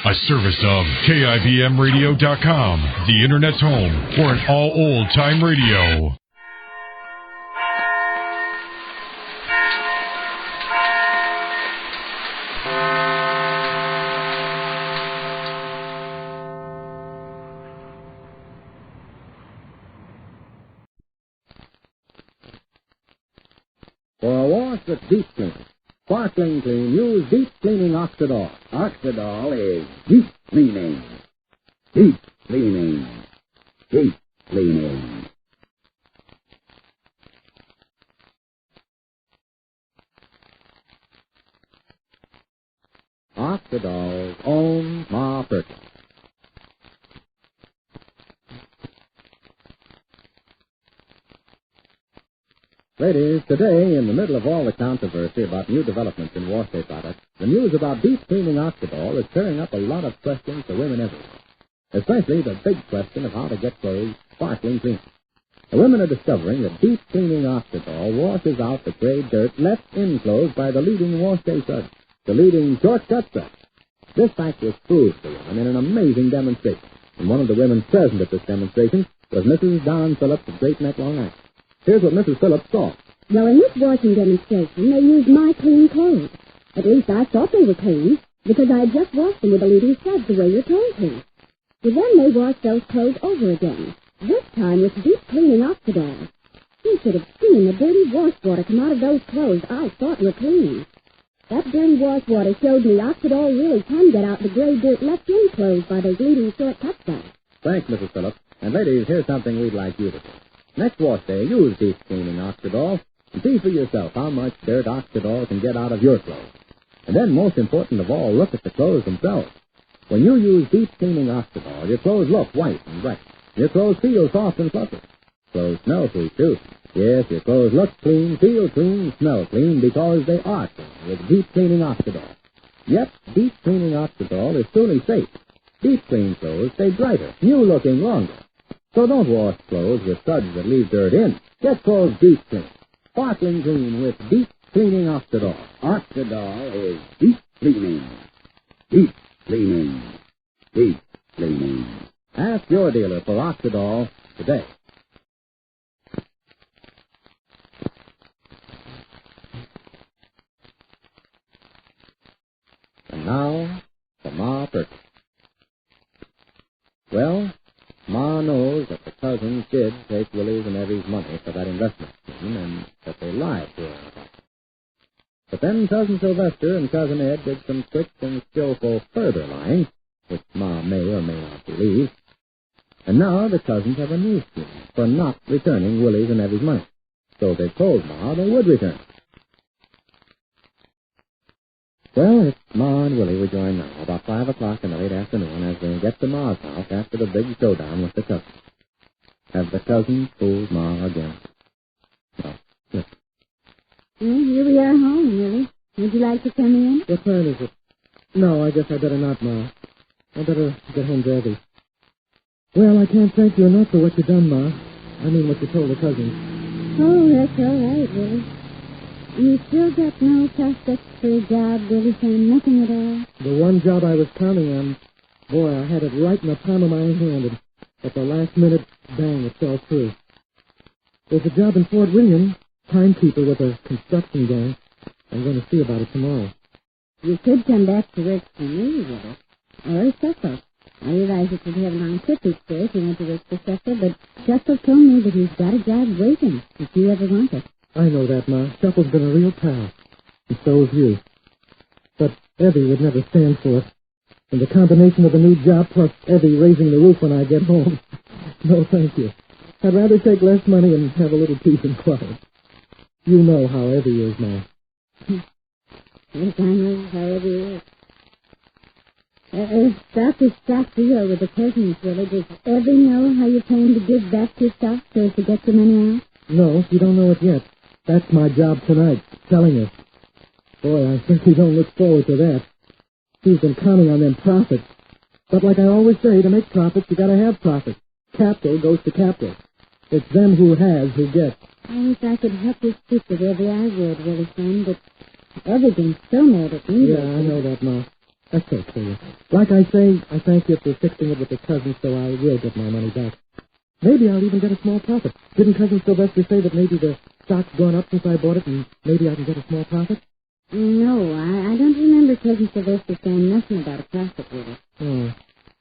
A service of KIBMradio.com, the Internet's home for an all old-time radio. For a wash that's deep clean, sparkling clean, use deep cleaning Oxidol. Oxidol is deep cleaning. Deep cleaning. Deep cleaning. Oxidol's own Ma Perkins. Ladies, today, in the middle of all the controversy about new developments in wash day products, the news about deep cleaning Oxidol is stirring up a lot of questions for women everywhere. Especially the big question of how to get clothes sparkling clean. The women are discovering that deep cleaning Oxidol washes out the gray dirt left in clothes by the leading wash day suds, the leading shortcut suds. This fact was proved to women in an amazing demonstration, and one of the women present at this demonstration was Mrs. Don Phillips of Great Neck, Long Island. Here's what Mrs. Phillips saw. Well, in this washing demonstration, they used my clean clothes. At least I thought they were clean, because I had just washed them with the leading suds the way you're told to. But then they washed those clothes over again, this time with deep cleaning Oxidol. You should have seen the dirty wash water come out of those clothes I thought were clean. That dirty wash water showed me Oxidol really can get out the gray dirt left in clothes by those leading shortcut suds. Thanks, Mrs. Phillips. And ladies, here's something we'd like you to do. Next wash day, use deep cleaning Oxidol and see for yourself how much dirt Oxidol can get out of your clothes. And then, most important of all, look at the clothes themselves. When you use deep cleaning Oxidol, your clothes look white and bright. Your clothes feel soft and fluffy. Clothes smell sweet, too. Yes, your clothes look clean, feel clean, smell clean because they are clean with deep cleaning Oxidol. Yep, deep cleaning Oxidol is truly safe. Deep clean clothes stay brighter, new-looking longer. So don't wash clothes with suds that leave dirt in. Get clothes deep clean, sparkling clean with deep cleaning Oxidol. Oxidol is deep cleaning. Deep cleaning. Deep cleaning. Ask your dealer for Oxidol today. And now, for Ma Perkins. Well, Ma knows that the cousins did take Willie's and Evie's money for that investment scheme, and that they lied to her about it. But then Cousin Sylvester and Cousin Ed did some quick and skillful further lying, which Ma may or may not believe. And now the cousins have a new scheme for not returning Willie's and Evie's money. So they told Ma they would return it. Well, it's Ma and Willie we join now, about 5 o'clock in the late afternoon, as they get to Ma's house after the big showdown with the cousins. Have the cousins fooled Ma again? No. Listen. Well, here we are home, Willie. Would you like to come in? What time is it? No, I guess I better not, Ma. I better get home to Evie. Well, I can't thank you enough for what you've done, Ma. I mean what you told the cousins. Oh, that's all right, Willie. You still got no prospects for a job, Willie, son? Nothing at all? The one job I was counting on, boy, I had it right in the palm of my hand, and at the last minute, bang, it fell through. There's a job in Fort William, timekeeper with a construction gang. I'm going to see about it tomorrow. You could come back to work for me, Willie. Or Cecil. I realize that you'd have long trip each day if you went to work for Cecil, but Cecil told me that he's got a job waiting if you ever want it. I know that, Ma. Shuffle's been a real pal. And so have you. But Evie would never stand for it. And the combination of the new job plus Evie raising the roof when I get home. No, thank you. I'd rather take less money and have a little peace and quiet. You know how Evie is, Ma. Yes, I know how Evie is. Stop this stock deal with the Perkins, Willie. Does Evie know how you plan to give back your stock so as to get your money out? No, you don't know it yet. That's my job tonight, selling it. Boy, I certainly don't look forward to that. She's been counting on them profits. But like I always say, to make profits, you gotta have profits. Capital goes to capital. It's them who has who gets. I wish I could help you speak with Evie. I would, Willie, son, but everything's so mad at me. Yeah, I know that, Ma. That's okay. Like I say, I thank you for fixing it with the cousin, so I will get my money back. Maybe I'll even get a small profit. Didn't Cousin Sylvester say that maybe the stock's gone up since I bought it, and maybe I can get a small profit? No, I don't remember Cousin Sylvester saying nothing about a profit with it.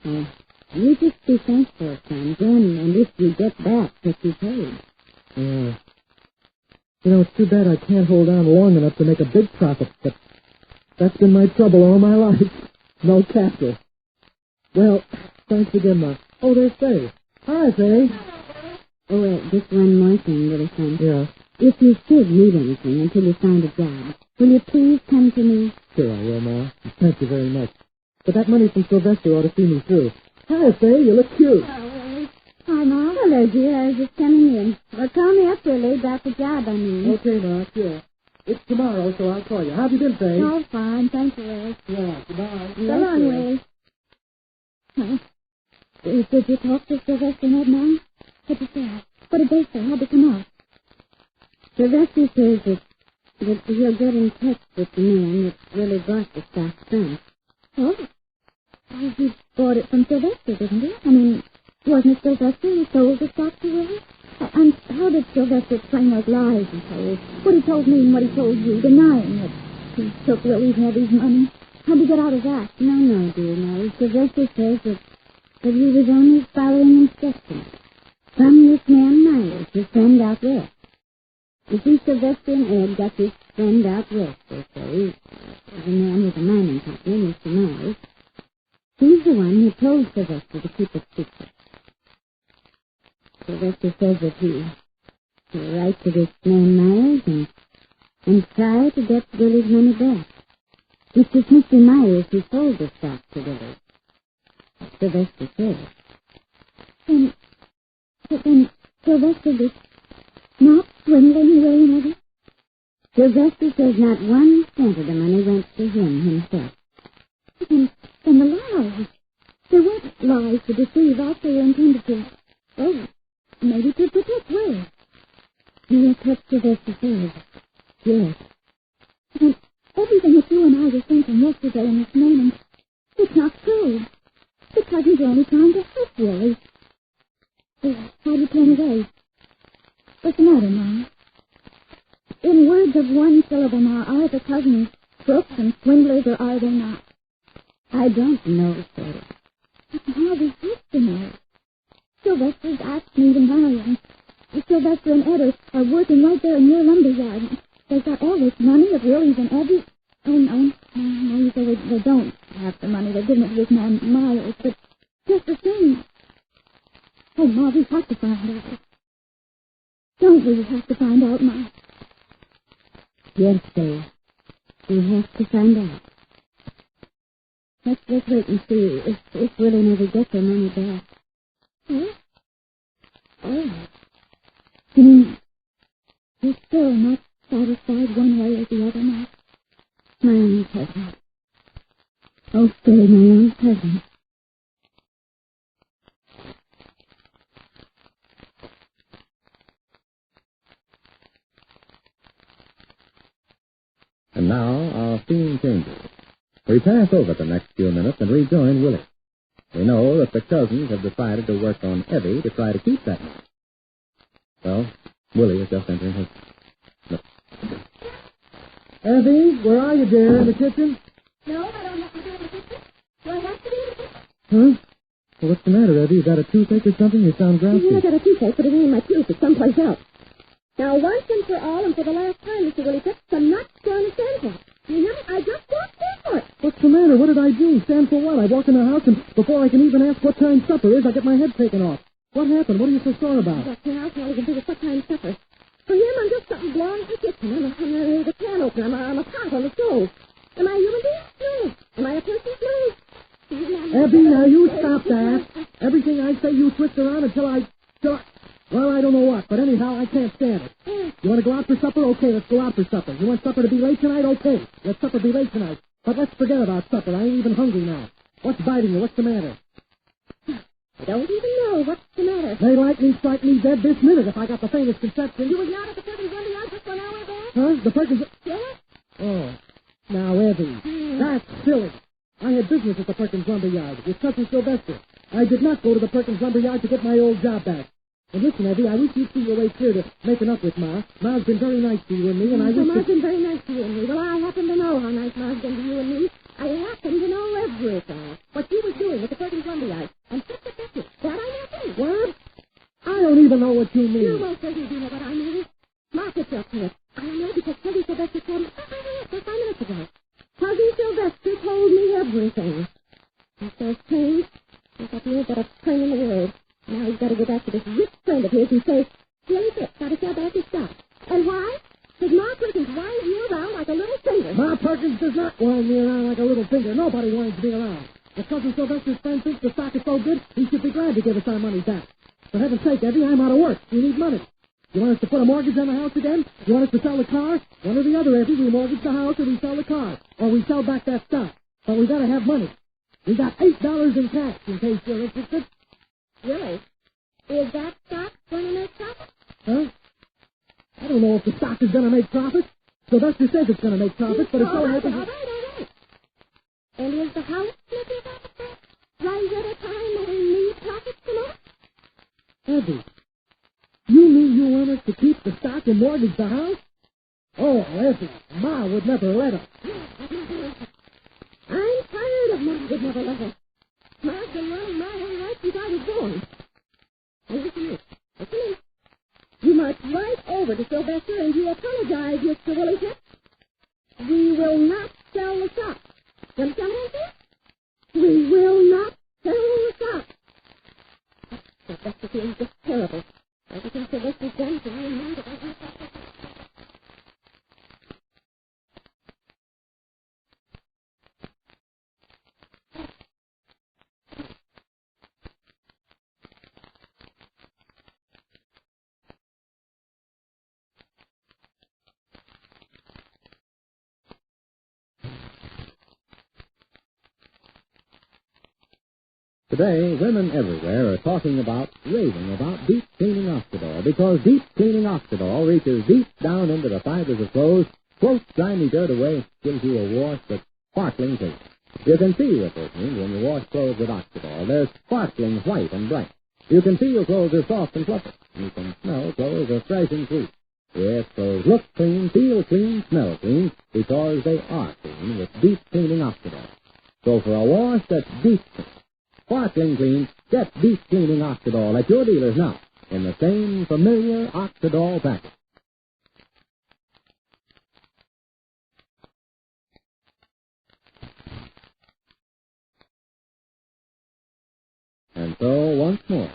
Oh. You just be thankful, son, then, and if you get back what you paid. Yeah. You know, it's too bad I can't hold on long enough to make a big profit, but that's been my trouble all my life. No capital. Well, thanks again, Ma. Oh, there's Faye. Hi, Faye. Oh, just one more thing, little son. Yeah. If you should need anything until you find a job, will you please come to me? Sure I will, Ma. Thank you very much. But that money from Sylvester ought to see me through. Hi, Faye. You look cute. Hi, Ma. Hello, dear. I was just coming in. Well, call me up, Willie, about the job, I mean. Okay, Ma. Sure. It's tomorrow, so I'll call you. How have you been, Faye? Oh, fine. Thanks, Willie. Yeah, goodbye. So long, Willie. Huh? Did you talk to Sylvester and Ed now? What'd you say? What did they say? How'd they come out? Sylvester says that he'll get in touch with the man that really bought the stock from. Oh? He bought it from Sylvester, didn't he? I mean, wasn't it Sylvester who sold the stock to Willie? And how did Sylvester explain those lies he told? What he told me and what he told you, denying that he took Willie's and Eddie's money? How'd he get out of that? No, dear, no. Sylvester says that he was only following instructions from this man Myers, his friend out west. You see, Sylvester and Ed got this friend out west, they say. The man with the mining company, Mr. Myers. He's the one who told Sylvester to keep it secret. Sylvester says that he'll write to this man Myers and try to get Willie's money back. It's just Mr. Myers who sold the stock to Willie. Sylvester says. Then Sylvester was not swindling Willie and Eddie? Sylvester says not 1 cent of the money went to him himself. Then the lies. There weren't lies to deceive. Also, they were intended to, maybe to protect Willie. Yes, what Sylvester says. Yes. And everything that you and I were thinking yesterday and this morning, it's not true. The cousins are only trying to help Willie. How'd you turn away? What's the matter, Ma? In words of one syllable, Ma, are the cousins crooks and swindlers, or are they not? I don't know, sir. But Ma, we have to know. Sylvester's asked me to marry him. Sylvester and Ed are working right there in your lumber yard. They've got all this money of Willie's and Eddie's. Oh, no, you say they don't have the money. They're giving it to this man Myers, but just the same. Oh, Ma, we have to find out. Don't we have to find out, Ma? Yes, sir. We have to find out. Let's just wait and see if Willie never gets their money back. Huh? Oh. You mean you're still not satisfied one way or the other, Ma? My own cousin. Oh, still my own cousin. And now our scene changes. We pass over the next few minutes and rejoin Willie. We know that the cousins have decided to work on Evie to try to keep that money. So, Willie is just entering his... Look. Evie, where are you, dear? In the kitchen? No, I don't have to be in the kitchen. Do I have to be in the kitchen? Huh? Well, what's the matter, Evie? You got a toothache or something? You sound grouchy. Yeah, I got a toothache, but it ain't in my tooth. It's someplace else. Now, once and for all, and for the last time, Mr. Willie, put some nuts on the sand. You know, I just walked in for it. What's the matter? What did I do? Stand for what? I walk in the house, and before I can even ask what time supper is, I get my head taken off. What happened? What are you so sore about? That's now all you can do with what time supper. For him, I'm just something blowing in the kitchen. I'm the can opener. I'm a pot on the stove. Am I a human being? No. Am I a person? No. Evie, now you stop that. Everything I say you twist around until well, I don't know what, but anyhow, I can't stand it. You want to go out for supper? Okay, let's go out for supper. You want supper to be late tonight? Okay, let supper be late tonight. But let's forget about supper. I ain't even hungry now. What's biting you? What's the matter? I don't even know what's the matter. They likely strike me dead this minute if I got the faintest conception. You was not at the Perkins window yard just 1 hour ago? Huh? The Perkins... Yes? Oh, now, Evie, that's silly. I had business at the Perkins lumber yard with Cousin Sylvester. I did not go to the Perkins lumber yard to get my old job back. And listen, Evie, I wish you'd see your way clear to making up with Ma. Ma's been very nice to you and me, and I wish... Ma's been very nice to you and me. Well, I happen to know how nice Ma's been to you and me. I happen to know everything. What she was doing at the Perkins lumber yard. And just a picture. That I know. What? I don't even know what you mean. You most certainly do know what I mean. Ma gets up to it. I know because Cousin Sylvester told me just 5 minutes ago. Cousin Sylvester told me everything. He says, Kane, he's got me got a train in the world. Now he's got to go back to this rich friend of his and say, Billy Fitz got to sell back his stock. And why? Because Ma Perkins winds me around like a little finger. Ma Perkins does not wind me around like a little finger. Nobody winds me around. If Cousin Sylvester's friend thinks the stock is so good, he should be glad to give us our money back. For heaven's sake, Evie, I'm out of work. We need money. You want us to put a mortgage on the house again? You want us to sell the car? One or the other, Evie. We mortgage the house or we sell the car. Or we sell back that stock. But we got to have money. We got $8 in cash in case you're interested. Really? Is that stock going to make profit? Huh? I don't know if the stock is going to make profit. Sylvester says it's going to make profit, but it so happens... All right. And is the house making profit, sir? Right at a time when we need profits the most? Evie, you mean you want us to keep the stock and mortgage the house? Oh, Evie, Ma would never let us. I'm tired of Ma would never let us. Ma's been running my own right since I was born. Now listen to me. You march right over to Sylvester and you apologize, Mr. Willie Fitz. We will not sell the stock. You understand what I'm saying? We will not sell the stock. Sylvester feels just terrible. Everything Sylvester's done to me and me that I can't... Today, women everywhere are talking about, raving about deep cleaning Oxidol, because deep cleaning Oxidol reaches deep down into the fibers of clothes, floats grimy dirt away, gives you a wash that's sparkling clean. You can see what this means when you wash clothes with Oxidol. They're sparkling white and bright. You can feel clothes are soft and fluffy. You can smell clothes are fresh and sweet. Yes, clothes look clean, feel clean, smell clean, because they are clean with deep cleaning Oxidol. So for a wash that's deep clean, sparkling clean, get deep cleaning Oxidol at your dealers now in the same familiar Oxidol package. And so, once more,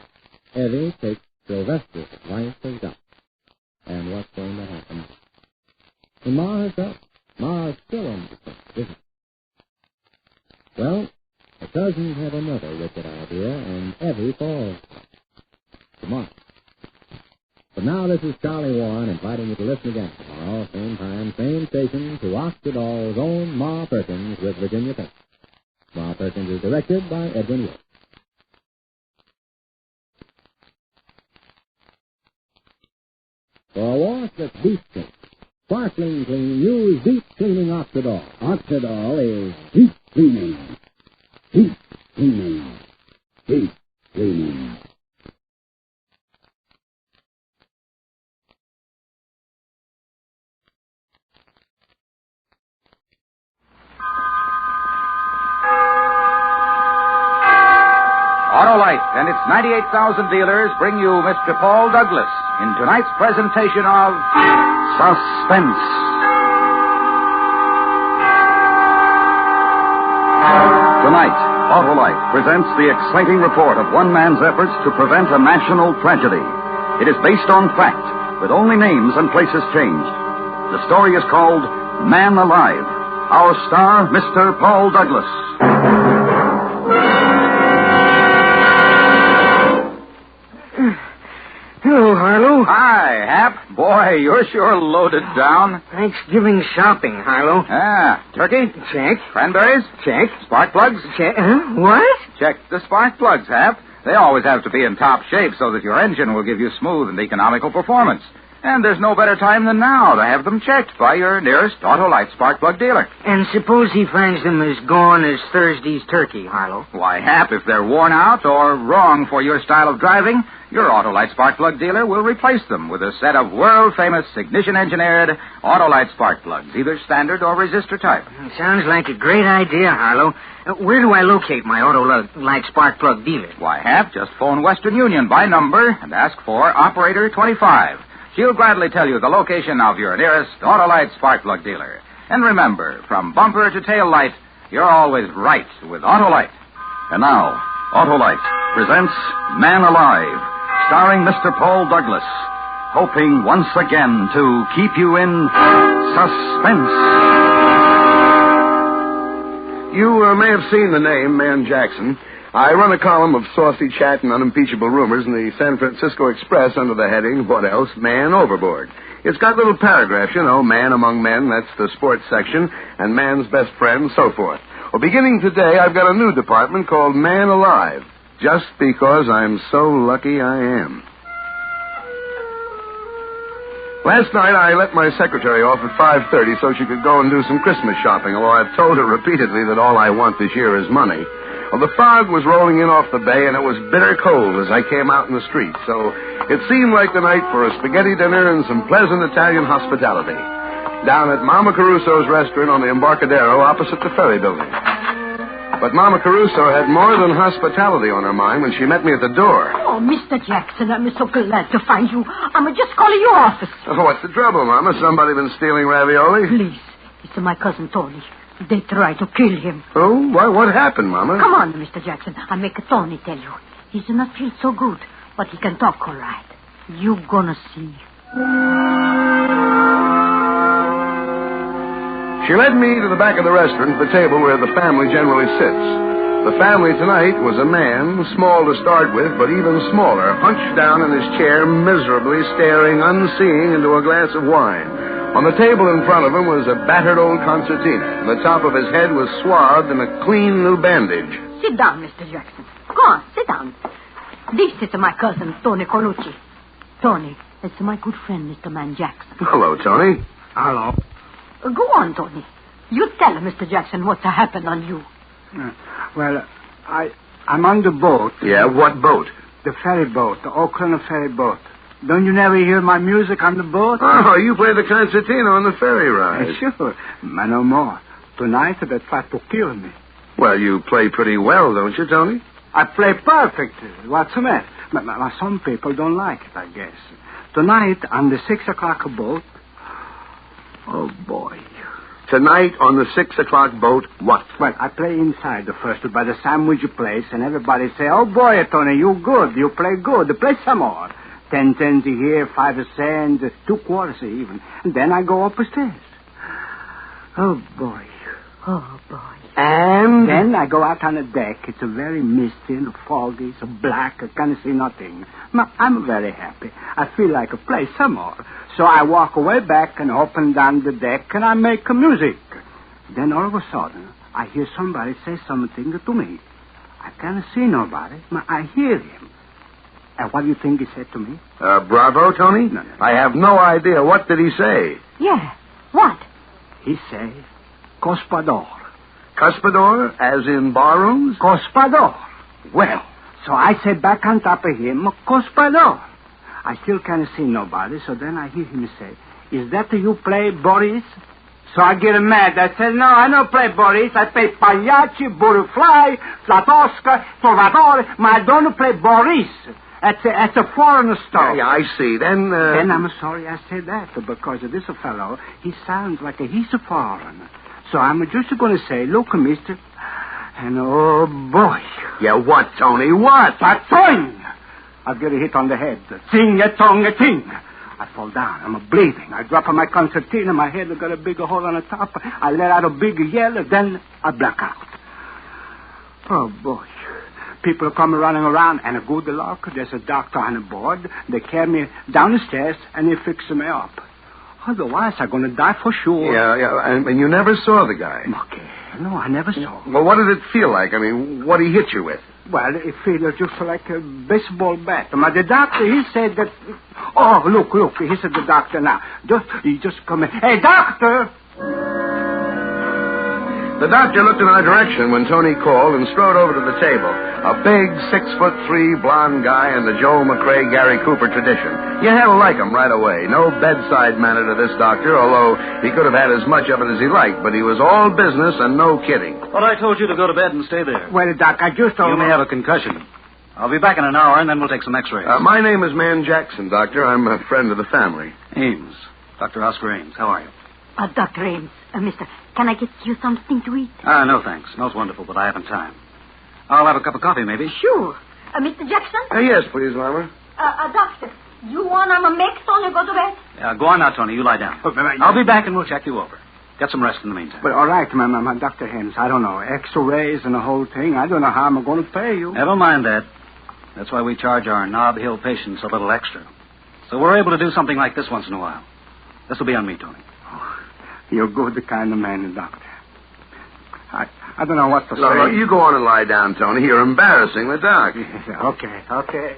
Evie takes Sylvester's advice as God. And what's going to happen? And Ma herself, Ma's still on the fence, isn't it? Well, the cousins have another wicked idea, and Evie falls. Tomorrow. But now this is Charlie Warren inviting you to listen again tomorrow, same time, same station, to Oxidol's own Ma Perkins with Virginia Pink. Ma Perkins is directed by Edwin Wood. For a wash that's deep clean, sparkling clean, use deep cleaning Oxidol. Oxidol is deep cleaning. Deep cleaning. Deep cleaning. Autolite and its 98,000 dealers bring you Mr. Paul Douglas in tonight's presentation of Suspense. Tonight, Autolite presents the exciting report of one man's efforts to prevent a national tragedy. It is based on fact, with only names and places changed. The story is called Man Alive. Our star, Mr. Paul Douglas. Hello, Harlow. Hi, Hap. Boy, you're sure loaded down. Thanksgiving shopping, Harlow. Ah, turkey? Check. Cranberries? Check. Spark plugs? Check. What? Check the spark plugs, Hap. They always have to be in top shape so that your engine will give you smooth and economical performance. And there's no better time than now to have them checked by your nearest Autolite spark plug dealer. And suppose he finds them as gone as Thursday's turkey, Harlow. Why, Hap, if they're worn out or wrong for your style of driving, your Autolite spark plug dealer will replace them with a set of world-famous ignition-engineered Autolite spark plugs, either standard or resistor type. Sounds like a great idea, Harlow. Where do I locate my Autolite spark plug dealer? Why, Hap, just phone Western Union by number and ask for Operator 25. She'll gladly tell you the location of your nearest Autolite spark plug dealer. And remember, from bumper to tail light, you're always right with Autolite. And now, Autolite presents Man Alive, starring Mr. Paul Douglas, hoping once again to keep you in suspense. You may have seen the name, Man Jackson. I run a column of saucy chat and unimpeachable rumors in the San Francisco Express under the heading, what else, Man Overboard. It's got little paragraphs, you know, man among men, that's the sports section, and man's best friend, so forth. Well, beginning today, I've got a new department called Man Alive, just because I'm so lucky I am. Last night, I let my secretary off at 5:30 so she could go and do some Christmas shopping, although I've told her repeatedly that all I want this year is money. Well, the fog was rolling in off the bay, and it was bitter cold as I came out in the street, so it seemed like the night for a spaghetti dinner and some pleasant Italian hospitality. Down at Mama Caruso's restaurant on the Embarcadero opposite the ferry building. But Mama Caruso had more than hospitality on her mind when she met me at the door. Oh, Mr. Jackson, I'm so glad to find you. I'm just calling your office. Oh, what's the trouble, Mama? Somebody been stealing ravioli? Please, it's my cousin Tony. They tried to kill him. Oh, why? What happened, Mama? Come on, Mr. Jackson. I'll make Tony tell you. He does not feel so good, but he can talk all right. You gonna see. She led me to the back of the restaurant, the table where the family generally sits. The family tonight was a man, small to start with, but even smaller, hunched down in his chair, miserably staring, unseeing, into a glass of wine. On the table in front of him was a battered old concertina, and the top of his head was swathed in a clean new bandage. Sit down, Mr. Jackson. Go on, sit down. This is my cousin, Tony Colucci. Tony, it's my good friend, Mr. Man Jackson. Hello, Tony. Hello. Go on, Tony. You tell Mr. Jackson what's happened on you. I'm on the boat. Yeah, what boat? The ferry boat, the Oakland ferry boat. Don't you never hear my music on the boat? Oh, you play the concertina on the ferry ride. Sure. No more. Tonight they tried to kill me. Well, you play pretty well, don't you, Tony? I play perfect. What's the matter? Some people don't like it, I guess. Tonight, on the 6 o'clock boat... Oh, boy. Tonight on the 6 o'clock boat, what? Well, I play inside the first by the sandwich place, and everybody say, oh, boy, Tony, you good. You play good. Play some more. 10 cents here, 5 cents, 2 quarters even. And then I go upstairs. Oh, boy. Oh, boy. And then I go out on the deck. It's a very misty and foggy, so black. I can't see nothing. I'm very happy. I feel like I play some more. So I walk away back and open down the deck, and I make music. Then all of a sudden, I hear somebody say something to me. I can't see nobody, but I hear him. And what do you think he said to me? Bravo, Tony? No. I have no idea. What did he say? Yeah, what? He said, Cospador. Cuspador, as in barrooms? Cospador. Well, so I said back on top of him, Cospador. I still can't see nobody, so then I hear him say, is that you play Boris? So I get mad. I said, no, I don't play Boris. I play Pagliacci, Butterfly, Flatosca, Trovatore, but I don't play Boris. That's a foreign stuff. Yeah, I see. Then I'm sorry I said that, because this fellow, he sounds like he's a foreigner. So I'm just going to say, look, mister, and oh, boy. Yeah, what, Tony, what? A thing! I get a hit on the head. Ting-a-tong-a-ting. I fall down. I'm bleeding. I drop on my concertina. My head got a big hole on the top. I let out a big yell, then I black out. Oh, boy. People come running around, and a good luck. There's a doctor on board. They carry me down the stairs, and they fix me up. Otherwise, I'm going to die for sure. Yeah, and you never saw the guy? Okay. No, I never saw him. Well, what did it feel like? I mean, what did he hit you with? Well, it feels just like a baseball bat. But the doctor, he said that... Oh, look. He said the doctor now. Just come in. Hey, doctor! The doctor looked in our direction when Tony called and strode over to the table. A big 6'3" blonde guy in the Joel McRae, Gary Cooper tradition. You had to like him right away. No bedside manner to this doctor, although he could have had as much of it as he liked, but he was all business and no kidding. But I told you to go to bed and stay there. Well, Doc, I just don't... You may have a concussion. I'll be back in an hour, and then we'll take some x-rays. My name is Man Jackson, Doctor. I'm a friend of the family. Ames. Dr. Oscar Ames. How are you? Dr. Ames, mister, can I get you something to eat? No, thanks. Smells wonderful, but I haven't time. I'll have a cup of coffee, maybe. Sure. Mr. Jackson? Yes, please, Mama. Doctor, you want to make Tony go to bed? Go on now, Tony. You lie down. I'll be back and we'll check you over. Get some rest in the meantime. But all right, my Dr. Haynes, I don't know. X-rays and the whole thing. I don't know how I'm going to pay you. Never mind that. That's why we charge our Nob Hill patients a little extra. So we're able to do something like this once in a while. This will be on me, Tony. You're good kind of man, Doctor. I don't know what to say. No, you go on and lie down, Tony. You're embarrassing the doc. Okay.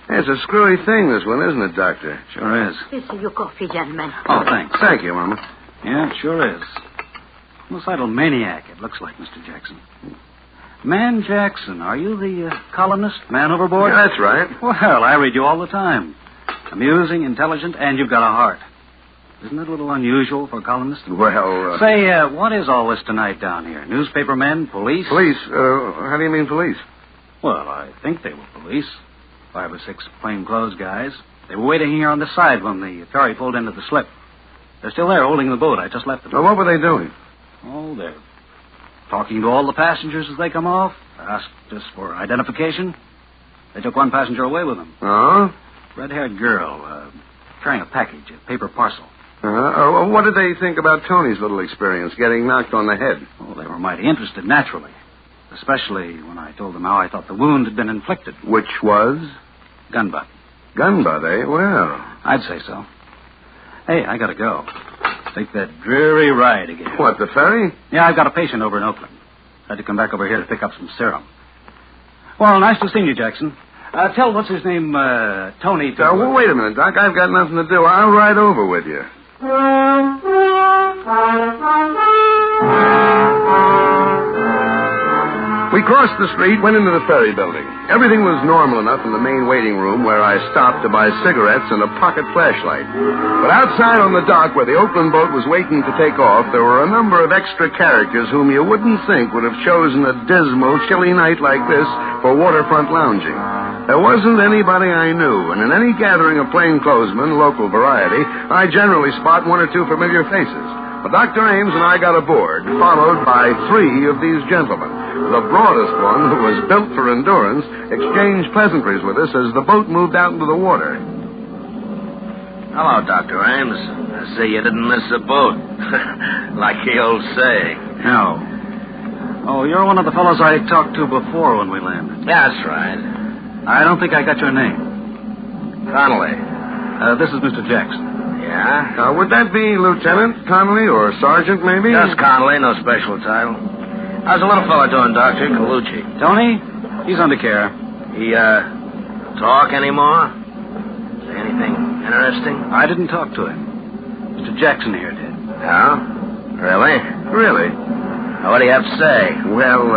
It's a screwy thing, this one, isn't it, Doctor? Sure is. This is your coffee, gentlemen. Oh, thanks. Thank you, Mama. Yeah, it sure is. Homicidal maniac, it looks like, Mr. Jackson. Man Jackson, are you the columnist, man overboard? Yeah, that's right. Well, I read you all the time. Amusing, intelligent, and you've got a heart. Isn't it a little unusual for a columnist? Well, Say, what is all this tonight down here? Newspapermen, police? Police? How do you mean police? Well, I think they were police. 5 or 6 plainclothes guys. They were waiting here on the side when the ferry pulled into the slip. They're still there holding the boat. I just left them. Well, what were they doing? Oh, they're talking to all the passengers as they come off. Asked us for identification. They took one passenger away with them. Oh? Red-haired girl, carrying a package, a paper parcel. What did they think about Tony's little experience, getting knocked on the head? Oh, they were mighty interested, naturally. Especially when I told them how I thought the wound had been inflicted. Which was? Gun butt. Gun butt, eh? Well. I'd say so. Hey, I gotta go. Take that dreary ride again. What, the ferry? Yeah, I've got a patient over in Oakland. Had to come back over here to pick up some serum. Well, nice to see you, Jackson. Tell what's his name, Tony. Well, wait a minute, Doc. I've got nothing to do. I'll ride over with you. We crossed the street, went into the ferry building. Everything was normal enough in the main waiting room where I stopped to buy cigarettes and a pocket flashlight. But outside on the dock where the Oakland boat was waiting to take off, there were a number of extra characters whom you wouldn't think would have chosen a dismal, chilly night like this for waterfront lounging. There wasn't anybody I knew, and in any gathering of plainclothesmen, local variety, I generally spot 1 or 2 familiar faces. But Dr. Ames and I got aboard, followed by 3 of these gentlemen. The broadest one, who was built for endurance, exchanged pleasantries with us as the boat moved out into the water. Hello, Dr. Ames. I see you didn't miss the boat. Like the old saying. No. Oh, you're one of the fellows I talked to before when we landed. That's right. I don't think I got your name. Connolly. This is Mr. Jackson. Yeah? Would that be Lieutenant Connolly or Sergeant, maybe? Just Connolly, no special title. How's the little fella doing, Doctor? Colucci. Tony? He's under care. He, talk anymore? Say anything interesting? I didn't talk to him. Mr. Jackson here did. Oh? Really? Really? What do you have to say? Well,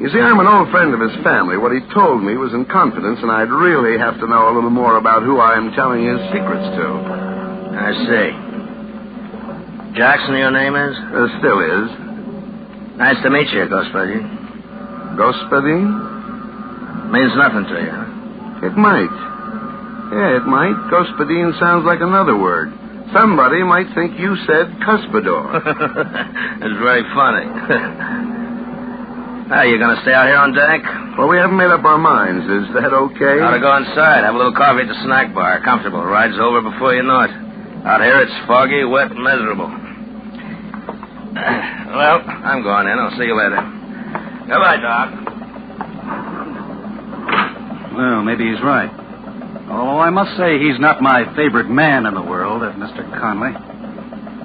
you see, I'm an old friend of his family. What he told me was in confidence, and I'd really have to know a little more about who I am telling his secrets to. I see. Jackson, your name is? Still is. Nice to meet you, Gospodin. Господин? Means nothing to you. It might. Yeah, it might. Господин sounds like another word. Somebody might think you said cuspidor. It's very funny. Are you going to stay out here on deck? Well, we haven't made up our minds. Is that okay? Ought to go inside. Have a little coffee at the snack bar. Comfortable. Ride's over before you know it. Out here, it's foggy, wet, and miserable. Well, I'm going in. I'll see you later. Goodbye, Doc. Well, maybe he's right. Although I must say he's not my favorite man in the world, Mr. Conley.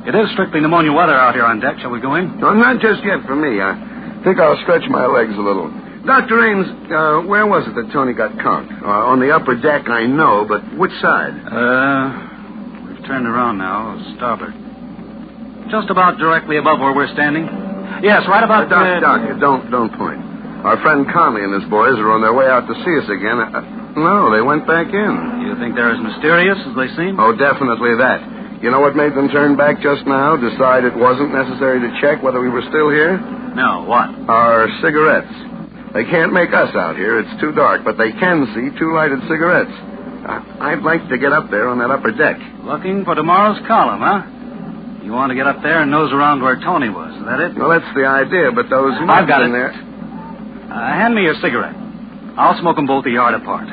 It is strictly pneumonia weather out here on deck. Shall we go in? No, not just yet for me. I think I'll stretch my legs a little. Dr. Ames, where was it that Tony got conked? On the upper deck, I know, but which side? We've turned around now, starboard. Just about directly above where we're standing. Yes, right about... Doc, don't point. Our friend Conley and his boys are on their way out to see us again. No, they went back in. You think they're as mysterious as they seem? Oh, definitely that. You know what made them turn back just now? Decide it wasn't necessary to check whether we were still here? No, what? Our cigarettes. They can't make us out here. It's too dark, but they can see two lighted cigarettes. I'd like to get up there on that upper deck. Looking for tomorrow's column, huh? You want to get up there and nose around where Tony was, is that it? Well, that's the idea, but those... I've got it. There... hand me your cigarette. I'll smoke them both a yard apart.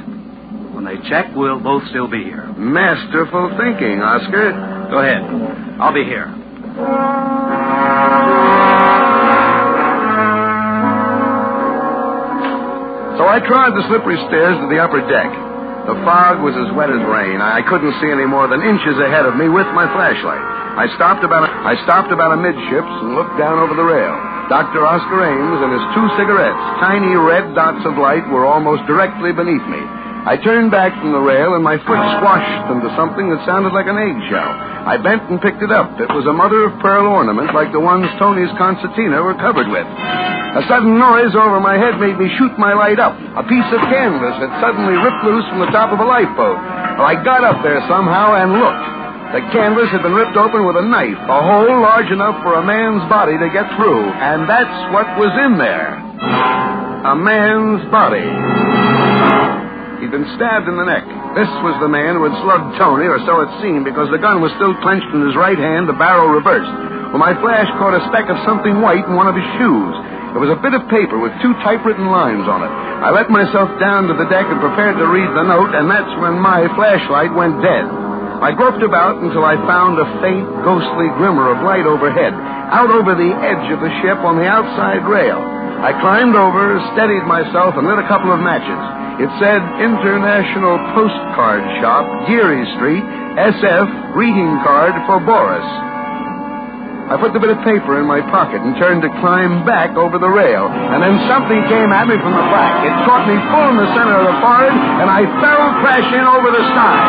When they check, we'll both still be here. Masterful thinking, Oscar. Go ahead. I'll be here. So I trod the slippery stairs to the upper deck. The fog was as wet as rain. I couldn't see any more than inches ahead of me with my flashlight. I stopped about amidships and looked down over the rail. Dr. Oscar Ames and his two cigarettes, tiny red dots of light, were almost directly beneath me. I turned back from the rail, and my foot squashed into something that sounded like an eggshell. I bent and picked it up. It was a mother-of-pearl ornament like the ones Tony's concertina were covered with. A sudden noise over my head made me shoot my light up. A piece of canvas had suddenly ripped loose from the top of a lifeboat. Well, I got up there somehow and looked. The canvas had been ripped open with a knife, a hole large enough for a man's body to get through. And that's what was in there. A man's body. He'd been stabbed in the neck. This was the man who had slugged Tony, or so it seemed, because the gun was still clenched in his right hand, the barrel reversed. Well, my flash caught a speck of something white in one of his shoes. It was a bit of paper with two typewritten lines on it. I let myself down to the deck and prepared to read the note, and that's when my flashlight went dead. I groped about until I found a faint, ghostly glimmer of light overhead, out over the edge of the ship on the outside rail. I climbed over, steadied myself, and lit a couple of matches. It said International Postcard Shop, Geary Street, SF, greeting card for Boris. I put the bit of paper in my pocket and turned to climb back over the rail. And then something came at me from the back. It caught me full in the center of the forehead, and I fell crashing over the side.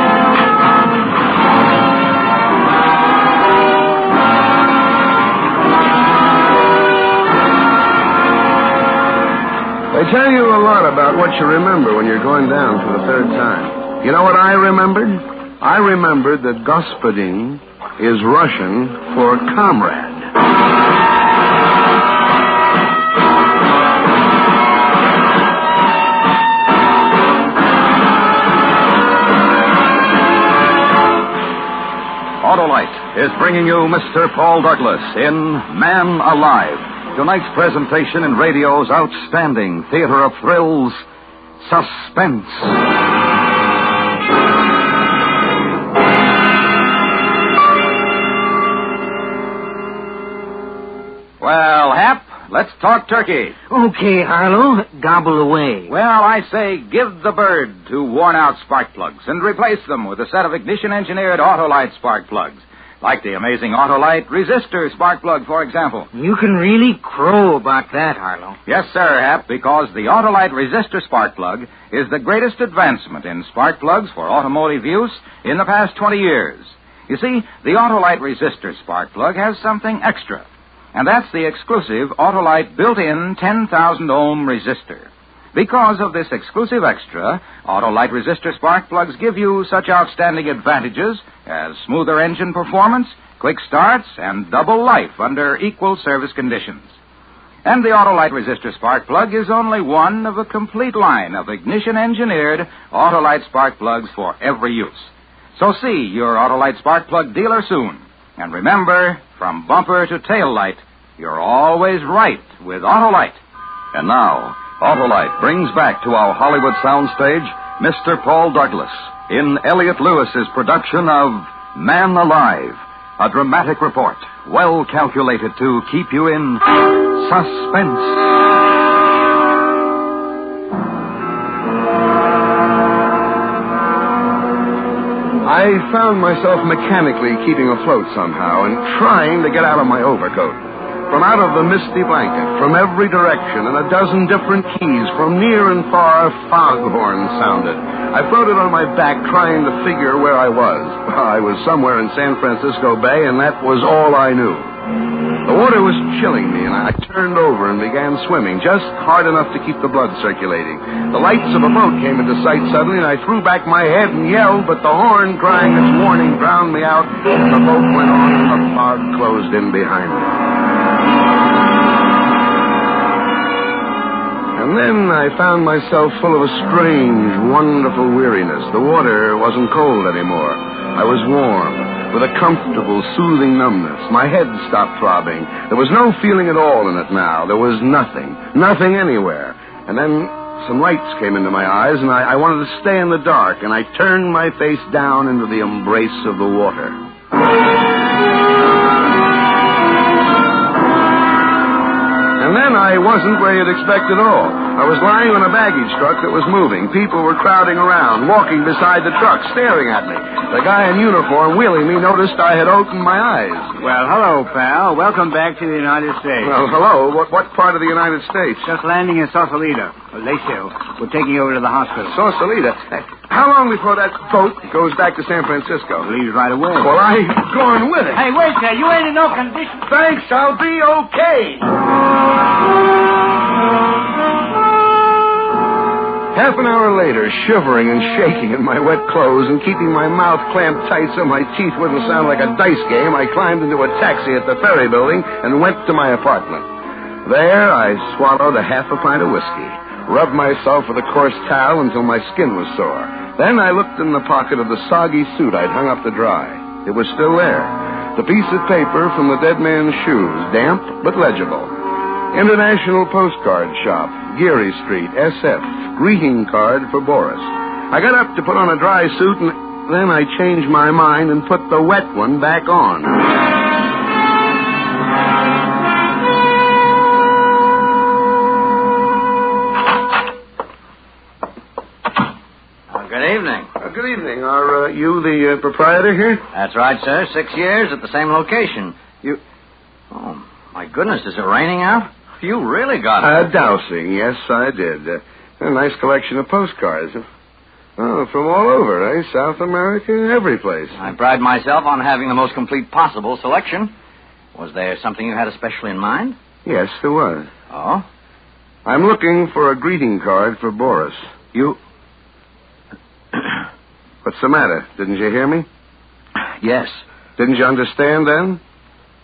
They tell you a lot about what you remember when you're going down for the third time. You know what I remembered? I remembered that Господин is Russian for comrade. Autolite is bringing you Mr. Paul Douglas in Man Alive. Tonight's presentation in radio's outstanding theater of thrills, Suspense. Well, Hap, let's talk turkey. Okay, Harlow, gobble away. Well, I say give the bird to worn-out spark plugs and replace them with a set of ignition-engineered Autolite spark plugs. Like the amazing Autolite resistor spark plug, for example. You can really crow about that, Harlow. Yes, sir, Hap, because the Autolite resistor spark plug is the greatest advancement in spark plugs for automotive use in the past 20 years. You see, the Autolite resistor spark plug has something extra, and that's the exclusive Autolite built-in 10,000-ohm resistor. Because of this exclusive extra, Autolite resistor spark plugs give you such outstanding advantages as smoother engine performance, quick starts, and double life under equal service conditions. And the Autolite resistor spark plug is only one of a complete line of ignition-engineered Autolite spark plugs for every use. So see your Autolite spark plug dealer soon. And remember, from bumper to tail light, you're always right with Autolite. And now, Autolite brings back to our Hollywood soundstage Mr. Paul Douglas in Elliot Lewis's production of Man Alive, a dramatic report well calculated to keep you in suspense. I found myself mechanically keeping afloat somehow and trying to get out of my overcoat. From out of the misty blanket, from every direction, and a dozen different keys, from near and far, foghorns sounded. I floated on my back trying to figure where I was. I was somewhere in San Francisco Bay, and that was all I knew. The water was chilling me, and I turned over and began swimming, just hard enough to keep the blood circulating. The lights of a boat came into sight suddenly, and I threw back my head and yelled, but the horn crying its warning drowned me out, and the boat went on, and the fog closed in behind me. And then I found myself full of a strange, wonderful weariness. The water wasn't cold anymore. I was warm, with a comfortable, soothing numbness. My head stopped throbbing. There was no feeling at all in it now. There was nothing anywhere. And then some lights came into my eyes, and I wanted to stay in the dark, and I turned my face down into the embrace of the water. And then I wasn't where you'd expect at all. I was lying on a baggage truck that was moving. People were crowding around, walking beside the truck, staring at me. The guy in uniform wheeling me noticed I had opened my eyes. Well, hello, pal. Welcome back to the United States. Well, hello. What part of the United States? Just landing in Sausalito. Lacehill. We're taking you over to the hospital. Sausalito? How long before that boat goes back to San Francisco? Leaves right away. Well, I'm going with it. Hey, wait there. You ain't in no condition. Thanks. I'll be okay. Half an hour later, shivering and shaking in my wet clothes and keeping my mouth clamped tight so my teeth wouldn't sound like a dice game, I climbed into a taxi at the ferry building and went to my apartment. There, I swallowed a half a pint of whiskey, rubbed myself with a coarse towel until my skin was sore. Then I looked in the pocket of the soggy suit I'd hung up to dry. It was still there. The piece of paper from the dead man's shoes, damp but legible. International Postcard Shop, Geary Street, SF. Greeting card for Boris. I got up to put on a dry suit, and then I changed my mind and put the wet one back on. Good evening. Good evening. Are you the proprietor here? That's right, sir. 6 years at the same location. You... Oh, my goodness, is it raining out? You really got it. Dowsing, yes, I did. A nice collection of postcards. Oh, from all over, eh? South America, every place. I pride myself on having the most complete possible selection. Was there something you had especially in mind? Yes, there was. Oh? I'm looking for a greeting card for Boris. You... What's the matter? Didn't you hear me? Yes. Didn't you understand then?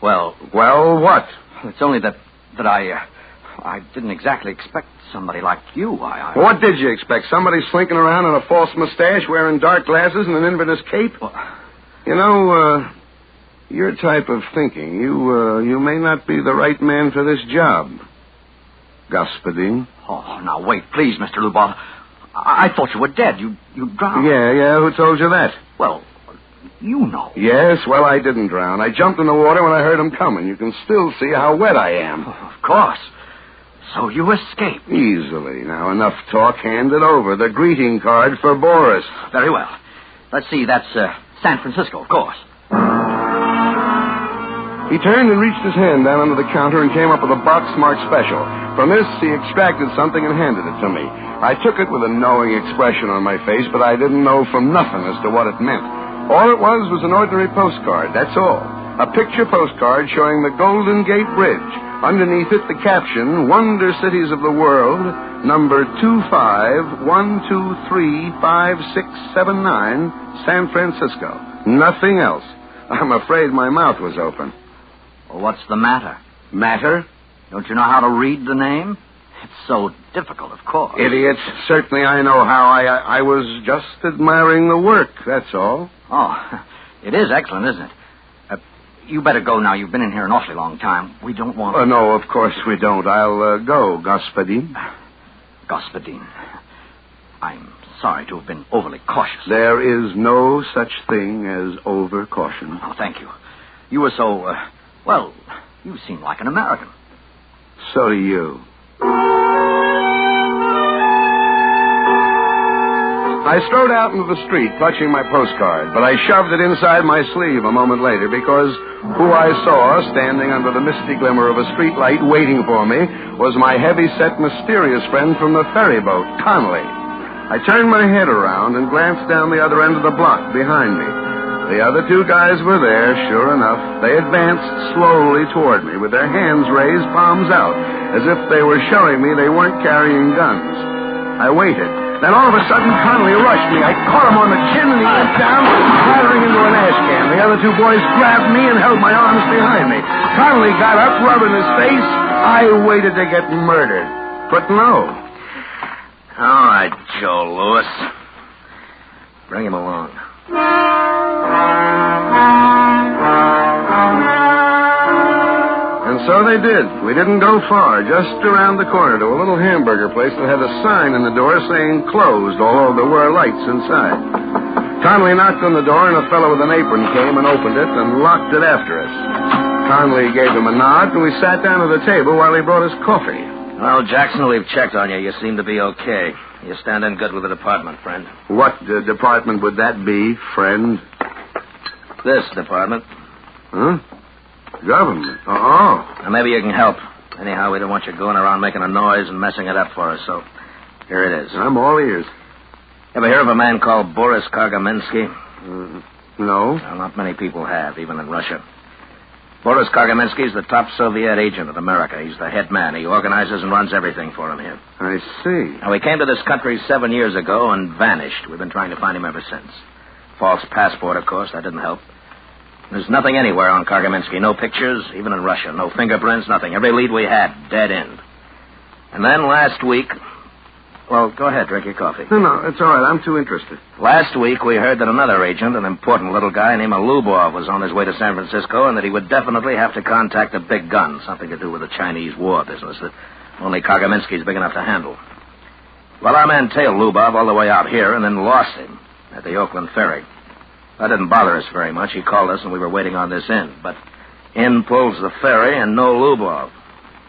Well, what? It's only that I didn't exactly expect somebody like you. What did you expect? Somebody slinking around in a false mustache, wearing dark glasses and an Inverness cape? Well... You know, your type of thinking, you may not be the right man for this job. Господин. Oh, now wait, please, Mr. Luboff. I thought you were dead. You drowned. Yeah, who told you that? Well, you know. Yes, well, I didn't drown. I jumped in the water when I heard him coming. You can still see how wet I am. Oh, of course. So you escaped. Easily. Now, enough talk. Hand it over. The greeting card for Boris. Very well. Let's see. That's San Francisco, of course. He turned and reached his hand down under the counter and came up with a box marked special. From this, he extracted something and handed it to me. I took it with a knowing expression on my face, but I didn't know from nothing as to what it meant. All it was an ordinary postcard, that's all. A picture postcard showing the Golden Gate Bridge. Underneath it, the caption, Wonder Cities of the World, number 25123569, San Francisco. Nothing else. I'm afraid my mouth was open. Well, what's the matter? Matter? Don't you know how to read the name? It's so difficult, of course. Idiots. Certainly I know how. I was just admiring the work, that's all. Oh, it is excellent, isn't it? You better go now. You've been in here an awfully long time. We don't want... No, of course we don't. I'll go, Господин. Господин. I'm sorry to have been overly cautious. There is no such thing as over-caution. Oh, thank you. You were so, well, you seem like an American. So do you. I strode out into the street, clutching my postcard, but I shoved it inside my sleeve a moment later because who I saw standing under the misty glimmer of a street light waiting for me was my heavy-set, mysterious friend from the ferry boat, Connolly. I turned my head around and glanced down the other end of the block behind me. The other two guys were there, sure enough. They advanced slowly toward me with their hands raised, palms out, as if they were showing me they weren't carrying guns. I waited. Then all of a sudden, Connolly rushed me. I caught him on the chin, and he went down, clattering into an ash can. The other two boys grabbed me and held my arms behind me. Connolly got up, rubbing his face. I waited to get murdered. But no. All right, Joe Louis. Bring him along. And so they did. We didn't go far, just around the corner to a little hamburger place that had a sign in the door saying closed, although there were lights inside. Connolly knocked on the door, and a fellow with an apron came and opened it and locked it after us. Connolly gave him a nod, and we sat down at the table while he brought us coffee. Well, Jackson, we've checked on you. You seem to be okay. You stand in good with the department, friend. What department would that be, friend? This department. Huh? Government. Oh. Now, maybe you can help. Anyhow, we don't want you going around making a noise and messing it up for us, so here it is. I'm all ears. Ever hear of a man called Boris Kargaminsky? No. Well, not many people have, even in Russia. Boris Kargaminsky is the top Soviet agent in America. He's the head man. He organizes and runs everything for him here. I see. Now, he came to this country 7 years ago and vanished. We've been trying to find him ever since. False passport, of course. That didn't help. There's nothing anywhere on Kargaminsky. No pictures, even in Russia. No fingerprints, nothing. Every lead we had, dead end. And then last week... Well, go ahead, drink your coffee. No, it's all right. I'm too interested. Last week, we heard that another agent, an important little guy named Lubov, was on his way to San Francisco and that he would definitely have to contact a big gun, something to do with the Chinese war business that only Kargaminsky's big enough to handle. Well, our man tailed Lubov all the way out here and then lost him at the Oakland ferry. That didn't bother us very much. He called us and we were waiting on this end. But in pulls the ferry and no Lubov.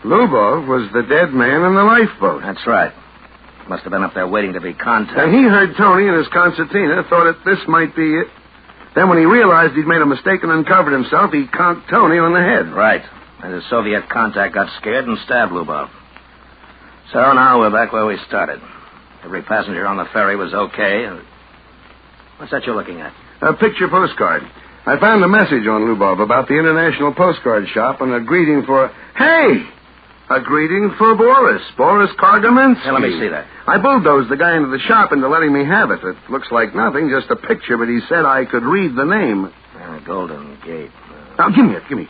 Lubov was the dead man in the lifeboat. That's right. Must have been up there waiting to be contacted. And he heard Tony and his concertina, thought that this might be it. Then when he realized he'd made a mistake and uncovered himself, he conked Tony on the head. Right. And his Soviet contact got scared and stabbed Lubov. So now we're back where we started. Every passenger on the ferry was okay. What's that you're looking at? A picture postcard. I found a message on Lubov about the International Postcard Shop and a greeting for... Hey! A greeting for Boris Kargaminsky. Hey, let me see that. I bulldozed the guy into the shop into letting me have it. It looks like nothing, just a picture, but he said I could read the name. Golden Gate. Now, give me.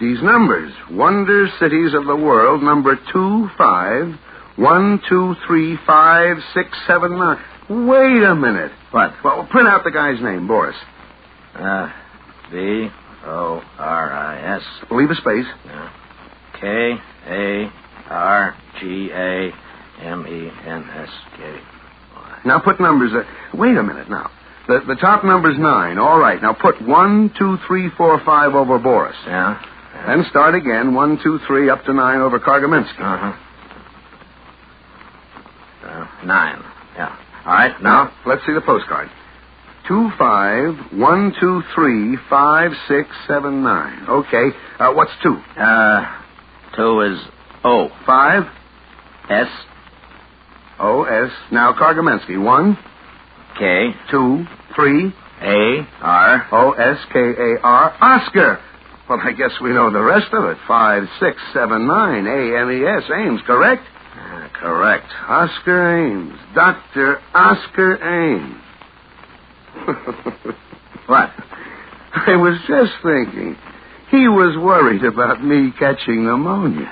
These numbers. Wonder Cities of the World, number 25123569. Wait a minute. What? Well, print out the guy's name, Boris. B-O-R-I-S. Leave a space. K-A-R-G-A-M-E-N-S-K. Now put numbers... wait a minute now. The top number's 9. All right. Now put 1, 2, 3, 4, 5 over Boris. Yeah. Then start again. 1, 2, 3 up to 9 over Kargaminsky. 9. Yeah. All right. Now let's see the postcard. 25123569. Okay. What's 2? 2 is O. 5? S. O-S. Now Kargaminsky. 1. K. 2. 3. A. R. O-S-K-A-R. Oscar. Well, I guess we know the rest of it. 5, 6, 7, 9. A-M-E-S. Ames, correct? Correct. Oscar Ames. Dr. Oscar Ames. What? I was just thinking. He was worried about me catching pneumonia.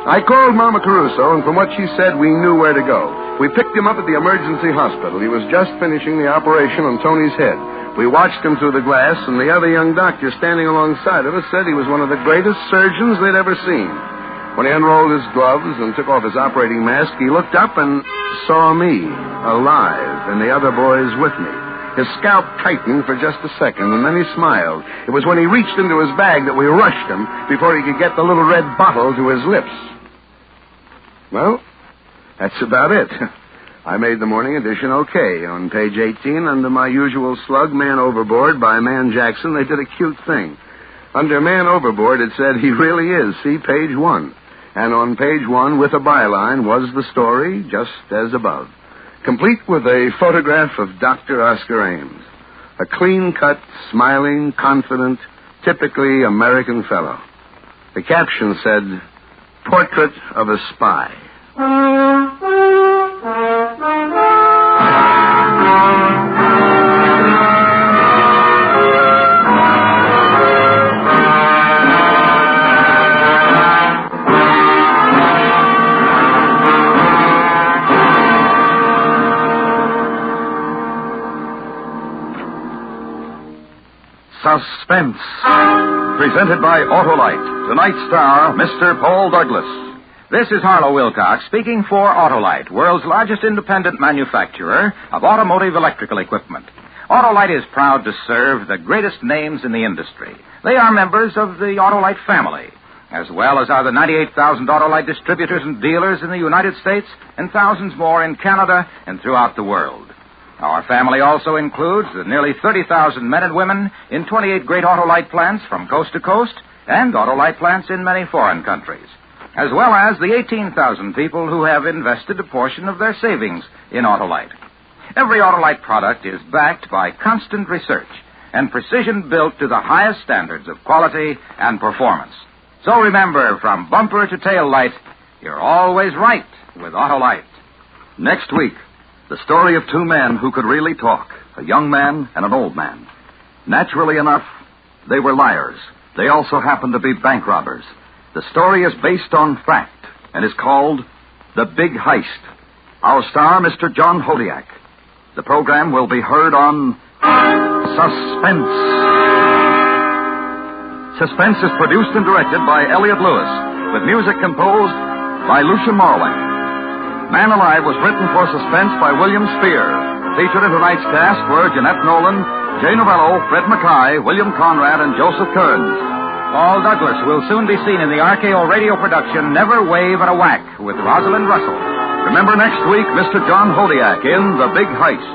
I called Mama Caruso, and from what she said, we knew where to go. We picked him up at the emergency hospital. He was just finishing the operation on Tony's head. We watched him through the glass, and the other young doctor standing alongside of us said he was one of the greatest surgeons they'd ever seen. When he unrolled his gloves and took off his operating mask, he looked up and saw me, alive, and the other boys with me. His scalp tightened for just a second, and then he smiled. It was when he reached into his bag that we rushed him before he could get the little red bottle to his lips. Well, that's about it. I made the morning edition okay. On page 18, under my usual slug, Man Overboard, by Man Jackson, they did a cute thing. Under Man Overboard, it said, he really is. See page 1. And on page 1, with a byline, was the story, just as above. Complete with a photograph of Dr. Oscar Ames. A clean-cut, smiling, confident, typically American fellow. The caption said, Portrait of a Spy. Suspense. Presented by Autolite. Tonight's star, Mr. Paul Douglas. This is Harlow Wilcox speaking for Autolite, world's largest independent manufacturer of automotive electrical equipment. Autolite is proud to serve the greatest names in the industry. They are members of the Autolite family, as well as are the 98,000 Autolite distributors and dealers in the United States and thousands more in Canada and throughout the world. Our family also includes the nearly 30,000 men and women in 28 great Autolite plants from coast to coast and Autolite plants in many foreign countries, as well as the 18,000 people who have invested a portion of their savings in Autolite. Every Autolite product is backed by constant research and precision built to the highest standards of quality and performance. So remember, from bumper to tail light, you're always right with Autolite. Next week, the story of two men who could really talk, a young man and an old man. Naturally enough, they were liars. They also happened to be bank robbers. The story is based on fact and is called The Big Heist. Our star, Mr. John Hodiak. The program will be heard on Suspense. Suspense is produced and directed by Elliott Lewis, with music composed by Lucia Morwick. Man Alive was written for Suspense by William Spear. Featured in tonight's cast were Jeanette Nolan, Jay Novello, Fred Mackay, William Conrad, and Joseph Kearns. Paul Douglas will soon be seen in the RKO radio production Never Wave at a Whack with Rosalind Russell. Remember next week, Mr. John Hodiak in The Big Heist.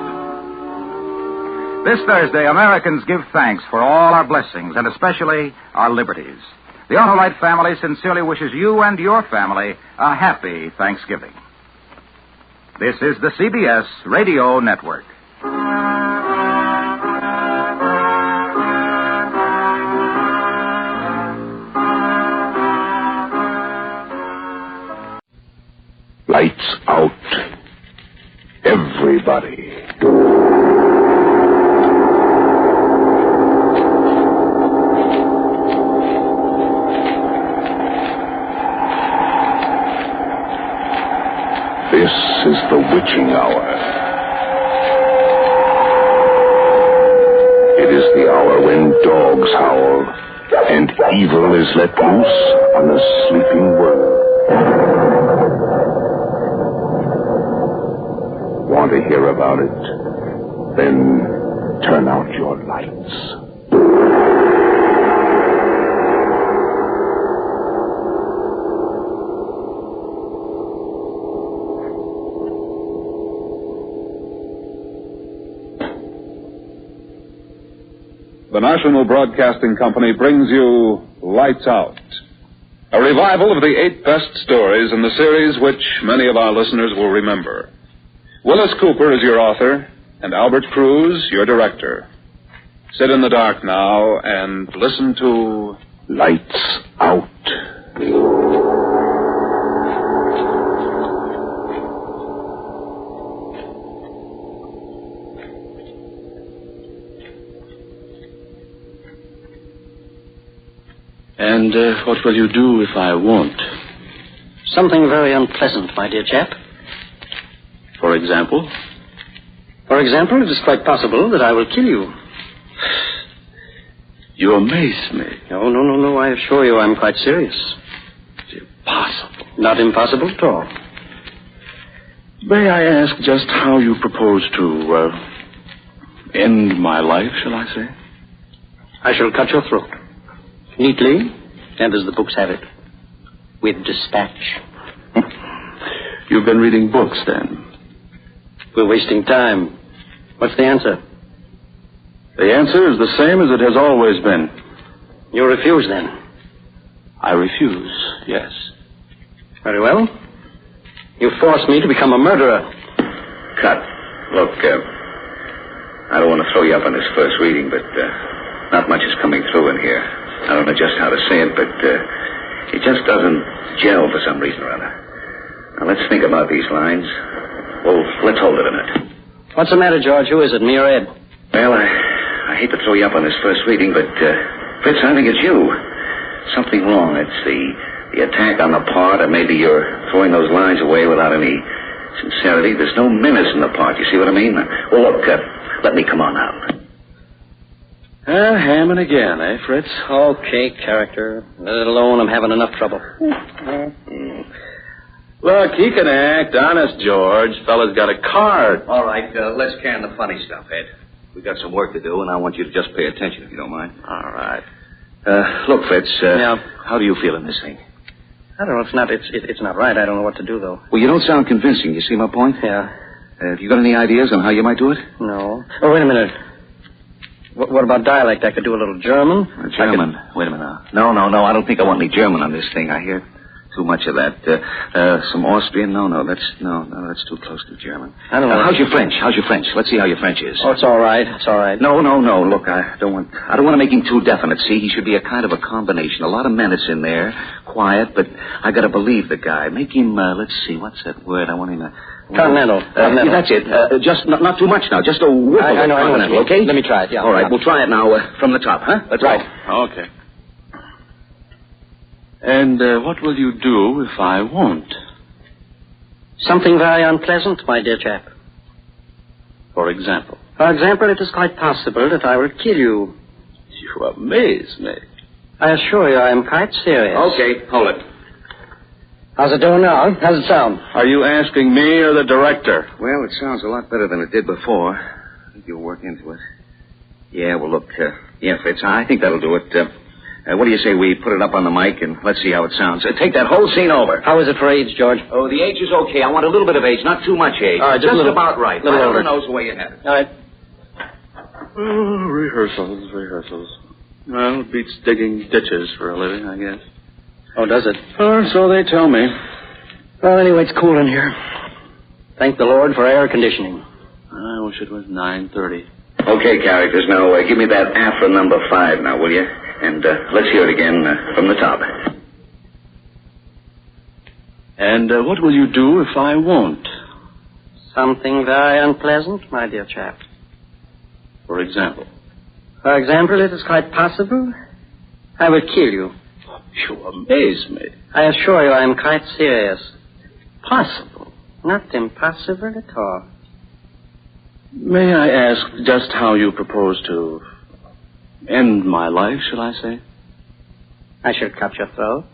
This Thursday, Americans give thanks for all our blessings and especially our liberties. The Autolite family sincerely wishes you and your family a happy Thanksgiving. This is the CBS Radio Network. Lights out. Everybody. This is the witching hour. It is the hour when dogs howl and evil is let loose on a sleeping world. Want to hear about it? Then turn out your lights. The National Broadcasting Company brings you Lights Out, a revival of the 8 best stories in the series which many of our listeners will remember. Willis Cooper is your author, and Albert Cruz your director. Sit in the dark now and listen to Lights Out. And what will you do if I won't? Something very unpleasant, my dear chap. For example? For example, it is quite possible that I will kill you. You amaze me. No. I assure you I'm quite serious. It's impossible. Not impossible at all. May I ask just how you propose to end my life, shall I say? I shall cut your throat. Neatly, and as the books have it. With dispatch. You've been reading books, then? We're wasting time. What's the answer? The answer is the same as it has always been. You refuse, then? I refuse, yes. Very well. You force me to become a murderer. Cut. Look, I don't want to throw you up on this first reading, but not much is coming through in here. I don't know just how to say it, but it just doesn't gel for some reason or other. Now, let's think about these lines. Well, let's hold it a minute. What's the matter, George? Who is it, me or Ed? Well, I hate to throw you up on this first reading, but, Fritz, I think it's you. Something wrong. It's the attack on the part, or maybe you're throwing those lines away without any sincerity. There's no menace in the part, you see what I mean? Well, look, let me come on out. Hammond again, eh, Fritz? Okay, character. Let it alone. I'm having enough trouble. Look, he can act. Honest, George. Fella's got a card. All right, let's can the funny stuff, Ed. We've got some work to do, and I want you to just pay attention, if you don't mind. All right. Look, Fritz, yeah. How do you feel in this thing? I don't know. It's not right. I don't know what to do, though. Well, you don't sound convincing. You see my point? Yeah. Have you got any ideas on how you might do it? No. Oh, wait a minute. What about dialect? I could do a little German. German? Wait a minute now. No. I don't think I want any German on this thing. I hear too much of that. Some Austrian? No, that's too close to German. I don't know. How's your French? Let's see how your French is. Oh, it's all right. It's all right. No. Look, I don't want to make him too definite. See, he should be a kind of a combination. A lot of menace in there, quiet, but I got to believe the guy. Make him. Let's see, what's that word? I want him to. Continental. Yeah, that's it. Just not too much now. Just a whiff of I know. continental, okay? Let me try it. Yeah. All right, we'll try it now from the top, huh? Let's right. go. Okay. And what will you do if I won't? Something very unpleasant, my dear chap. For example? For example, it is quite possible that I will kill you. You amaze me. I assure you I am quite serious. Okay, hold it. How's it doing now? How's it sound? Are you asking me or the director? Well, it sounds a lot better than it did before. I think you'll work into it. Yeah, well, look, Fritz, I think that'll do it. What do you say we put it up on the mic and let's see how it sounds? Take that whole scene over. How is it for age, George? Oh, the age is okay. I want a little bit of age, not too much age. All right, just about right. Little right over. on the nose the way you have it. All right. Rehearsals. Well, it beats digging ditches for a living, I guess. Oh, does it? So they tell me. Well, anyway, it's cool in here. Thank the Lord for air conditioning. I wish it was 9:30. Okay, characters. Now, give me that Afra number 5 now, will you? And let's hear it again from the top. And what will you do if I won't? Something very unpleasant, my dear chap. For example? For example, it is quite possible I will kill you. You amaze me. I assure you I am quite serious. Possible. Not impossible at all. May I ask just how you propose to end my life, shall I say? I shall cut your throat.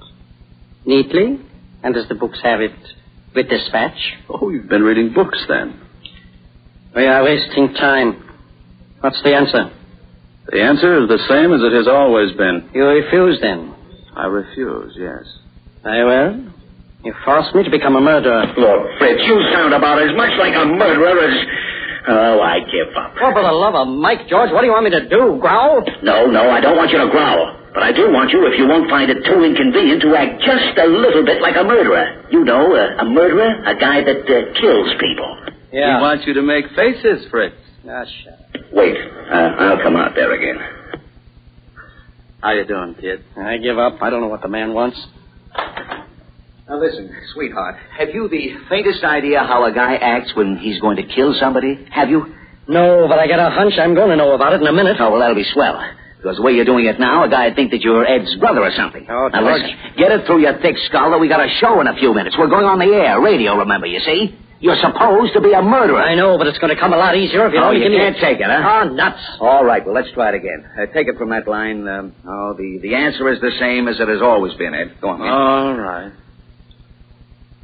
Neatly, and as the books have it, with dispatch. Oh, you've been reading books, then. We are wasting time. What's the answer? The answer is the same as it has always been. You refuse, then? I refuse, yes. Very well. You forced me to become a murderer. Look, Fritz, you sound about as much like a murderer as... Oh, I give up. Oh, for the love of Mike, George, what do you want me to do? Growl? No, I don't want you to growl. But I do want you, if you won't find it too inconvenient, to act just a little bit like a murderer. You know, a murderer, a guy that kills people. Yeah. He wants you to make faces, Fritz. Ah, shut up. Wait, I'll come out there again. How you doing, kid? I give up. I don't know what the man wants. Now, listen, sweetheart, have you the faintest idea how a guy acts when he's going to kill somebody? Have you? No, but I got a hunch I'm going to know about it in a minute. Oh, well, that'll be swell. Because the way you're doing it now, a guy'd think that you're Ed's brother or something. Oh, now, listen, get it through your thick skull that we got a show in a few minutes. We're going on the air, radio, remember, you see? You're supposed to be a murderer. I know, but it's going to come a lot easier if you don't you give me... can't take it, huh? Oh, nuts. All right, well, let's try it again. Take it from that line. The answer is the same as it has always been, Ed. Go on, man. All right.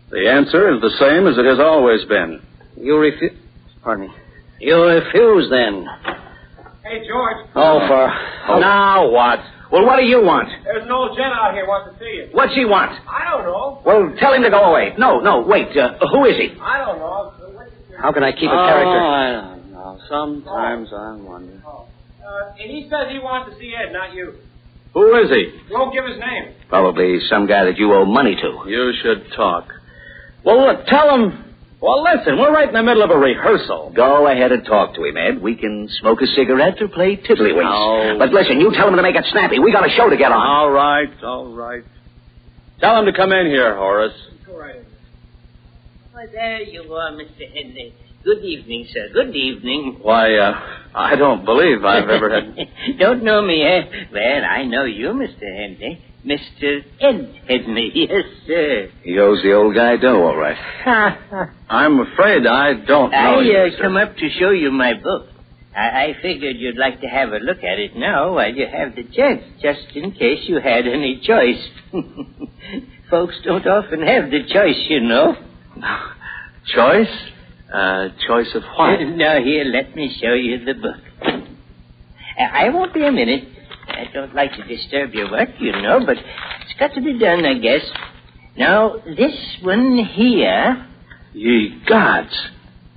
The answer is the same as it has always been. You refuse... Pardon me. You refuse, then. Hey, George. Now what? Well, what do you want? There's an old gent out here wants to see you. What's he want? I don't know. Well, tell him to go away. No, wait. Who is he? I don't know. How can I keep a character? I don't know. Sometimes I wonder. And he says he wants to see Ed, not you. Who is he? He won't give his name. Probably some guy that you owe money to. You should talk. Well, look, tell him. Well, listen, we're right in the middle of a rehearsal. Go ahead and talk to him, Ed. We can smoke a cigarette or play tiddlywinks. No. But listen, you tell him to make it snappy. We got a show to get on. All right. Tell him to come in here, Horace. Go right in. Why, there you are, Mr. Henley. Good evening, sir. Good evening. Why, I don't believe I've ever had... Don't know me, eh? Well, I know you, Mr. Henley. Mr. Ed Henley, yes, sir. He owes the old guy dough, all right. I'm afraid I don't know you, sir. Come up to show you my book. I figured you'd like to have a look at it now while you have the chance, just in case you had any choice. Folks don't often have the choice, you know. Choice? Choice of what? Now, here, let me show you the book. I won't be a minute. I don't like to disturb your work, you know, but it's got to be done, I guess. Now, this one here... Ye gods.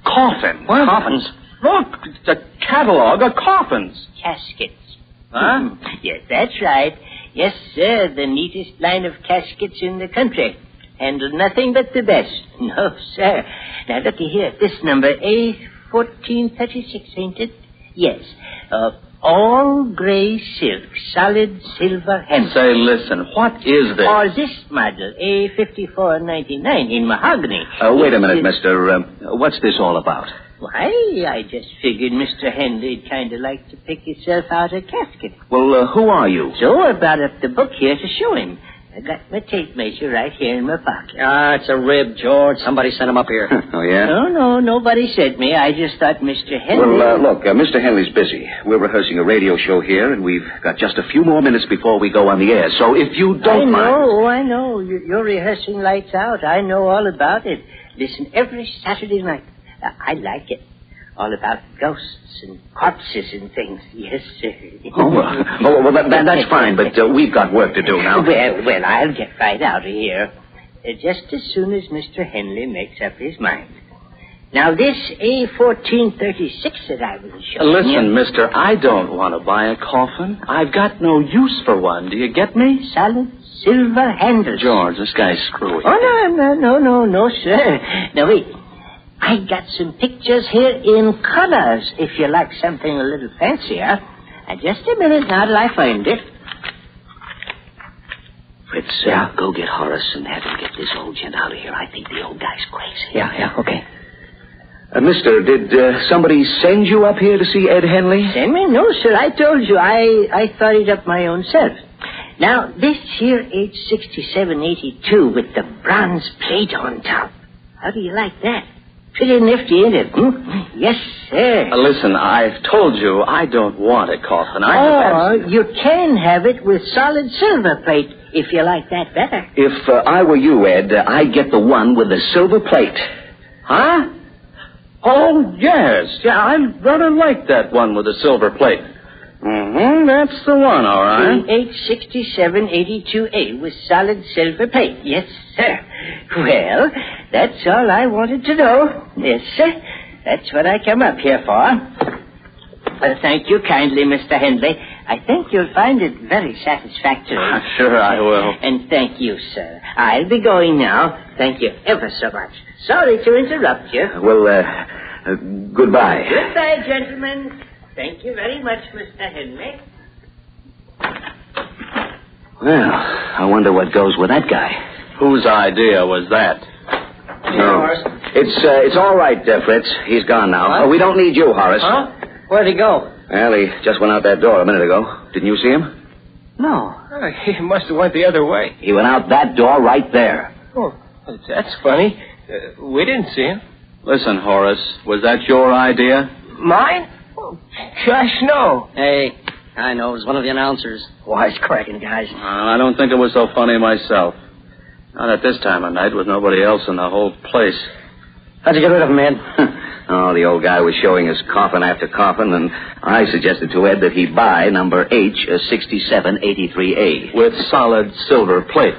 Coffin. What? Coffins. Look, it's a catalog of coffins. Caskets. Huh? Yes, that's right. Yes, sir, the neatest line of caskets in the country. Handle nothing but the best. No, sir. Now, looky here. This number, A1436, ain't it? Yes. All gray silk, solid silver handle. Say, listen, what is this? Or this model, A5499 in mahogany. Wait a minute, mister. What's this all about? Why, I just figured Mr. Henley'd kind of like to pick himself out a casket. Well, who are you? So I brought up the book here to show him. I got my tape measure right here in my pocket. It's a rib, George. Somebody sent him up here. Oh, yeah? No, nobody sent me. I just thought Mr. Henley... Well, look, Mr. Henley's busy. We're rehearsing a radio show here, and we've got just a few more minutes before we go on the air. So if you don't mind... I know. You're rehearsing lights out. I know all about it. Listen, every Saturday night. I like it. All about ghosts and corpses and things. Yes, sir. Well, that's fine, but we've got work to do now. Well, I'll get right out of here. Just as soon as Mr. Henley makes up his mind. Now, this A1436 that I was showing Listen, mister, I don't want to buy a coffin. I've got no use for one. Do you get me? Solid silver handles. George, this guy's screwy. Oh, no, sir. Now, wait. I got some pictures here in colors, if you like something a little fancier. Just a minute now till I find it. Fritz, go get Horace and have him get this old gent out of here. I think the old guy's crazy. Yeah, okay. Mister, did somebody send you up here to see Ed Henley? Send me? No, sir. I told you. I thought it up my own self. Now, this here H6782 with the bronze plate on top. How do you like that? Pretty nifty, ain't it? Yes, sir. Listen, I've told you I don't want a coffin. You can have it with solid silver plate, if you like that better. If I were you, Ed, I'd get the one with the silver plate. Huh? Oh, yes. Yeah, I'd rather like that one with the silver plate. Mm-hmm, that's the one, all right. H6782A with solid silver plate. Yes, sir. Well, that's all I wanted to know. Yes, sir. That's what I come up here for. Well, thank you kindly, Mr. Henley. I think you'll find it very satisfactory. Sure I will. And thank you, sir. I'll be going now. Thank you ever so much. Sorry to interrupt you. Well, goodbye. Goodbye, gentlemen. Thank you very much, Mr. Henley. Well, I wonder what goes with that guy. Whose idea was that? Yours. It's all right, Fritz. He's gone now. We don't need you, Horace. Huh? Where'd he go? Well, he just went out that door a minute ago. Didn't you see him? No. He must have went the other way. He went out that door right there. Oh, that's funny. We didn't see him. Listen, Horace, was that your idea? Mine? Oh, gosh, no. Hey, I know. It was one of the announcers. Wisecracking guys. I don't think it was so funny myself. Not at this time of night with nobody else in the whole place. How'd you get rid of him, man? Oh, the old guy was showing us coffin after coffin, and I suggested to Ed that he buy number H6783A. With solid silver plate.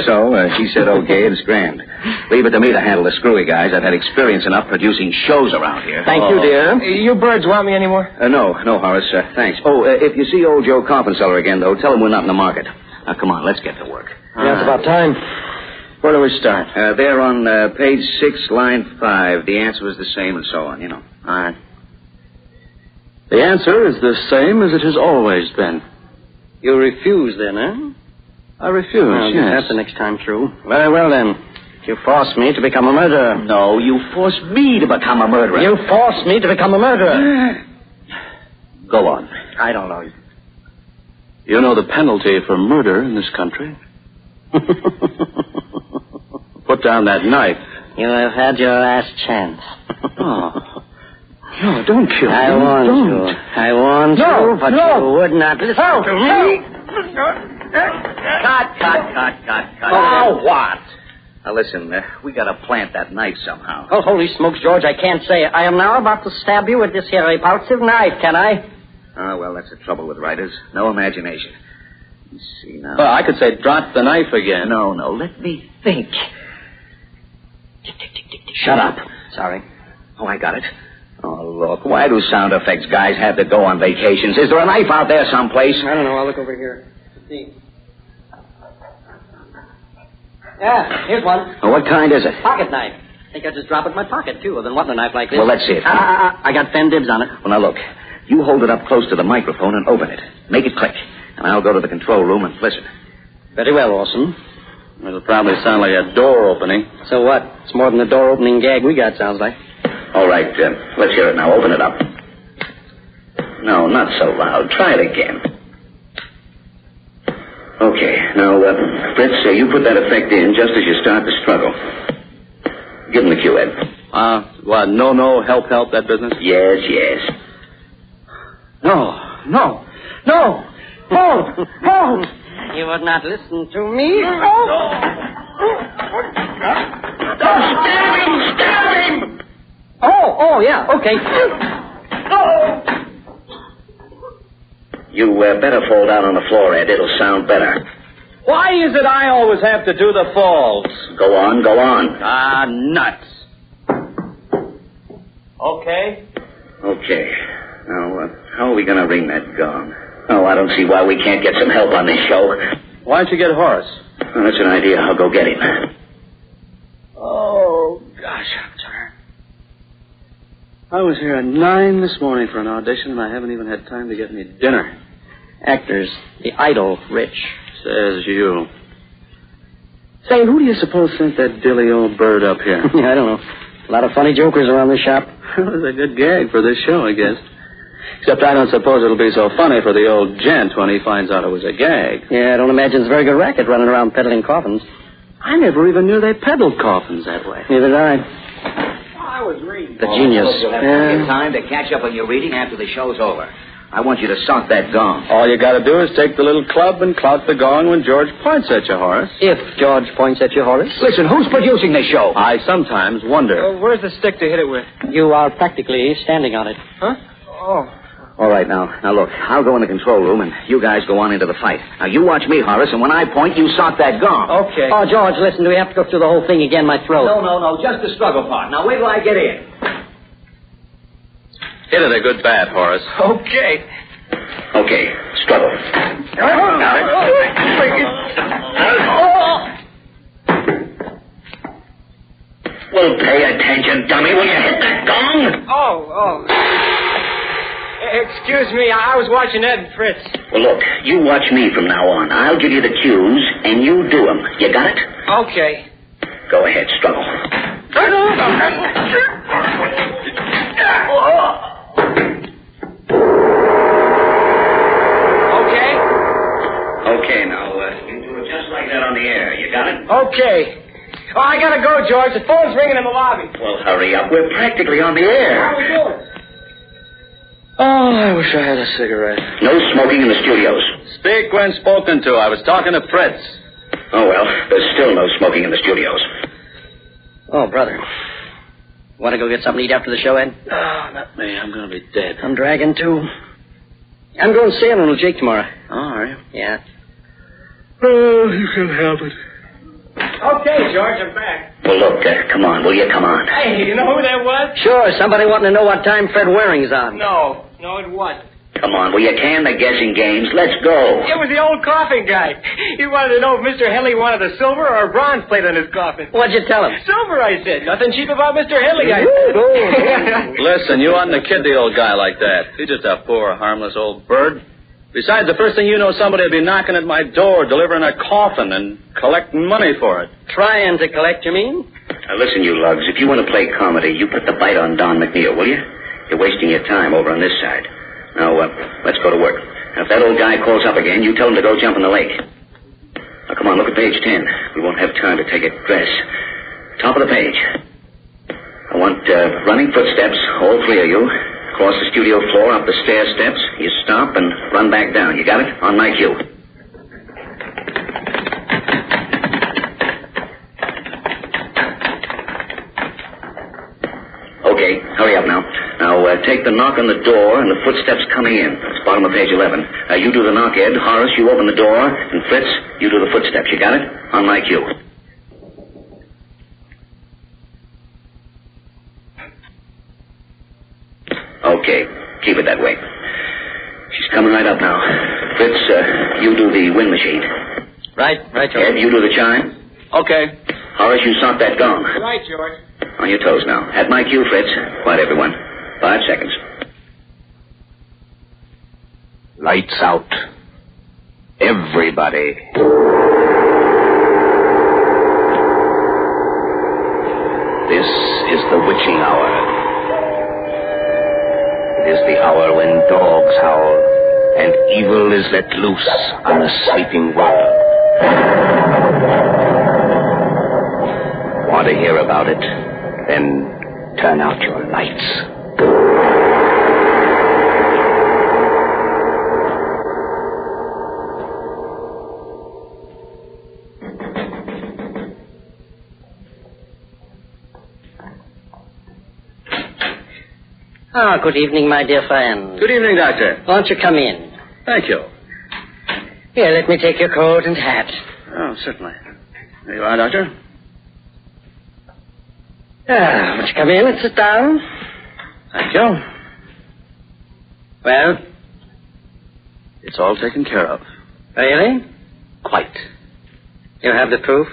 So she said okay, and it's grand. Leave it to me to handle the screwy guys. I've had experience enough producing shows around here. Thank you, dear. You birds want me anymore? No, Horace. Thanks. Oh, if you see old Joe Coffin Seller again, though, tell him we're not in the market. Now, come on, let's get to work. Yeah, it's about time. Where do we start? There on page 6, line 5. The answer was the same and so on, you know. All right. The answer is the same as it has always been. You refuse, then, eh? I refuse, well, yes. That's the next time through. Very well, then. You force me to become a murderer. No, you force me to become a murderer. You force me to become a murderer. Go on. I don't know. You know the penalty for murder in this country? Put down that knife. You have had your last chance. Oh. No, don't kill me. I warned you. I warned you, but you would not listen to me. Cut. Oh, what? Now, listen, we got to plant that knife somehow. Oh, holy smokes, George, I can't say it. I am now about to stab you with this here repulsive knife, can I? Oh, well, that's the trouble with writers. No imagination. Let's see now. Well, I could say drop the knife again. No, let me think. Shut up. Sorry. Oh, I got it. Oh, look, why do sound effects guys have to go on vacations? Is there a knife out there someplace? I don't know. I'll look over here. Let's see. Yeah, here's one. Oh, what kind is it? Pocket knife. I think I'd just drop it in my pocket, too. Then what in a knife like this? Well, let's see it. I got 10 dibs on it. Well, now, look. You hold it up close to the microphone and open it. Make it click. And I'll go to the control room and listen. Very well, Orson. It'll probably sound like a door opening. So what? It's more than the door opening gag we got, sounds like. All right, let's hear it now. Open it up. No, not so loud. Try it again. Okay. Now, Fritz, you put that effect in just as you start the struggle. Give him the cue, Ed. What? No, help, that business? Yes. No. You would not listen to me? Stab him! Oh, yeah, okay. You better fall down on the floor, Ed. It'll sound better. Why is it I always have to do the falls? Go on. Ah, nuts. Okay. Okay. Now, how are we going to ring that gong? Oh, I don't see why we can't get some help on this show. Why don't you get Horace? Well, that's an idea. I'll go get him. Oh, gosh, I'm tired. I was here at 9 this morning for an audition, and I haven't even had time to get any dinner. Actors, the idle rich. Says you. Say, who do you suppose sent that dilly old bird up here? I don't know. A lot of funny jokers around the shop. It was a good gag for this show, I guess. Except I don't suppose it'll be so funny for the old gent when he finds out it was a gag. Yeah, I don't imagine it's a very good racket running around peddling coffins. I never even knew they peddled coffins that way. Neither did I. I was reading. The genius. You'll have plenty of time to catch up on your reading after the show's over. I want you to sock that gong. All you got to do is take the little club and clout the gong when George points at you, Horace. If George points at you, Horace. Listen, who's producing this show? I sometimes wonder. Where's the stick to hit it with? You are practically standing on it. Huh? Oh. All right, now look, I'll go in the control room, and you guys go on into the fight. Now, you watch me, Horace, and when I point, you sock that gong. Okay. Oh, George, listen, do we have to go through the whole thing again, my throat? No, just the struggle part. Now, wait till I get in. Hit it a good bat, Horace. Okay. Okay, struggle. Well, pay attention, dummy, when you hit that gong. Oh. Excuse me, I was watching Ed and Fritz. Well, look, you watch me from now on. I'll give you the cues, and you do them. You got it? Okay. Go ahead, struggle. Okay, now, you do it just like that on the air. You got it? Okay. Oh, I gotta go, George. The phone's ringing in the lobby. Well, hurry up. We're practically on the air. How are we doing? Oh, I wish I had a cigarette. No smoking in the studios. Speak when spoken to. I was talking to Fritz. Oh, well, there's still no smoking in the studios. Oh, brother. Want to go get something to eat after the show, Ed? Oh, not me. I'm going to be dead. I'm dragging, too. I'm going sailing with Jake tomorrow. Oh, are you? Yeah. Oh, you can help it. Okay, George, I'm back. Well, look, come on, will you? Come on. Hey, you know who that was? Sure, somebody wanting to know what time Fred Waring's on. No, it wasn't. Come on, will you? Can the guessing games? Let's go. It was the old coffin guy. He wanted to know if Mr. Henley wanted a silver or a bronze plate on his coffin. What'd you tell him? Silver, I said. Nothing cheap about Mr. Henley, I said. Listen, you oughtn't to kid the old guy like that. He's just a poor, harmless old bird. Besides, the first thing you know, somebody will be knocking at my door, delivering a coffin, and collecting money for it. Trying to collect, you mean? Now, listen, you lugs, if you want to play comedy, you put the bite on Don McNeil, will you? You're wasting your time over on this side. Now, let's go to work. Now, if that old guy calls up again, you tell him to go jump in the lake. Now, come on, look at page 10. We won't have time to take a dress. Top of the page. I want running footsteps, all three of you. Across the studio floor, up the stair steps. You stop and run back down. You got it? On my cue. Okay, hurry up now. Now, take the knock on the door and the footsteps coming in. That's bottom of page 11. You do the knock, Ed. Horace, you open the door. And Fritz, you do the footsteps. You got it? On my cue. Okay, keep it that way. She's coming right up now. Fritz, you do the wind machine. Right, George. Ed, you do the chime. Okay. Horace, you sock that gong. Right, George. On your toes now. At my cue, Fritz. Quiet, everyone. 5 seconds. Lights out. Everybody. This is the witching hour. It is the hour when dogs howl and evil is let loose on the sleeping world. Want to hear about it? Then turn out your lights. Ah, good evening, my dear friend. Good evening, Doctor. Won't you come in? Thank you. Here, let me take your coat and hat. Oh, certainly. There you are, Doctor. Won't you come in and sit down? Thank you. Well? It's all taken care of. Really? Quite. You have the proof?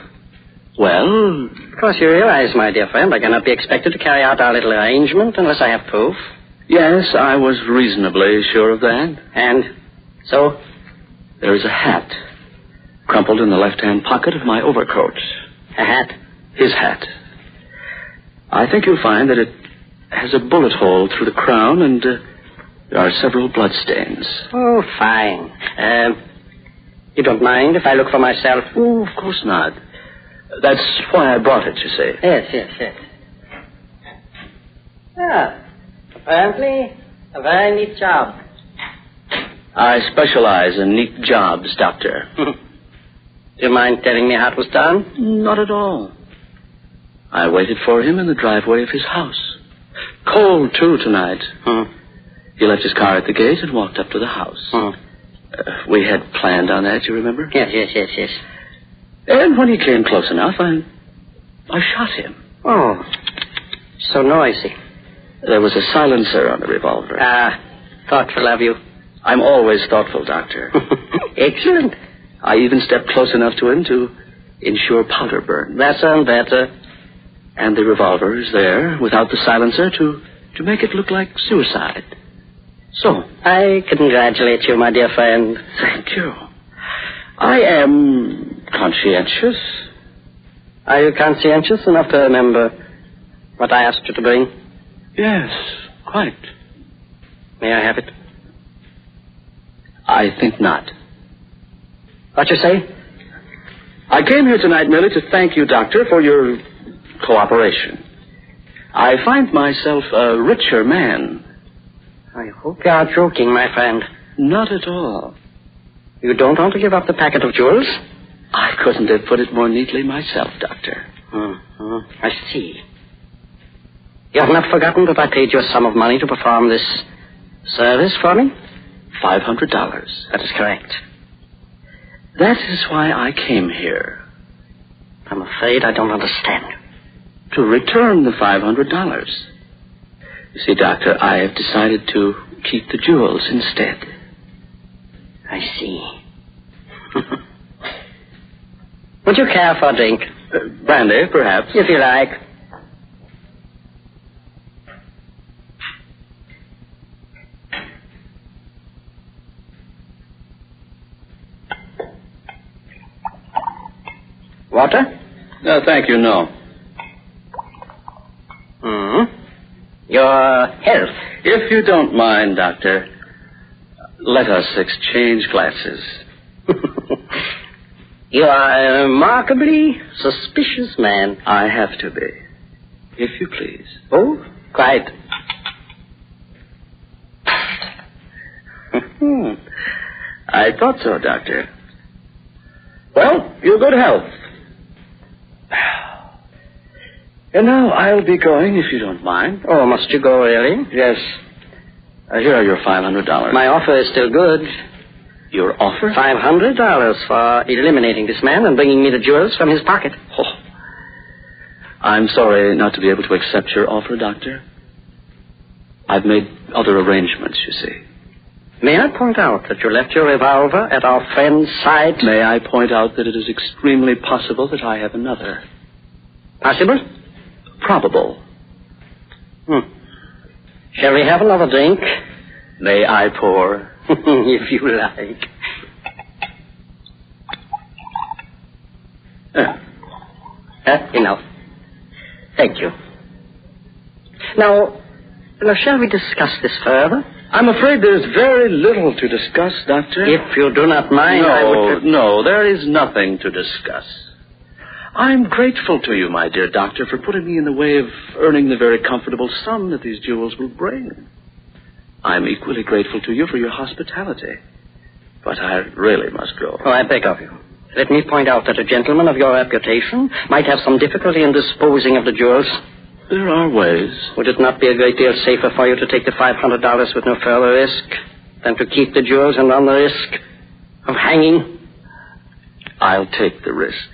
Well... Of course, you realize, my dear friend, I cannot be expected to carry out our little arrangement unless I have proof. Yes, I was reasonably sure of that. And so? There is a hat crumpled in the left-hand pocket of my overcoat. A hat? His hat. I think you'll find that it has a bullet hole through the crown and there are several bloodstains. Oh, fine. You don't mind if I look for myself? Oh, of course not. That's why I brought it, you see. Yes. Apparently, a very neat job. I specialize in neat jobs, Doctor. Do you mind telling me how it was done? Not at all. I waited for him in the driveway of his house. Cold, too, tonight. He left his car at the gate and walked up to the house. We had planned on that, you remember? Yes. And when he came close enough, I shot him. Oh, so noisy. There was a silencer on the revolver. Thoughtful of you. I'm always thoughtful, Doctor. Excellent. I even stepped close enough to him to ensure powder burn. That's better. And the revolver is there, without the silencer, to make it look like suicide. So. I congratulate you, my dear friend. Thank you. I am conscientious. Are you conscientious enough to remember what I asked you to bring? Yes, quite. May I have it? I think not. What you say? I came here tonight merely to thank you, Doctor, for your cooperation. I find myself a richer man. I hope you are joking, my friend. Not at all. You don't want to give up the packet of jewels? I couldn't have put it more neatly myself, Doctor. I see. You have not forgotten that I paid you a sum of money to perform this service for me? $500. That is correct. That is why I came here. I'm afraid I don't understand. To return the $500. You see, Doctor, I have decided to keep the jewels instead. I see. Would you care for a drink? Brandy, perhaps. If you like. Water? No, thank you, no. Your health. If you don't mind, Doctor, let us exchange glasses. You are a remarkably suspicious man. I have to be, if you please. Oh, quite. I thought so, Doctor. Well, your good health. And now I'll be going, if you don't mind. Oh, must you go, really? Yes. Here are your $500. My offer is still good. Your offer? $500 for eliminating this man and bringing me the jewels from his pocket. Oh. I'm sorry not to be able to accept your offer, Doctor. I've made other arrangements, you see. May I point out that you left your revolver at our friend's side? May I point out that it is extremely possible that I have another. Possible? Probable. Shall we have another drink? May I pour? If you like. Enough. Thank you. Now, shall we discuss this further? I'm afraid there's very little to discuss, Doctor. If you do not mind, I would... No, there is nothing to discuss. I'm grateful to you, my dear Doctor, for putting me in the way of earning the very comfortable sum that these jewels will bring. I'm equally grateful to you for your hospitality. But I really must go. Oh, I beg of you. Let me point out that a gentleman of your reputation might have some difficulty in disposing of the jewels. There are ways. Would it not be a great deal safer for you to take the $500 with no further risk than to keep the jewels and run the risk of hanging? I'll take the risk.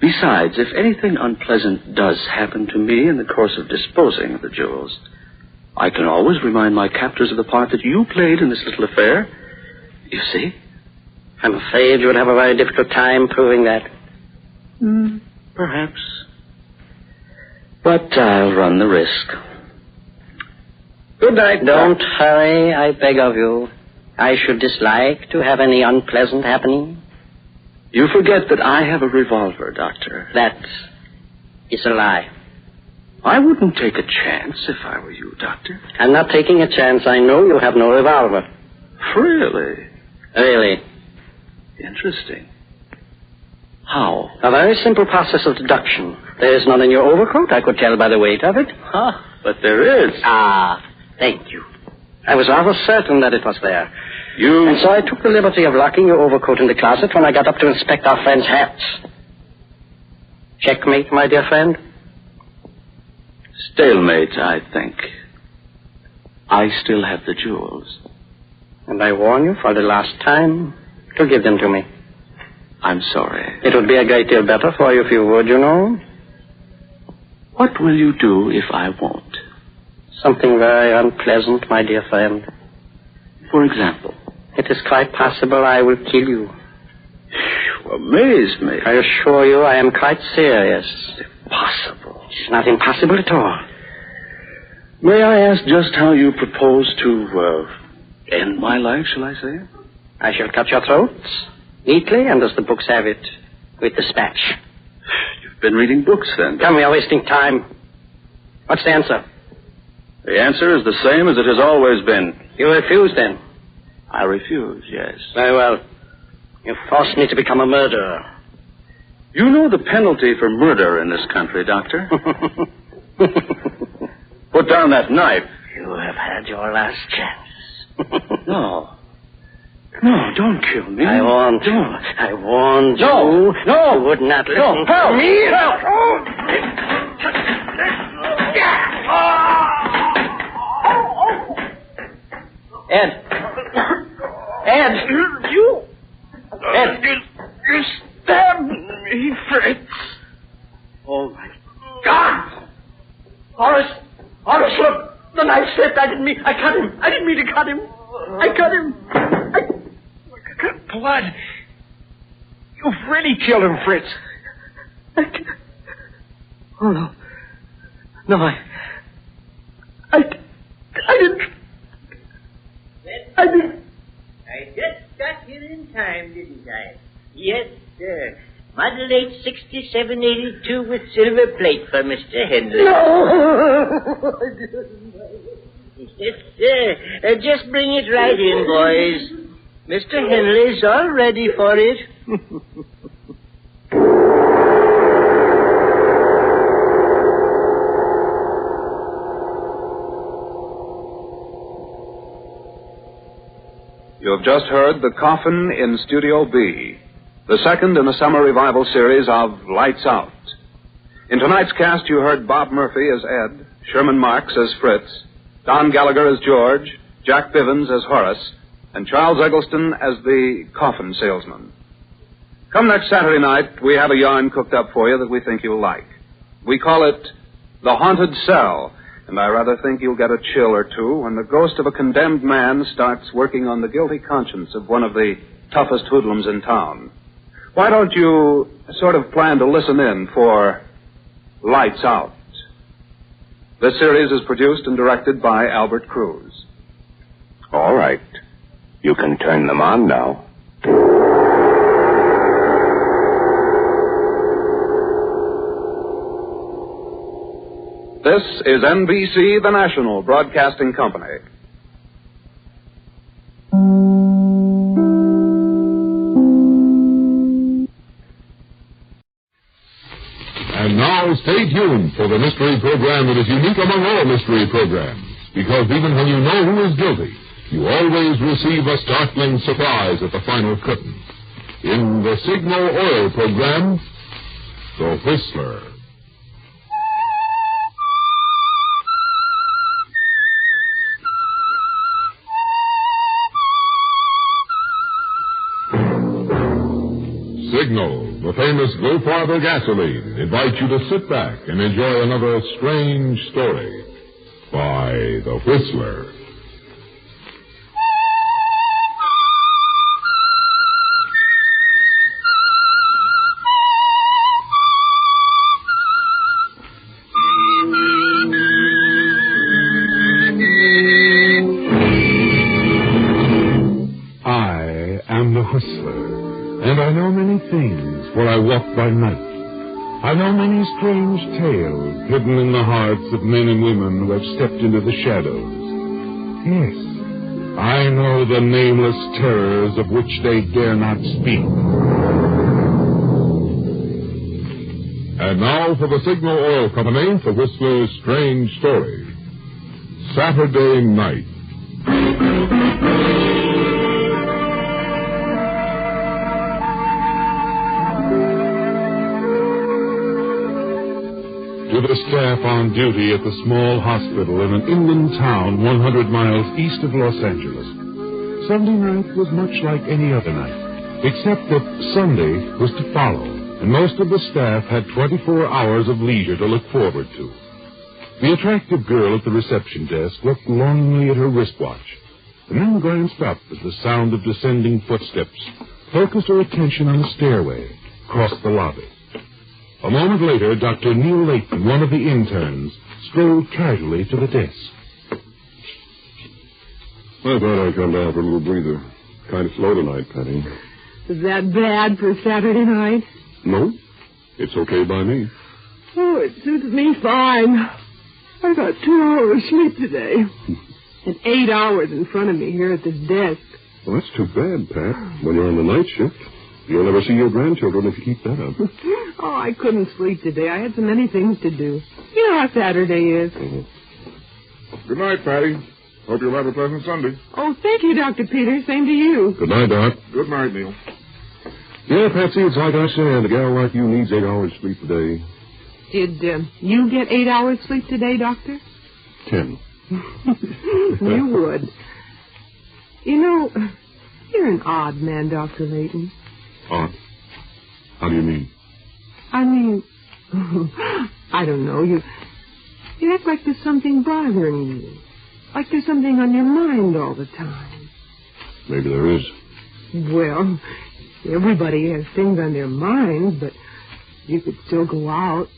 Besides, if anything unpleasant does happen to me in the course of disposing of the jewels, I can always remind my captors of the part that you played in this little affair. You see? I'm afraid you would have a very difficult time proving that. Perhaps. But I'll run the risk. Good night. Don't hurry, I beg of you. I should dislike to have any unpleasant happening. You forget that I have a revolver, Doctor. That is a lie. I wouldn't take a chance if I were you, Doctor. I'm not taking a chance. I know you have no revolver. Really? Really. Interesting. How? A very simple process of deduction. There is none in your overcoat. I could tell by the weight of it. But there is. Thank you. I was rather certain that it was there. You... And so I took the liberty of locking your overcoat in the closet when I got up to inspect our friend's hats. Checkmate, my dear friend. Stalemate, I think. I still have the jewels. And I warn you for the last time to give them to me. I'm sorry. It would be a great deal better for you if you would, you know. What will you do if I won't? Something very unpleasant, my dear friend. For example? It is quite possible I will kill you. You amaze me. I assure you I am quite serious. Impossible. It's not impossible at all. May I ask just how you propose to end my life, shall I say? I shall cut your throats, neatly, and as the books have it, with dispatch. You've been reading books, then? Come, we are wasting time. What's the answer? The answer is the same as it has always been. You refuse, then? I refuse, yes. Very well. You forced me to become a murderer. You know the penalty for murder in this country, Doctor? Put down that knife. You have had your last chance. No. No, don't kill me. I warned you. I warned you. No. You would not listen to me. Help. Ed! Ed! You? Ed! You stabbed me, Fritz. Oh, my God! Horace, look! The knife slipped. I didn't mean to cut him. I cut him. Blood. You've really killed him, Fritz. Oh, no. No, I didn't. I just got here in time, didn't I? Yes, sir. Model 86782 with silver plate for Mr. Henry. No! Yes, sir. Just bring it right in, boys. Mr. Henley's all ready for it. You have just heard The Coffin in Studio B, the second in the summer revival series of Lights Out. In tonight's cast, you heard Bob Murphy as Ed, Sherman Marks as Fritz, Don Gallagher as George, Jack Bivens as Horace, and Charles Eggleston as the coffin salesman. Come next Saturday night, we have a yarn cooked up for you that we think you'll like. We call it The Haunted Cell, and I rather think you'll get a chill or two when the ghost of a condemned man starts working on the guilty conscience of one of the toughest hoodlums in town. Why don't you sort of plan to listen in for Lights Out? This series is produced and directed by Albert Cruz. All right. You can turn them on now. This is NBC, the national broadcasting company. And now stay tuned for the mystery program that is unique among all mystery programs. Because even when you know who is guilty, you always receive a startling surprise at the final curtain. In the Signal Oil program, The Whistler. Signal, the famous Go Farther gasoline, invites you to sit back and enjoy another strange story by The Whistler. I am The Whistler, and I know many things, for I walk by night. I know many strange tales hidden in the hearts of men and women who have stepped into the shadows. Yes, I know the nameless terrors of which they dare not speak. And now for the Signal Oil Company for Whistler's Strange Story. Saturday Night. To the staff on duty at the small hospital in an inland town 100 miles east of Los Angeles, Sunday night was much like any other night, except that Sunday was to follow, and most of the staff had 24 hours of leisure to look forward to. The attractive girl at the reception desk looked longingly at her wristwatch, and then glanced up as the sound of descending footsteps focused her attention on the stairway across the lobby. A moment later, Dr. Neil Layton, one of the interns, strolled casually to the desk. I thought I'd come down for a little breather. Kind of slow tonight, Patty. Is that bad for Saturday night? No, it's okay by me. Oh, it suits me fine. I got 2 hours sleep today. And 8 hours in front of me here at this desk. Well, that's too bad, Pat. When you're on the night shift, you'll never see your grandchildren if you keep that up. Oh, I couldn't sleep today. I had so many things to do. You know how Saturday is. Mm-hmm. Good night, Patty. Hope you'll have a pleasant Sunday. Oh, thank you, Dr. Peters. Same to you. Good night, Doc. Good night, Neil. Yeah, Patsy, it's like I said. A gal like you needs 8 hours sleep a day. Did you get 8 hours sleep today, Doctor? 10. You would. You know, you're an odd man, Dr. Layton. Odd? How do you mean? I mean, I don't know. You act like there's something bothering you. Like there's something on your mind all the time. Maybe there is. Well, everybody has things on their mind, but you could still go out,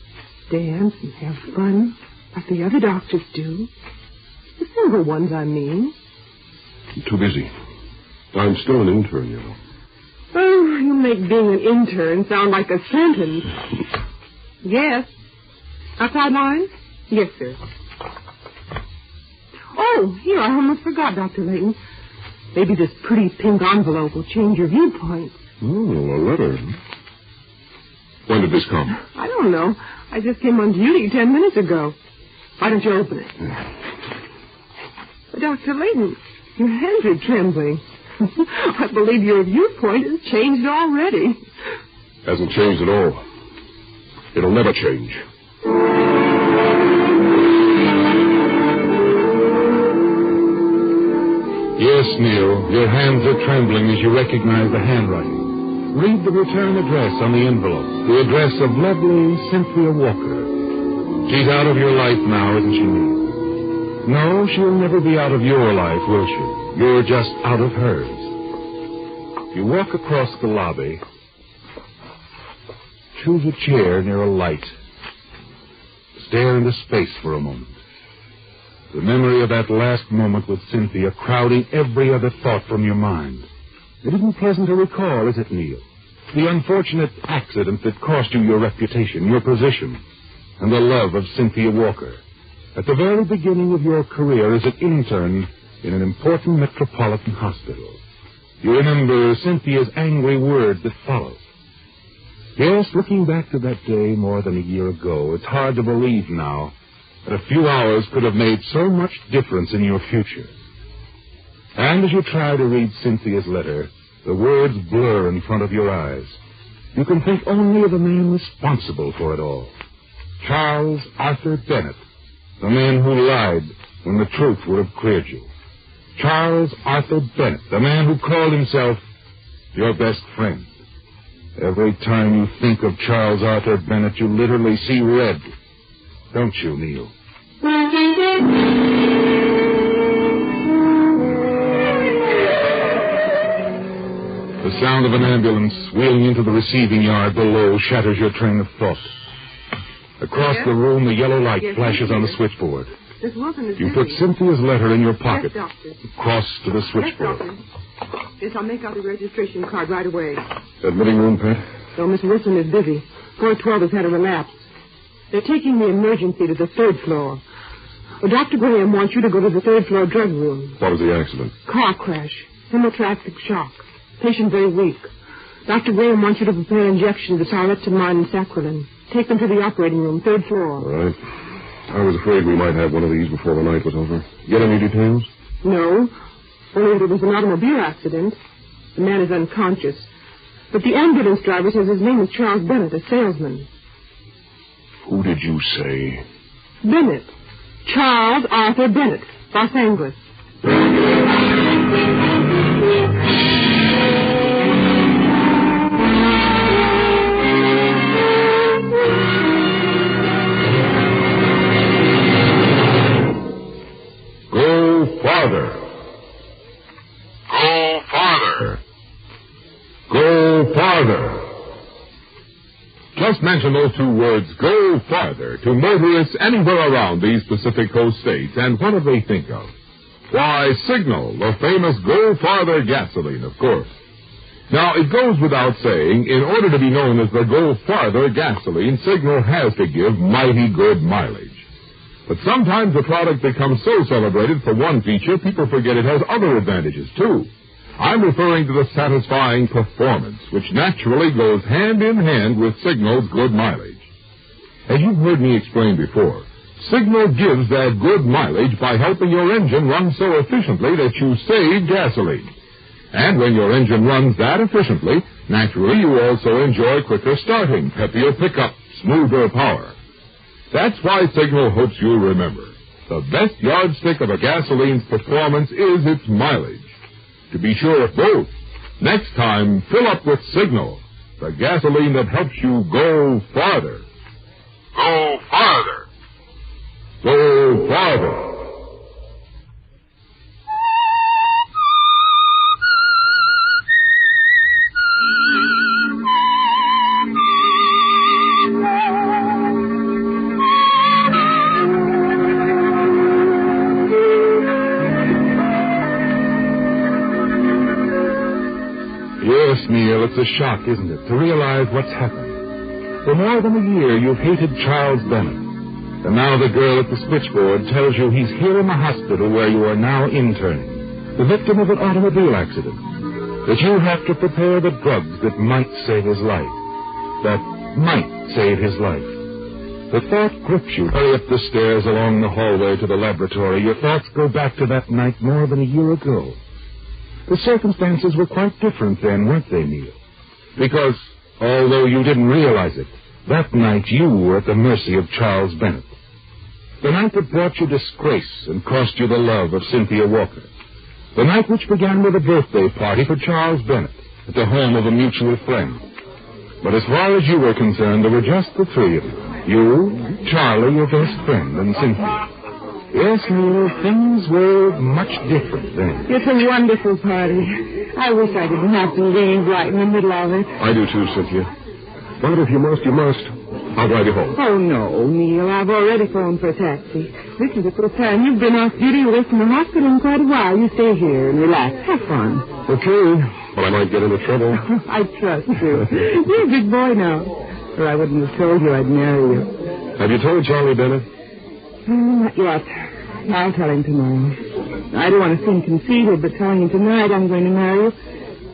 dance, and have fun, like the other doctors do. The single ones, I mean. I'm too busy. I'm still an intern, you know. Oh, you make being an intern sound like a sentence. Yes. Outside line? Yes, sir. Oh, here, I almost forgot, Dr. Layton. Maybe this pretty pink envelope will change your viewpoint. Oh, a letter. When did this come? I don't know. I just came on duty 10 minutes ago. Why don't you open it? But Dr. Layton, your hands are trembling. I believe your viewpoint has changed already. Hasn't changed at all. It'll never change. Yes, Neil, your hands are trembling as you recognize the handwriting. Read the return address on the envelope, the address of lovely Cynthia Walker. She's out of your life now, isn't she, Neil? No, she'll never be out of your life, will she? You're just out of hers. You walk across the lobby. Choose a chair near a light. Stare into space for a moment. The memory of that last moment with Cynthia crowding every other thought from your mind. It isn't pleasant to recall, is it, Neil? The unfortunate accident that cost you your reputation, your position, and the love of Cynthia Walker. At the very beginning of your career as an intern in an important metropolitan hospital. You remember Cynthia's angry words that followed. Yes, looking back to that day more than a year ago, it's hard to believe now that a few hours could have made so much difference in your future. And as you try to read Cynthia's letter, the words blur in front of your eyes. You can think only of the man responsible for it all. Charles Arthur Bennett, the man who lied when the truth would have cleared you. Charles Arthur Bennett, the man who called himself your best friend. Every time you think of Charles Arthur Bennett, you literally see red. Don't you, Neil? The sound of an ambulance wheeling into the receiving yard below shatters your train of thought. Across the room, the yellow light flashes on the switchboard. You put Cynthia's letter in your pocket. Yes, doctor. Cross to the switchboard. Yes, doctor. Yes, I'll make out the registration card right away. Admitting room, Pat? No, Miss Wilson is busy. 412 has had a relapse. They're taking the emergency to the third floor. Well, Dr. Graham wants you to go to the third floor drug room. What was the accident? Car crash. Hemorrhagic shock. Patient very weak. Dr. Graham wants you to prepare injections of Tyleptomine and Saccharin. Take them to the operating room, third floor. All right. I was afraid we might have one of these before the night was over. Get any details? No. Only there was an automobile accident. The man is unconscious. But the ambulance driver says his name is Charles Bennett, a salesman. Who did you say? Bennett. Charles Arthur Bennett, Los Angeles. Go farther. Go farther. Go farther. Just mention those two words, go farther, to motorists anywhere around these Pacific Coast states, and what do they think of? Why, Signal, the famous Go Farther gasoline, of course. Now, it goes without saying, in order to be known as the Go Farther gasoline, Signal has to give mighty good mileage. But sometimes the product becomes so celebrated for one feature, people forget it has other advantages, too. I'm referring to the satisfying performance, which naturally goes hand in hand with Signal's good mileage. As you've heard me explain before, Signal gives that good mileage by helping your engine run so efficiently that you save gasoline. And when your engine runs that efficiently, naturally you also enjoy quicker starting, peppier pickup, smoother power. That's why Signal hopes you'll remember. The best yardstick of a gasoline's performance is its mileage. To be sure of both, next time, fill up with Signal, the gasoline that helps you go farther. Go farther. Go farther. Neil, it's a shock, isn't it, to realize what's happened. For more than a year, you've hated Charles Bennett. And now the girl at the switchboard tells you he's here in the hospital where you are now interning, the victim of an automobile accident. That you have to prepare the drugs that might save his life. That might save his life. The thought grips you. Hurry up the stairs along the hallway to the laboratory. Your thoughts go back to that night more than a year ago. The circumstances were quite different then, weren't they, Neil? Because, although you didn't realize it, that night you were at the mercy of Charles Bennett. The night that brought you disgrace and cost you the love of Cynthia Walker. The night which began with a birthday party for Charles Bennett at the home of a mutual friend. But as far as you were concerned, there were just the three of you. You, Charlie, your best friend, and Cynthia. Yes, Neil, things were much different then. It's a wonderful party. I wish I didn't have to leave right in the middle of it. I do too, Cynthia. But if you must, you must. I'll drive you home. Oh, no, Neil. I've already phoned for a taxi. This is the first time you've been off duty away from the hospital in quite a while. You stay here and relax. Have fun. Okay, but I might get into trouble. I trust you. You're a big boy now. Or I wouldn't have told you I'd marry you. Have you told Charlie Bennett? Not yet. I'll tell him tomorrow. I don't want to seem conceited, but telling him tonight I'm going to marry you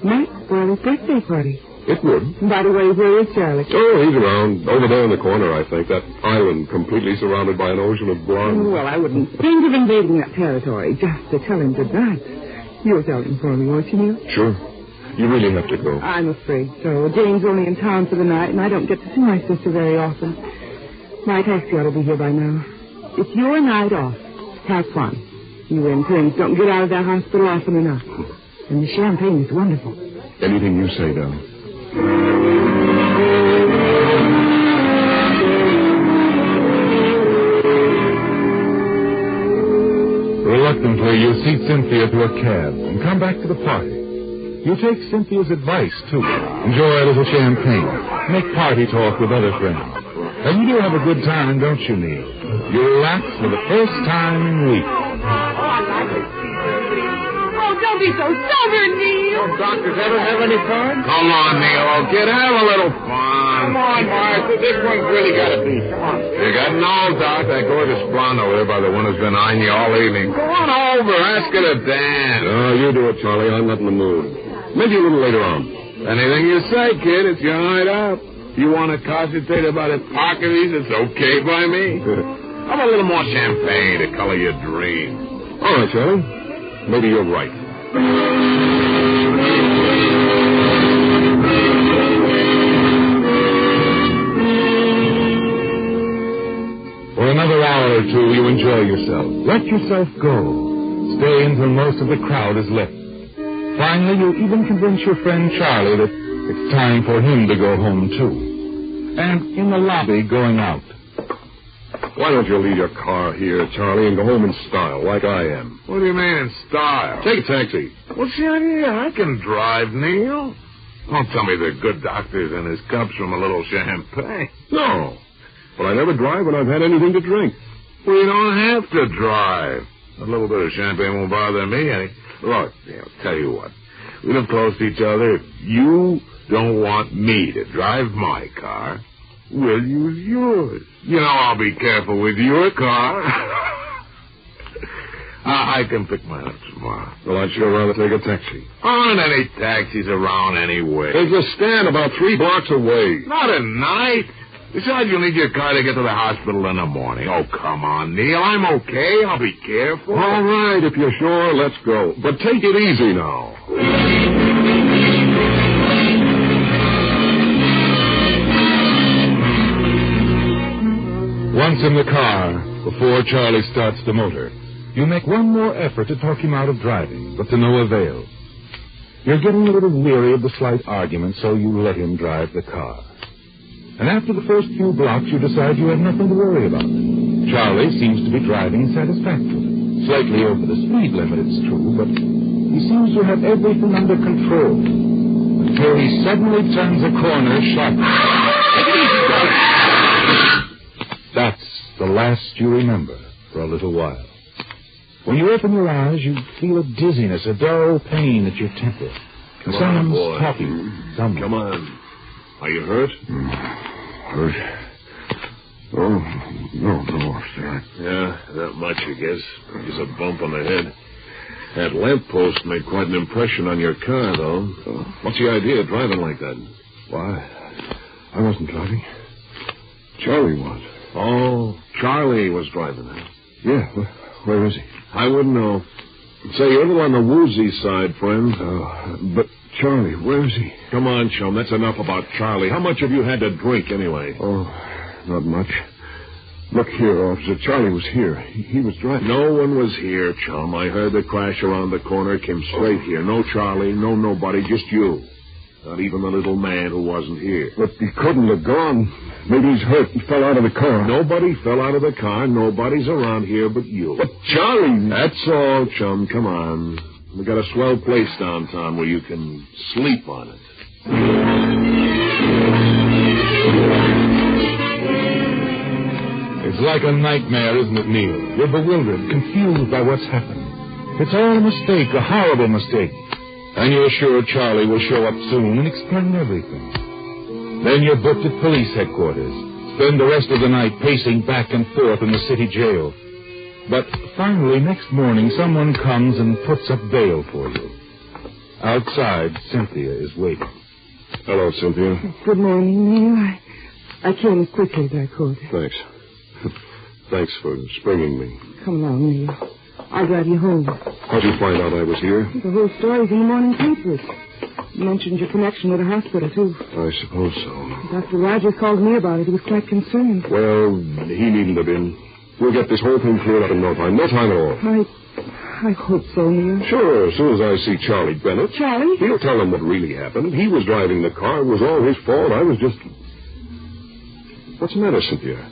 might spoil his birthday party. It would. By the way, where is Charlie? Oh, he's around. Over there in the corner, I think. That island completely surrounded by an ocean of blonde. Well, I wouldn't think of invading that territory just to tell him good night. You'll tell him for me, won't you, Neil? Sure. You really have to go. I'm afraid so. Jane's only in town for the night, and I don't get to see my sister very often. My taxi ought to be here by now. It's your night off. Have fun. You interns don't get out of that hospital often enough. And the champagne is wonderful. Anything you say, darling. Reluctantly, you seat Cynthia to a cab and come back to the party. You take Cynthia's advice, too. Enjoy a little champagne. Make party talk with other friends. And you do have a good time, don't you, Neil? You relax for the first time in weeks. Oh, don't be so sober, Neil. Don't doctors ever have any fun? Come on, Neil, kid, have a little fun. Come on, Martha, this one's really got to be. Come on. You got no, Doc. That gorgeous blonde over there by the one who's been eyeing you all evening. Go on over, ask her to dance. Oh, you do it, Charlie. I'm not in the mood. Maybe a little later on. Anything you say, kid. It's your night out. You want to concentrate about hypocrisy? It's okay by me. How about a little more champagne to color your dreams? All right, Charlie. Maybe you're right. For another hour or two, you enjoy yourself. Let yourself go. Stay until most of the crowd is left. Finally, you even convince your friend Charlie that it's time for him to go home, too. And in the lobby, going out. Why don't you leave your car here, Charlie, and go home in style, like I am? What do you mean in style? Take a taxi. What's the idea? I can drive, Neil. Don't tell me the good doctor's in his cups from a little champagne. No. But I never drive when I've had anything to drink. Well, you don't have to drive. A little bit of champagne won't bother me any. Look, I'll tell you what. We live close to each other. If you don't want me to drive my car, we'll use yours. You know, I'll be careful with your car. I can pick mine up tomorrow. Well, I'd sure rather take a taxi. Aren't any taxis around anyway? There's a stand about 3 blocks away. Not at night. Besides, you'll need your car to get to the hospital in the morning. Oh, come on, Neil. I'm okay. I'll be careful. All right, if you're sure, let's go. But take it easy now. Once gets in the car, before Charlie starts the motor, you make one more effort to talk him out of driving, but to no avail. You're getting a little weary of the slight argument, so you let him drive the car. And after the first few blocks, you decide you have nothing to worry about. Charlie seems to be driving satisfactorily. Slightly over the speed limit, it's true, but he seems to have everything under control. Until he suddenly turns a corner sharply. That's the last you remember for a little while. When you open your eyes, you feel a dizziness, a dull pain at your temple. Someone's talking. Someone. Come on. Are you hurt? Hurt? Oh, no, officer. Yeah, not much, I guess. Just a bump on the head. That lamppost made quite an impression on your car, though. What's the idea of driving like that? Why, I wasn't driving. Charlie was. Oh, Charlie was driving it. Yeah, where is he? I wouldn't know. Say, you're a little on the woozy side, friend. But Charlie, where is he? Come on, chum, that's enough about Charlie. How much have you had to drink, anyway? Oh, not much. Look here, officer, Charlie was here. He was driving. No one was here, chum. I heard the crash around the corner, came straight here. No Charlie, no nobody, just you. Not even the little man who wasn't here. But he couldn't have gone. Maybe he's hurt and fell out of the car. Nobody fell out of the car. Nobody's around here but you. But Charlie... That's all, chum. Come on. We got a swell place downtown where you can sleep on it. It's like a nightmare, isn't it, Neil? You're bewildered, confused by what's happened. It's all a mistake, a horrible mistake. And you're sure Charlie will show up soon and explain everything. Then you're booked at police headquarters. Spend the rest of the night pacing back and forth in the city jail. But finally, next morning, someone comes and puts up bail for you. Outside, Cynthia is waiting. Hello, Cynthia. Good morning, Neil. I came as quickly as I could. Thanks. Thanks for springing me. Come along, Neil. I'll drive you home. How'd you find out I was here? The whole story's in the morning papers. You mentioned your connection with the hospital, too. I suppose so. Dr. Rogers called me about it. He was quite concerned. Well, he needn't have been. We'll get this whole thing cleared up in no time. No time at all. I hope so, Neil. Sure, as soon as I see Charlie Bennett. Charlie? He'll tell him what really happened. He was driving the car. It was all his fault. I was just... What's the matter, Cynthia?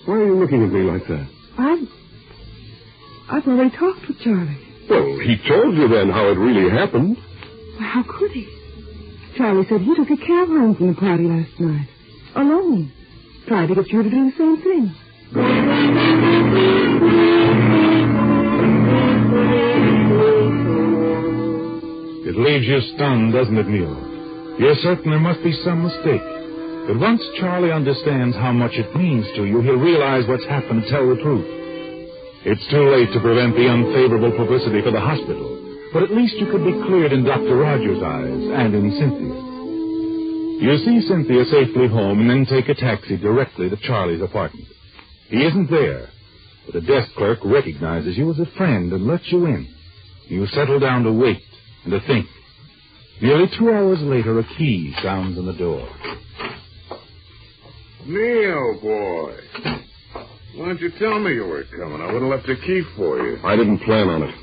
Why are you looking at me like that? I've already talked with Charlie. Well, he told you then how it really happened. Well, how could he? Charlie said he took a cab home from the party last night. Alone. Tried to get you to do the same thing. It leaves you stunned, doesn't it, Neil? You're certain there must be some mistake. But once Charlie understands how much it means to you, he'll realize what's happened and tell the truth. It's too late to prevent the unfavorable publicity for the hospital, but at least you could be cleared in Dr. Rogers' eyes and in Cynthia's. You see Cynthia safely home and then take a taxi directly to Charlie's apartment. He isn't there, but the desk clerk recognizes you as a friend and lets you in. You settle down to wait and to think. Nearly 2 hours later, a key sounds on the door. Neil, boy. Why didn't you tell me you were coming? I would have left a key for you. I didn't plan on it.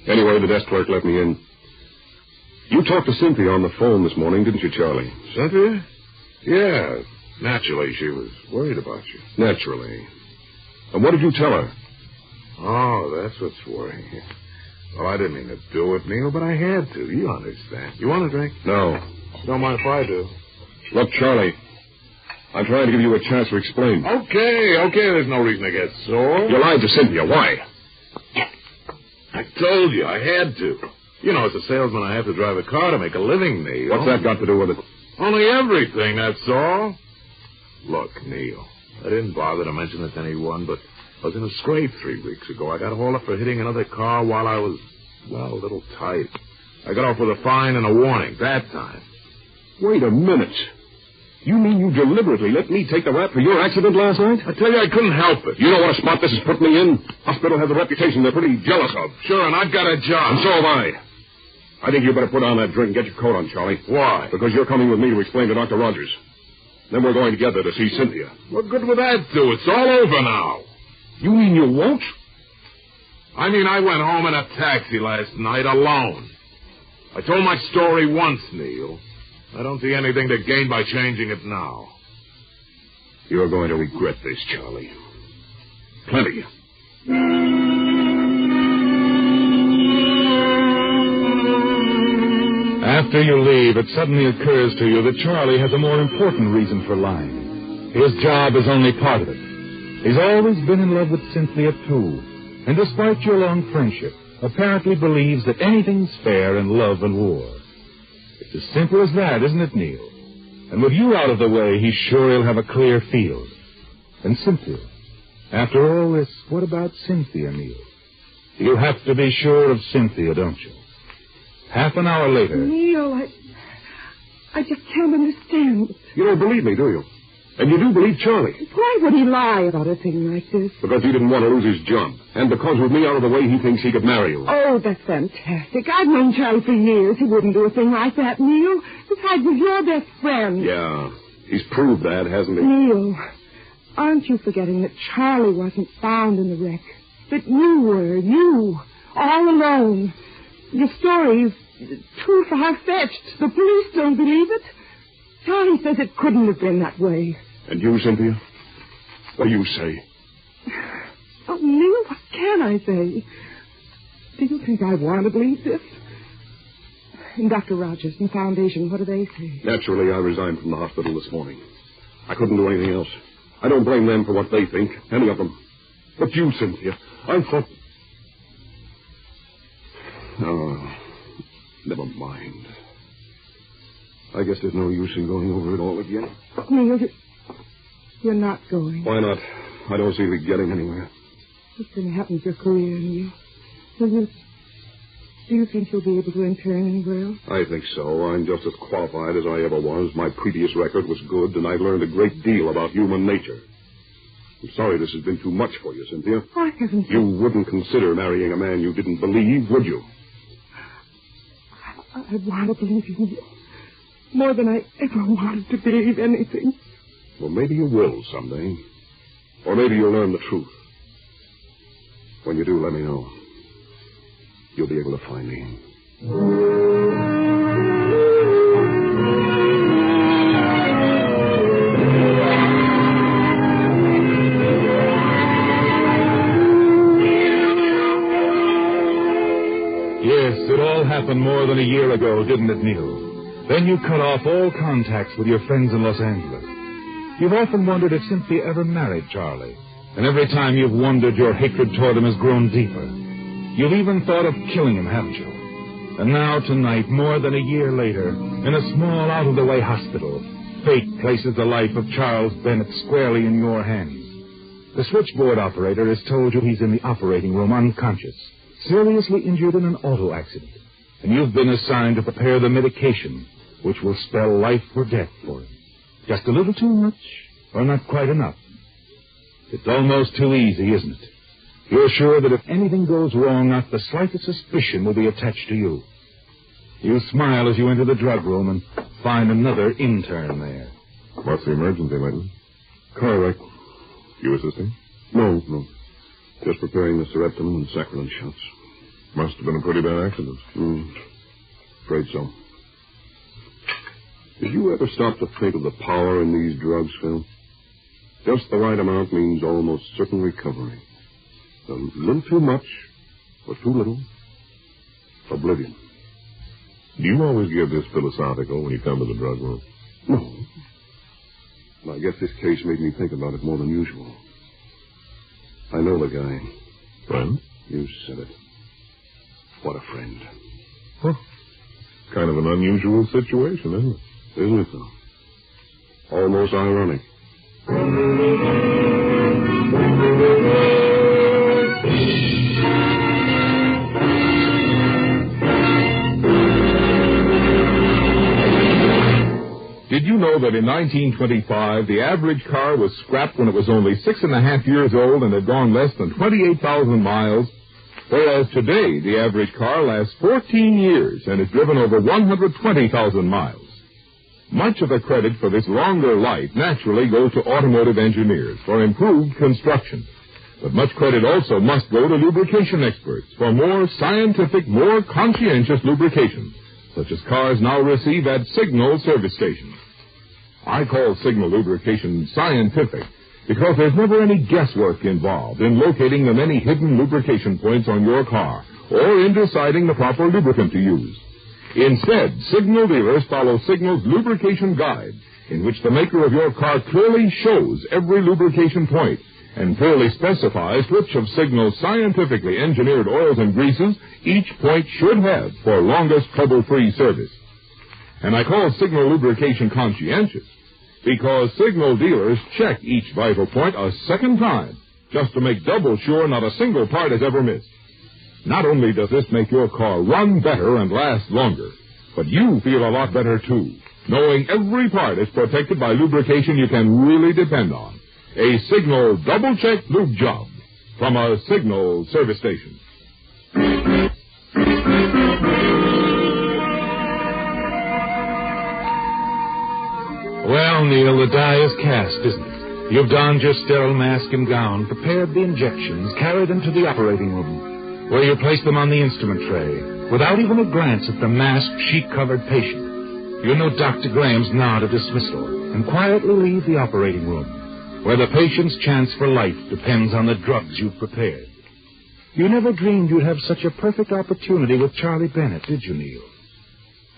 Anyway, the desk clerk let me in. You talked to Cynthia on the phone this morning, didn't you, Charlie? Cynthia? Yeah. Naturally, she was worried about you. Naturally. And what did you tell her? Oh, that's what's worrying you. Well, I didn't mean to do it, Neil, but I had to. You understand. You want a drink? No. Don't mind if I do. Look, Charlie, I'm trying to give you a chance to explain. Okay, there's no reason to get sore. You lied to Cynthia. Why? I told you, I had to. You know, as a salesman, I have to drive a car to make a living, Neil. What's that got to do with it? Only everything, that's all. Look, Neil, I didn't bother to mention it to anyone, but I was in a scrape 3 weeks ago. I got hauled up for hitting another car while I was, well, a little tight. I got off with a fine and a warning that time. Wait a minute. You mean you deliberately let me take the rap for your accident last night? I tell you, I couldn't help it. You know what a spot this has put me in? Hospital has a reputation they're pretty jealous of. Sure, and I've got a job. And so have I. I think you better put on that drink and get your coat on, Charlie. Why? Because you're coming with me to explain to Dr. Rogers. Then we're going together to see Cynthia. What good would that do? It's all over now. You mean you won't? I mean, I went home in a taxi last night alone. I told my story once, Neil. I don't see anything to gain by changing it now. You're going to regret this, Charlie. Plenty. After you leave, it suddenly occurs to you that Charlie has a more important reason for lying. His job is only part of it. He's always been in love with Cynthia, too. And despite your long friendship, apparently believes that anything's fair in love and war. It's as simple as that, isn't it, Neil? And with you out of the way, he's sure he'll have a clear field. And Cynthia. After all this, what about Cynthia, Neil? You have to be sure of Cynthia, don't you? Half an hour later... Neil, I just can't understand. You don't believe me, do you? And you do believe Charlie. Why would he lie about a thing like this? Because he didn't want to lose his job. And because with me out of the way, he thinks he could marry you. Oh, that's fantastic. I've known Charlie for years. He wouldn't do a thing like that, Neil. Besides, he's your best friend. Yeah, he's proved that, hasn't he? Neil, aren't you forgetting that Charlie wasn't found in the wreck? That you were, all alone. Your story is too far-fetched. The police don't believe it. Charlie says it couldn't have been that way. And you, Cynthia? What do you say? Oh, Neil, what can I say? Do you think I want to believe this? And Dr. Rogers and the Foundation, what do they say? Naturally, I resigned from the hospital this morning. I couldn't do anything else. I don't blame them for what they think, any of them. But you, Cynthia, I thought... Oh, never mind. I guess there's no use in going over it all again. Neil, you're not going. Why not? I don't see it getting anywhere. What's going to happen to your career, Neil? Do you think you'll be able to intern anywhere else? I think so. I'm just as qualified as I ever was. My previous record was good, and I've learned a great deal about human nature. I'm sorry this has been too much for you, Cynthia. I haven't. You wouldn't consider marrying a man you didn't believe, would you? I want to believe you. More than I ever wanted to believe anything. Well, maybe you will someday. Or maybe you'll learn the truth. When you do, let me know. You'll be able to find me. Yes, it all happened more than a year ago, didn't it, Neil? Then you cut off all contacts with your friends in Los Angeles. You've often wondered if Cynthia ever married Charlie. And every time you've wondered, your hatred toward him has grown deeper. You've even thought of killing him, haven't you? And now, tonight, more than a year later, in a small, out-of-the-way hospital, fate places the life of Charles Bennett squarely in your hands. The switchboard operator has told you he's in the operating room unconscious, seriously injured in an auto accident. And you've been assigned to prepare the medication, which will spell life or death for him. Just a little too much, or not quite enough? It's almost too easy, isn't it? You're sure that if anything goes wrong, not the slightest suspicion will be attached to you. You smile as you enter the drug room and find another intern there. What's the emergency, Layton? Car wreck. You assisting? No. Just preparing the sereptin and saccharin shots. Must have been a pretty bad accident. Afraid so. Did you ever stop to think of the power in these drugs, Phil? Just the right amount means almost certain recovery. A little too much, or too little, oblivion. Do you always get this philosophical when you come to the drug room? No. I guess this case made me think about it more than usual. I know the guy. Friend? You said it. What a friend. Huh. Kind of an unusual situation, isn't it? Isn't it, though? Almost ironic. Did you know that in 1925, the average car was scrapped when it was only 6.5 years old and had gone less than 28,000 miles? Whereas today, the average car lasts 14 years and is driven over 120,000 miles. Much of the credit for this longer life naturally goes to automotive engineers for improved construction. But much credit also must go to lubrication experts for more scientific, more conscientious lubrication, such as cars now receive at Signal service stations. I call Signal lubrication scientific because there's never any guesswork involved in locating the many hidden lubrication points on your car or in deciding the proper lubricant to use. Instead, Signal dealers follow Signal's lubrication guide, in which the maker of your car clearly shows every lubrication point and clearly specifies which of Signal's scientifically engineered oils and greases each point should have for longest trouble-free service. And I call Signal lubrication conscientious because Signal dealers check each vital point a second time just to make double sure not a single part is ever missed. Not only does this make your car run better and last longer, but you feel a lot better, too, knowing every part is protected by lubrication you can really depend on. A Signal double-check lube job from a Signal service station. Well, Neil, the die is cast, isn't it? You've donned your sterile mask and gown, prepared the injections, carried them to the operating room, where you place them on the instrument tray, without even a glance at the masked, sheet-covered patient. You note Dr. Graham's nod of dismissal and quietly leave the operating room, where the patient's chance for life depends on the drugs you've prepared. You never dreamed you'd have such a perfect opportunity with Charlie Bennett, did you, Neil?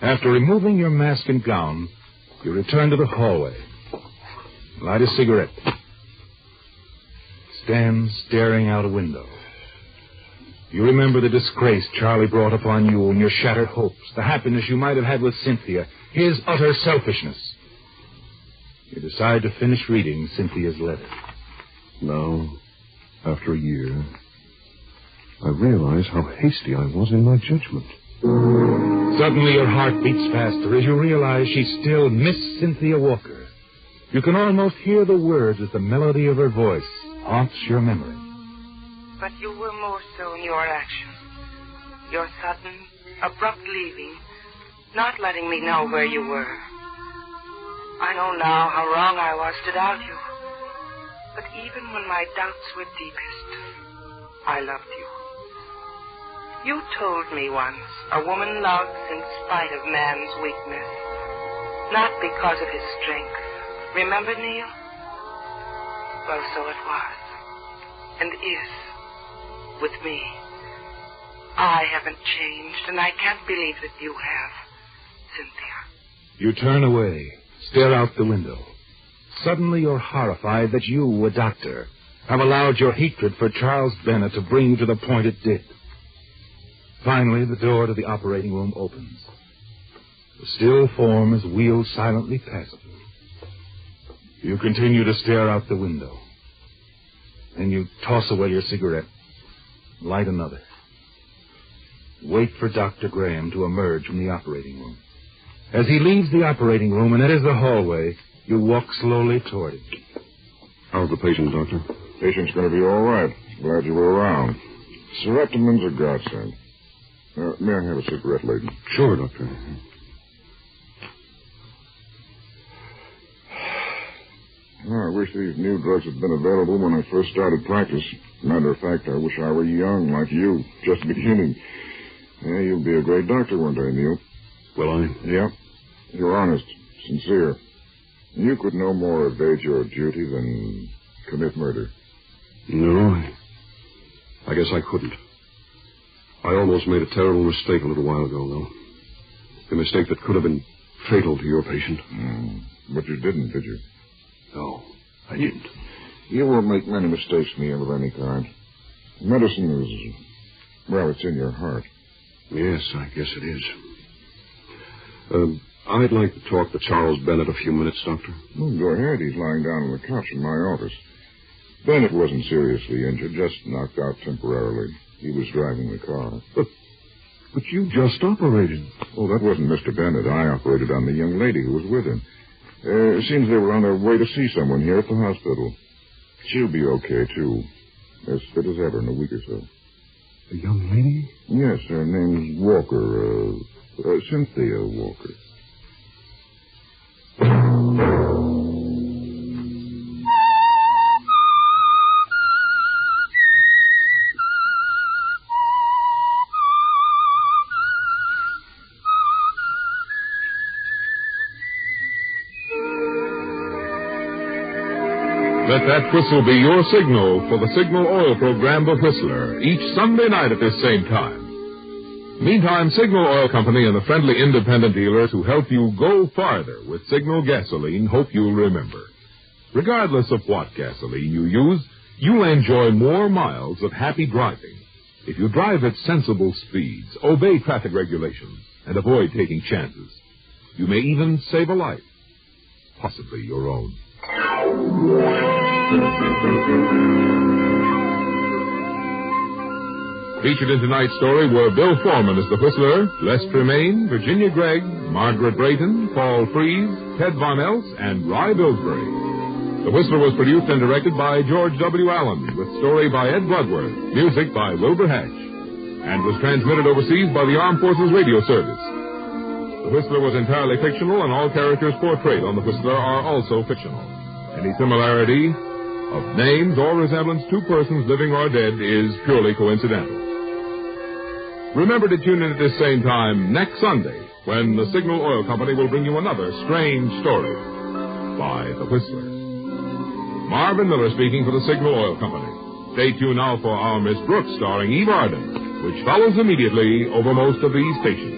After removing your mask and gown, you return to the hallway, light a cigarette, stand staring out a window. You remember the disgrace Charlie brought upon you and your shattered hopes, the happiness you might have had with Cynthia, his utter selfishness. You decide to finish reading Cynthia's letter. Now, after a year, I realize how hasty I was in my judgment. Suddenly your heart beats faster as you realize she's still Miss Cynthia Walker. You can almost hear the words as the melody of her voice haunts your memory. But you were more so in your action. Your sudden, abrupt leaving, not letting me know where you were. I know now how wrong I was to doubt you. But even when my doubts were deepest, I loved you. You told me once a woman loves in spite of man's weakness, not because of his strength. Remember, Neil? Well, so it was, and is, with me. I haven't changed, and I can't believe that you have, Cynthia. You turn away, stare out the window. Suddenly you're horrified that you, a doctor, have allowed your hatred for Charles Bennett to bring you to the point it did. Finally, the door to the operating room opens. The still form is wheeled silently past you. You continue to stare out the window. Then you toss away your cigarette, light another. Wait for Dr. Graham to emerge from the operating room. As he leaves the operating room and enters the hallway, you walk slowly toward him. How's the patient, Doctor? Patient's going to be all right. Glad you were around. Serotonin's a godsend. May I have a cigarette, Layton? Sure, Doctor. I wish these new drugs had been available when I first started practice. Matter of fact, I wish I were young like you, just beginning. Yeah, you'll be a great doctor one day, Neil. Will I? Yeah. You're honest, sincere. You could no more evade your duty than commit murder. No, I guess I couldn't. I almost made a terrible mistake a little while ago, though. A mistake that could have been fatal to your patient. But you didn't, did you? No, I didn't. You won't make many mistakes, Neil, of any kind. Medicine is, well, it's in your heart. Yes, I guess it is. I'd like to talk to Charles Bennett a few minutes, Doctor. Well, go ahead. He's lying down on the couch in my office. Bennett wasn't seriously injured, just knocked out temporarily. He was driving the car. But you just operated. Oh, that wasn't Mr. Bennett. I operated on the young lady who was with him. It seems they were on their way to see someone here at the hospital. She'll be okay, too. As fit as ever in a week or so. A young lady? Yes, her name's Walker. Cynthia Walker. Let that whistle be your signal for the Signal Oil program, The Whistler, each Sunday night at this same time. Meantime, Signal Oil Company and the friendly independent dealers who help you go farther with Signal gasoline hope you'll remember. Regardless of what gasoline you use, you'll enjoy more miles of happy driving if you drive at sensible speeds, obey traffic regulations, and avoid taking chances. You may even save a life, possibly your own. Featured in tonight's story were Bill Foreman as the Whistler, Les Tremaine, Virginia Gregg, Margaret Brayton, Paul Freese, Ted Von Eltz, and Rye Billsbury. The Whistler was produced and directed by George W. Allen, with story by Ed Bloodworth, music by Wilbur Hatch, and was transmitted overseas by the Armed Forces Radio Service. The Whistler was entirely fictional, and all characters portrayed on The Whistler are also fictional. Any similarity of names or resemblance to persons living or dead is purely coincidental. Remember to tune in at this same time next Sunday when the Signal Oil Company will bring you another strange story by The Whistler. Marvin Miller speaking for the Signal Oil Company. Stay tuned now for our Miss Brooks starring Eve Arden, which follows immediately over most of these stations.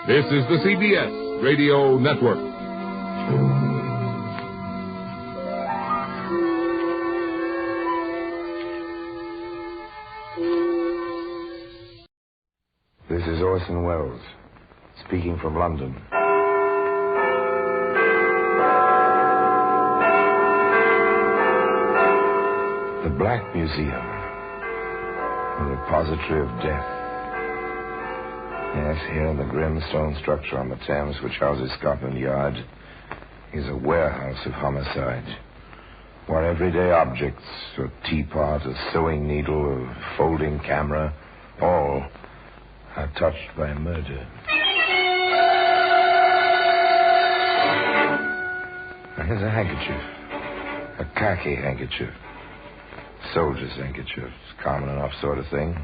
This is the CBS Radio Network. This is Orson Welles, speaking from London. The Black Museum, the repository of death. Yes, here in the grim stone structure on the Thames which houses Scotland Yard is a warehouse of homicide, where everyday objects, a teapot, a sewing needle, a folding camera, all are touched by murder. Now, here's a handkerchief, a khaki handkerchief. Soldier's handkerchief. Common enough sort of thing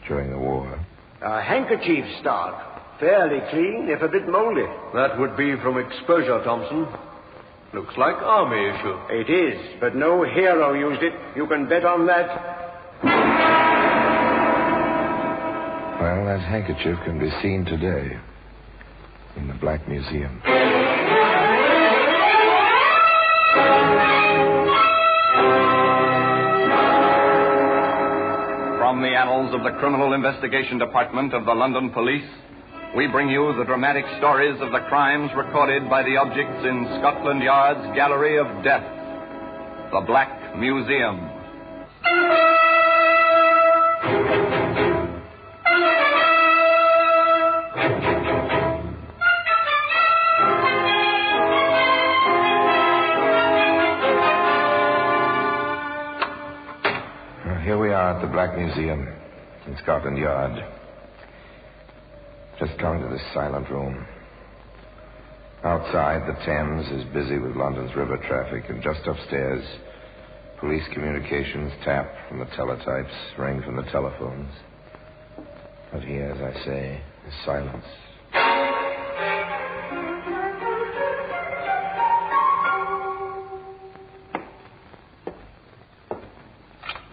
during the war. A handkerchief stock. Fairly clean, if a bit moldy. That would be from exposure, Thompson. Looks like army issue. It is, but no hero used it. You can bet on that. Well, that handkerchief can be seen today in the Black Museum. From the annals of the Criminal Investigation Department of the London Police, we bring you the dramatic stories of the crimes recorded by the objects in Scotland Yard's Gallery of Death, the Black Museum. Here we are at the Black Museum in Scotland Yard. Just coming to this silent room. Outside, the Thames is busy with London's river traffic, and just upstairs, police communications tap from the teletypes, ring from the telephones. But here, as I say, is silence.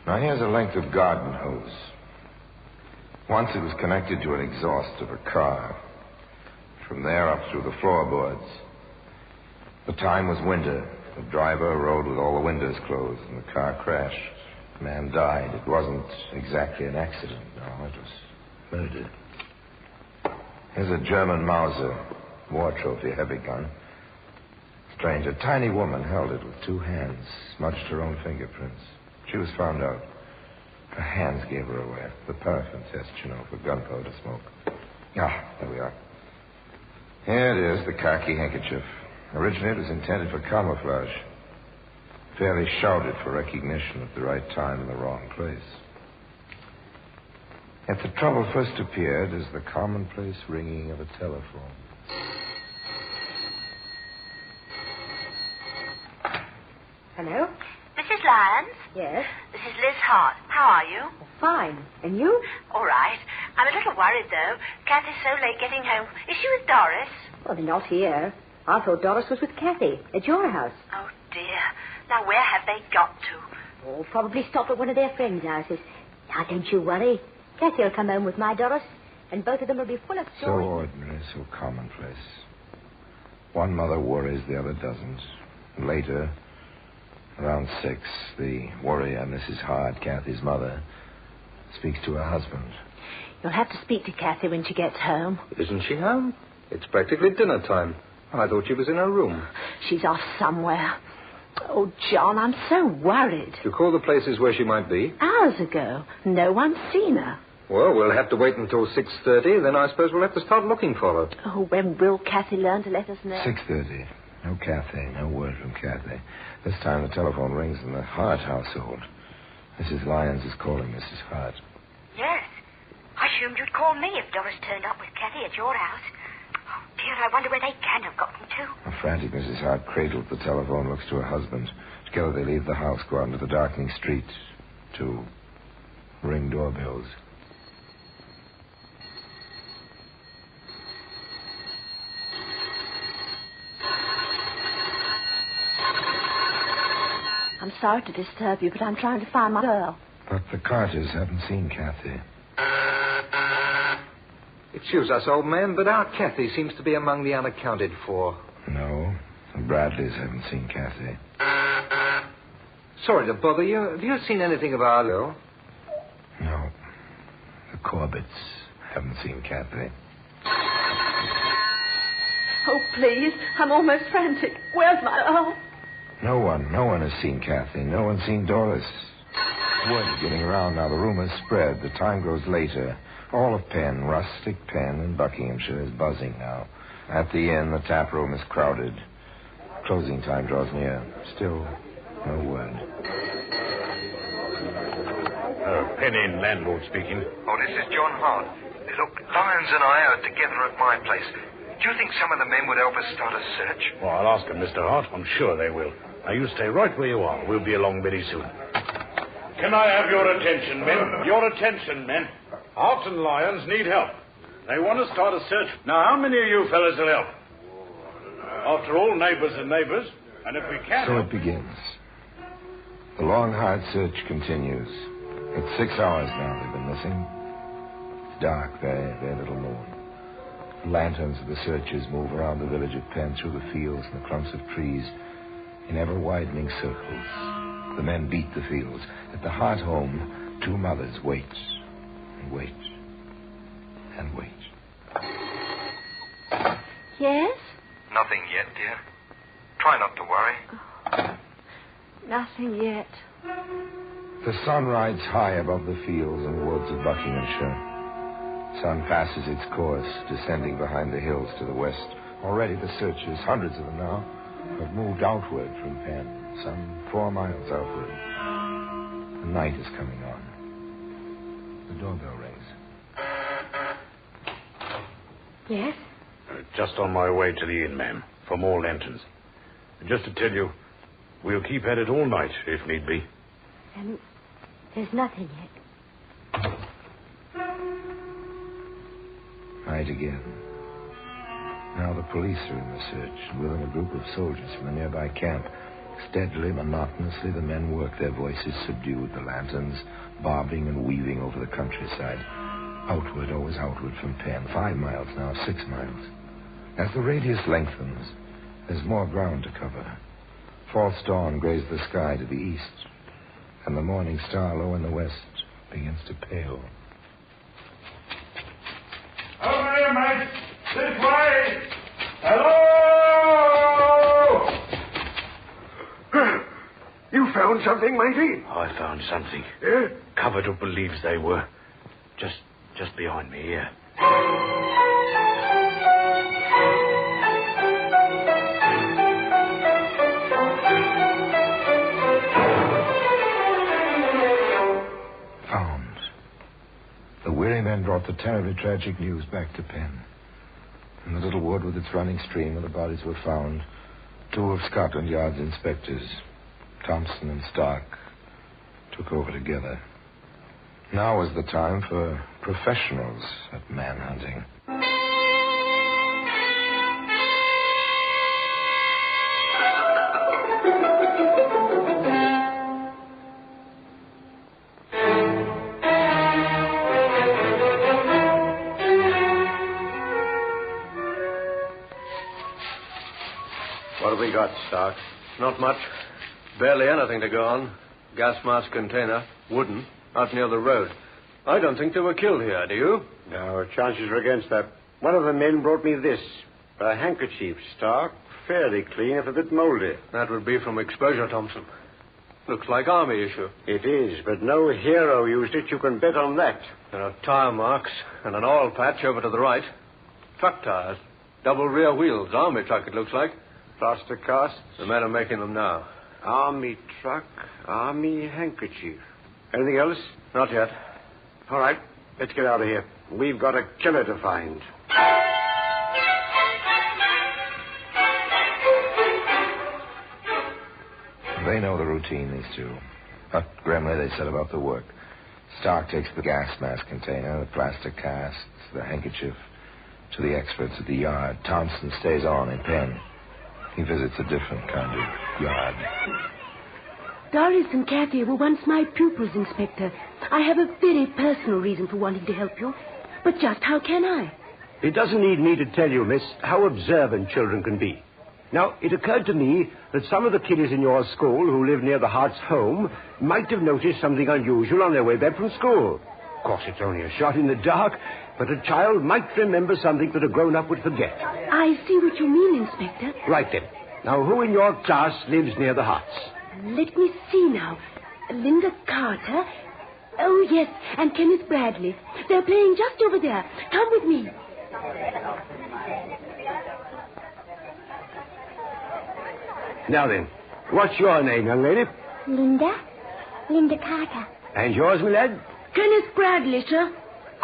Now, here's a length of garden hose. Once it was connected to an exhaust of a car. From there up through the floorboards. The time was winter. The driver rode with all the windows closed, and the car crashed. The man died. It wasn't exactly an accident, no. It was murder. Here's a German Mauser, war trophy, heavy gun. Strange, a tiny woman held it with two hands, smudged her own fingerprints. She was found out. Her hands gave her away. The paraffin test, you know, for gunpowder smoke. Ah, there we are. Here it is, the khaki handkerchief. Originally, it was intended for camouflage. Fairly shouted for recognition at the right time in the wrong place. Yet the trouble first appeared as the commonplace ringing of a telephone. Hello? Mrs. Lyons? Yes? This is Liz Hart. How are you? Fine. And you? All right. I'm a little worried, though. Kathy's so late getting home. Is she with Doris? Well, they're not here. I thought Doris was with Kathy at your house. Oh, dear. Now, where have they got to? Oh, probably stop at one of their friends' houses. Now, don't you worry. Cassie will come home with my Doris, and both of them will be full of So joy. ordinary, so commonplace. One mother worries, the other doesn't. Later, around 6, the worrier, Mrs. Hart, Kathy's mother, speaks to her husband. You'll have to speak to Kathy when she gets home. Isn't she home? It's practically dinner time. I thought she was in her room. She's off somewhere. Oh, John, I'm so worried. You call the places where she might be? Hours ago. No one's seen her. Well, we'll have to wait until 6:30. Then I suppose we'll have to start looking for her. Oh, when will Kathy learn to let us know? 6:30. No Kathy, no word from Kathy. This time the telephone rings in the Hart household. Mrs. Lyons is calling Mrs. Hart. Yes. I assumed you'd call me if Doris turned up with Kathy at your house. Oh, dear, I wonder where they can have gotten to. A frantic Mrs. Hart cradles the telephone, looks to her husband. Together they leave the house, go out into the darkening street to ring doorbells. I'm sorry to disturb you, but I'm trying to find my girl. But the Carters haven't seen Kathy. Excuse us, old man, but our Kathy seems to be among the unaccounted for. No, the Bradleys haven't seen Kathy. Sorry to bother you. Have you seen anything of our girl? No. The Corbetts haven't seen Kathy. Oh, please. I'm almost frantic. Where's my... Oh. No one has seen Kathy. No one's seen Doris. Word is getting around now. The rumor's spread. The time grows later. All of Penn, rustic Penn in Buckinghamshire, is buzzing now. At the inn, the tap room is crowded. Closing time draws near. Still, no word. Penn Inn, landlord speaking. Oh, this is John Hart. Look, Lyons and I are together at my place. Do you think some of the men would help us start a search? Well, I'll ask them, Mr. Hart. I'm sure they will. Now, you stay right where you are. We'll be along very soon. Can I have your attention, men? Your attention, men. Hart and Lyons need help. They want to start a search. Now, how many of you fellas will help? After all, neighbors are neighbors. And if we can... So it begins. The long, hard search continues. It's 6 hours now they've been missing. It's dark, very little moon. The lanterns of the searchers move around the village of Penn through the fields and the clumps of trees in ever-widening circles. The men beat the fields. At the Hart home, 2 mothers wait and wait and wait. Yes? Nothing yet, dear. Try not to worry. Nothing yet. The sun rides high above the fields and woods of Buckinghamshire. Sun passes its course, descending behind the hills to the west. Already the searchers, hundreds of them now, have moved outward from Penn, some 4 miles outward. The night is coming on. The doorbell rings. Yes? Just on my way to the inn, ma'am, for more lanterns. Just to tell you, we'll keep at it all night, if need be. And there's nothing yet. Night again. Now the police are in the search, and with them a group of soldiers from a nearby camp. Steadily, monotonously, the men work, their voices subdued, the lanterns bobbing and weaving over the countryside. Outward, always outward from Penn. 5 miles now, 6 miles. As the radius lengthens, there's more ground to cover. False dawn grazes the sky to the east, and the morning star low in the west begins to pale. Over here, mate. This way. Hello! You found something, matey? I found something. Yeah? Covered up with leaves they were. Just behind me here. Found. The weary men brought the terribly tragic news back to Penn. In the little wood with its running stream where the bodies were found, 2 of Scotland Yard's inspectors, Thompson and Stark, took over together. Now was the time for professionals at manhunting. Stark? Not much. Barely anything to go on. Gas mask container, wooden, out near the road. I don't think they were killed here, do you? No, chances are against that. One of the men brought me this. A handkerchief, Stark. Fairly clean, if a bit moldy. That would be from exposure, Thompson. Looks like army issue. It is, but no hero used it. You can bet on that. There are tire marks and an oil patch over to the right. Truck tires. Double rear wheels. Army truck, it looks like. Plaster casts. The men are making them now. Army truck, army handkerchief. Anything else? Not yet. All right, let's get out of here. We've got a killer to find. They know the routine, these two. But grimly, they set about the work. Stark takes the gas mask container, the plastic casts, the handkerchief, to the experts at the yard. Thompson stays on in pen. He visits a different kind of yard. Doris and Kathy were once my pupils, Inspector. I have a very personal reason for wanting to help you. But just how can I? It doesn't need me to tell you, miss, how observant children can be. Now, it occurred to me that some of the kiddies in your school who live near the Hart's home might have noticed something unusual on their way back from school. Of course, it's only a shot in the dark, but a child might remember something that a grown-up would forget. I see what you mean, Inspector. Right then. Now, who in your class lives near the Hart's? Let me see now. Linda Carter. Oh, yes, and Kenneth Bradley. They're playing just over there. Come with me. Now then, what's your name, young lady? Linda Carter. And yours, my lad? Kenneth Bradley, sir.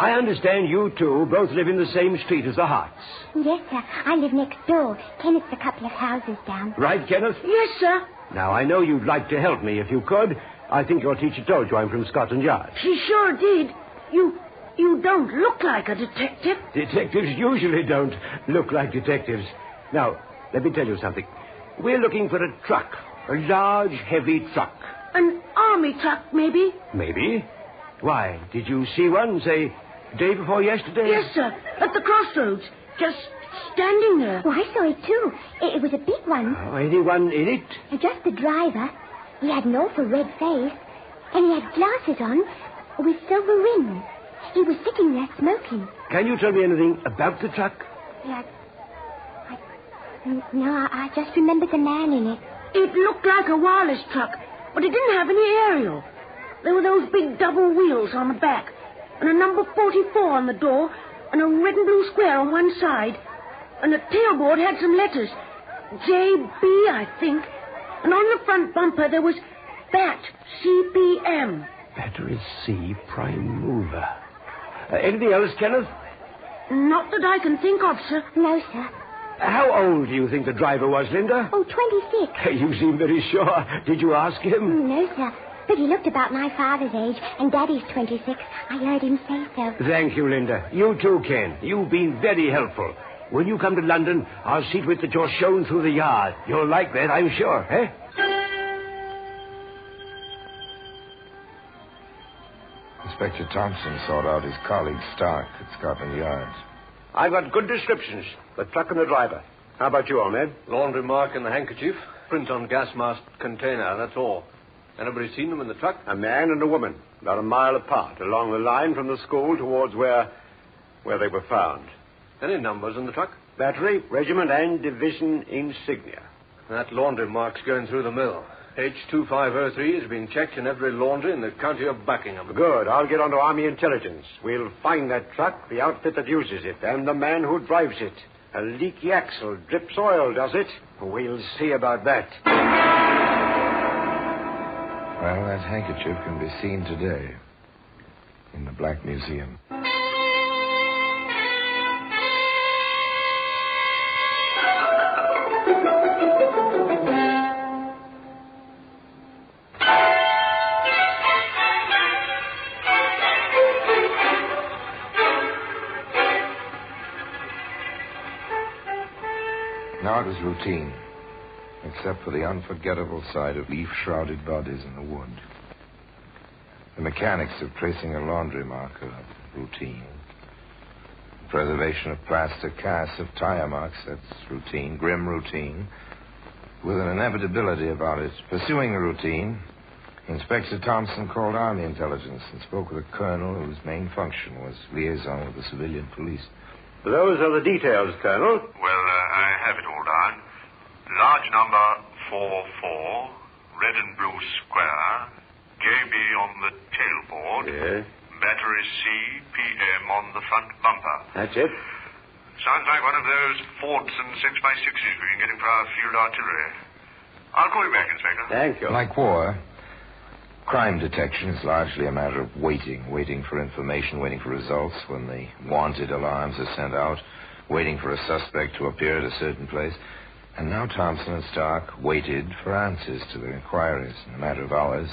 I understand you two both live in the same street as the Harts. Yes, sir. I live next door. Kenneth's a couple of houses down. Right, Kenneth? Yes, sir. Now, I know you'd like to help me if you could. I think your teacher told you I'm from Scotland Yard. She sure did. You don't look like a detective. Detectives usually don't look like detectives. Now, let me tell you something. We're looking for a truck. A large, heavy truck. An army truck, maybe? Maybe. Why, did you see one, say, day before yesterday? Yes, sir. At the crossroads. Just standing there. Oh, I saw it, too. It was a big one. Oh, anyone in it? Just the driver. He had an awful red face. And he had glasses on with silver rims. He was sitting there smoking. Can you tell me anything about the truck? Yeah. No, I just remembered the man in it. It looked like a wireless truck, but it didn't have any aerial. There were those big double wheels on the back, and a number 44 on the door, and a red and blue square on one side. And the tailboard had some letters. JB, I think. And on the front bumper there was BAT, CPM. Battery C prime mover. Anything else, Kenneth? Not that I can think of, sir. No, sir. How old do you think the driver was, Linda? Oh, 26. You seem very sure. Did you ask him? No, sir. But he looked about my father's age, and Daddy's 26. I heard him say so. Thank you, Linda. You too, Ken. You've been very helpful. When you come to London, I'll see to it that you're shown through the yard. You'll like that, I'm sure, eh? Inspector Thompson sought out his colleague Stark at Scotland Yard. I've got good descriptions. The truck and the driver. How about you, old man? Laundry mark in the handkerchief. Print on gas mask container, that's all. Anybody seen them in the truck? A man and a woman, about a mile apart, along the line from the school towards where they were found. Any numbers in the truck? Battery, regiment, and division insignia. That laundry mark's going through the mill. H2503 has been checked in every laundry in the county of Buckingham. Good. I'll get onto Army intelligence. We'll find that truck, the outfit that uses it, and the man who drives it. A leaky axle drips oil, does it? We'll see about that. Well, that handkerchief can be seen today in the Black Museum. Now it was routine, except for the unforgettable sight of leaf-shrouded bodies in the wood. The mechanics of tracing a laundry marker, routine. Preservation of plastic casts of tire marks, that's routine, grim routine. with an inevitability about it. Pursuing the routine, Inspector Thompson called Army intelligence and spoke with a colonel whose main function was liaison with the civilian police. Those are the details, Colonel. Well, I have it all down. Large number 44, red and blue square, JB on the tailboard. Yes. Battery C, PM on the front bumper. That's it. Sounds like one of those Fords and 6x6s we've been getting for our field artillery. I'll call you back, Inspector. Thank you. Like war, crime detection is largely a matter of waiting for information, waiting for results when the wanted alarms are sent out, waiting for a suspect to appear at a certain place. And now Thompson and Stark waited for answers to their inquiries. In a matter of hours,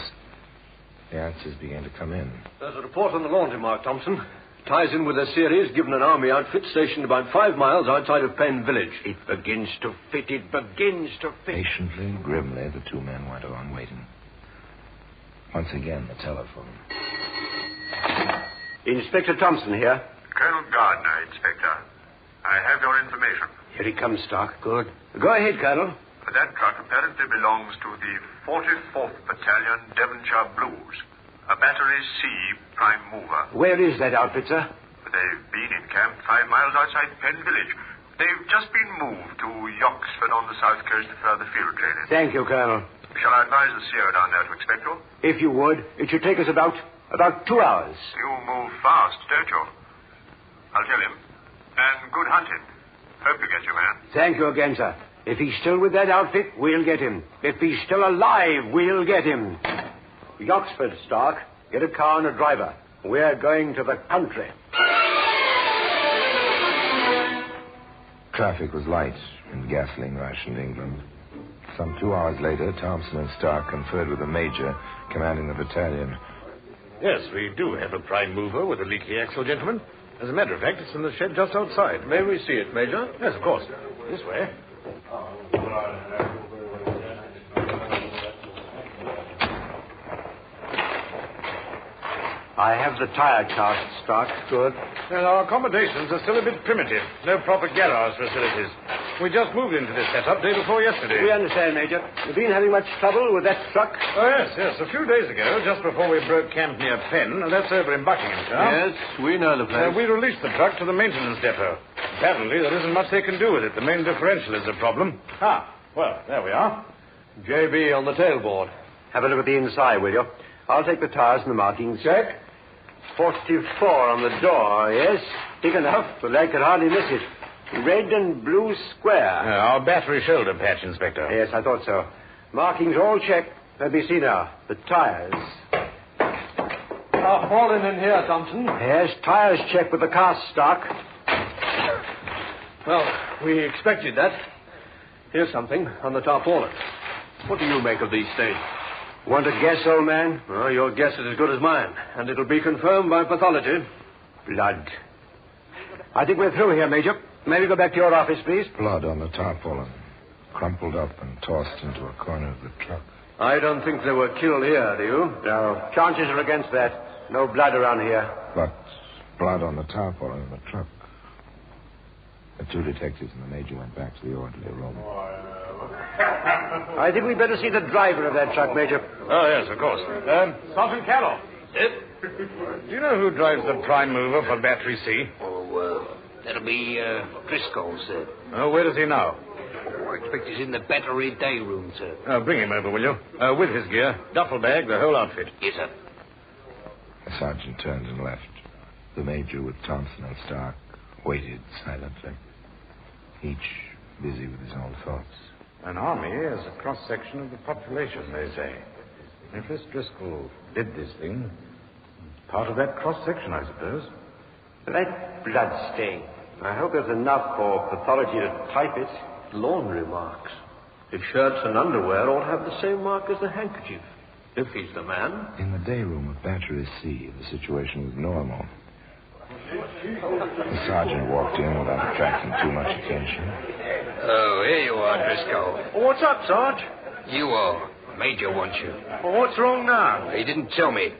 the answers began to come in. There's a report on the laundry, Mark Thompson. Ties in with a series given an army outfit stationed about 5 miles outside of Penn Village. It begins to fit. Patiently, grimly, the two men went on waiting. Once again, the telephone. Inspector Thompson here. Colonel Gardner, Inspector. I have your information. Here he comes, Stark. Good. Go ahead, Colonel. That truck apparently belongs to the 44th Battalion Devonshire Blues, a Battery C prime mover. Where is that outfit, sir? They've been in camp 5 miles outside Penn Village. They've just been moved to Yoxford on the south coast for further field training. Thank you, Colonel. Shall I advise the CO down there to expect you? If you would, it should take us about 2 hours. You move fast, don't you? I'll tell him. And good hunting. Hope to get you, man. Thank you again, sir. If he's still with that outfit, we'll get him. If he's still alive, we'll get him. Yoxford, Stark. Get a car and a driver. We're going to the country. Traffic was light in gasoline-rationed England. Some 2 hours later, Thompson and Stark conferred with the major commanding the battalion. Yes, we do have a prime mover with a leaky axle, gentlemen. As a matter of fact, it's in the shed just outside. May we see it, Major? Yes, of course. This way. I have the tire cast, Stark. Good. Well, our accommodations are still a bit primitive. No proper garage facilities. We just moved into this setup day before yesterday. We understand, Major. You've been having much trouble with that truck? Oh, yes. A few days ago, just before we broke camp near Penn, that's over in Buckinghamshire. Yes, we know the place. We released the truck to the maintenance depot. Apparently, there isn't much they can do with it. The main differential is the problem. Well, there we are. JB on the tailboard. Have a look at the inside, will you? I'll take the tires and the markings. Check. 44 on the door, yes. Big enough, but I could hardly miss it. Red and blue square. Our battery shoulder patch, Inspector. Yes, I thought so. Markings all checked. Let me see now. The tires. Fallen in here, Thompson. Yes, tires checked with the cast stock. Well, we expected that. Here's something on the tarpaulin. What do you make of these stains? Want to guess, old man? Oh, your guess is as good as mine, and it'll be confirmed by pathology. Blood. I think we're through here, Major. May we go back to your office, please? Blood on the tarpaulin, crumpled up and tossed into a corner of the truck. I don't think they were killed here, do you? No. Chances are against that. No blood around here. But blood on the tarpaulin in the truck. The two detectives and the major went back to the orderly room. I think we'd better see the driver of that truck, Major. Oh, yes, of course. Sergeant Carroll. Yes? Do you know who drives the prime mover for Battery C? That'll be Driscoll, sir. Oh, where is he now? I expect he's in the battery day room, sir. Bring him over, will you? With his gear, duffel bag, the whole outfit. Yes, sir. The sergeant turned and left. The major, with Thompson and Stark, waited silently, each busy with his own thoughts. An army is a cross-section of the population, they say. If this Driscoll did this thing, part of that cross-section, I suppose. That blood stain. I hope there's enough for pathology to type it. Laundry marks. His shirts and underwear all have the same mark as the handkerchief. If he's the man. In the day room of Battery C, the situation was normal. The sergeant walked in without attracting too much attention. Oh, here you are, Driscoll. What's up, Sarge? You are. Major wants you. Well, what's wrong now? He didn't tell me.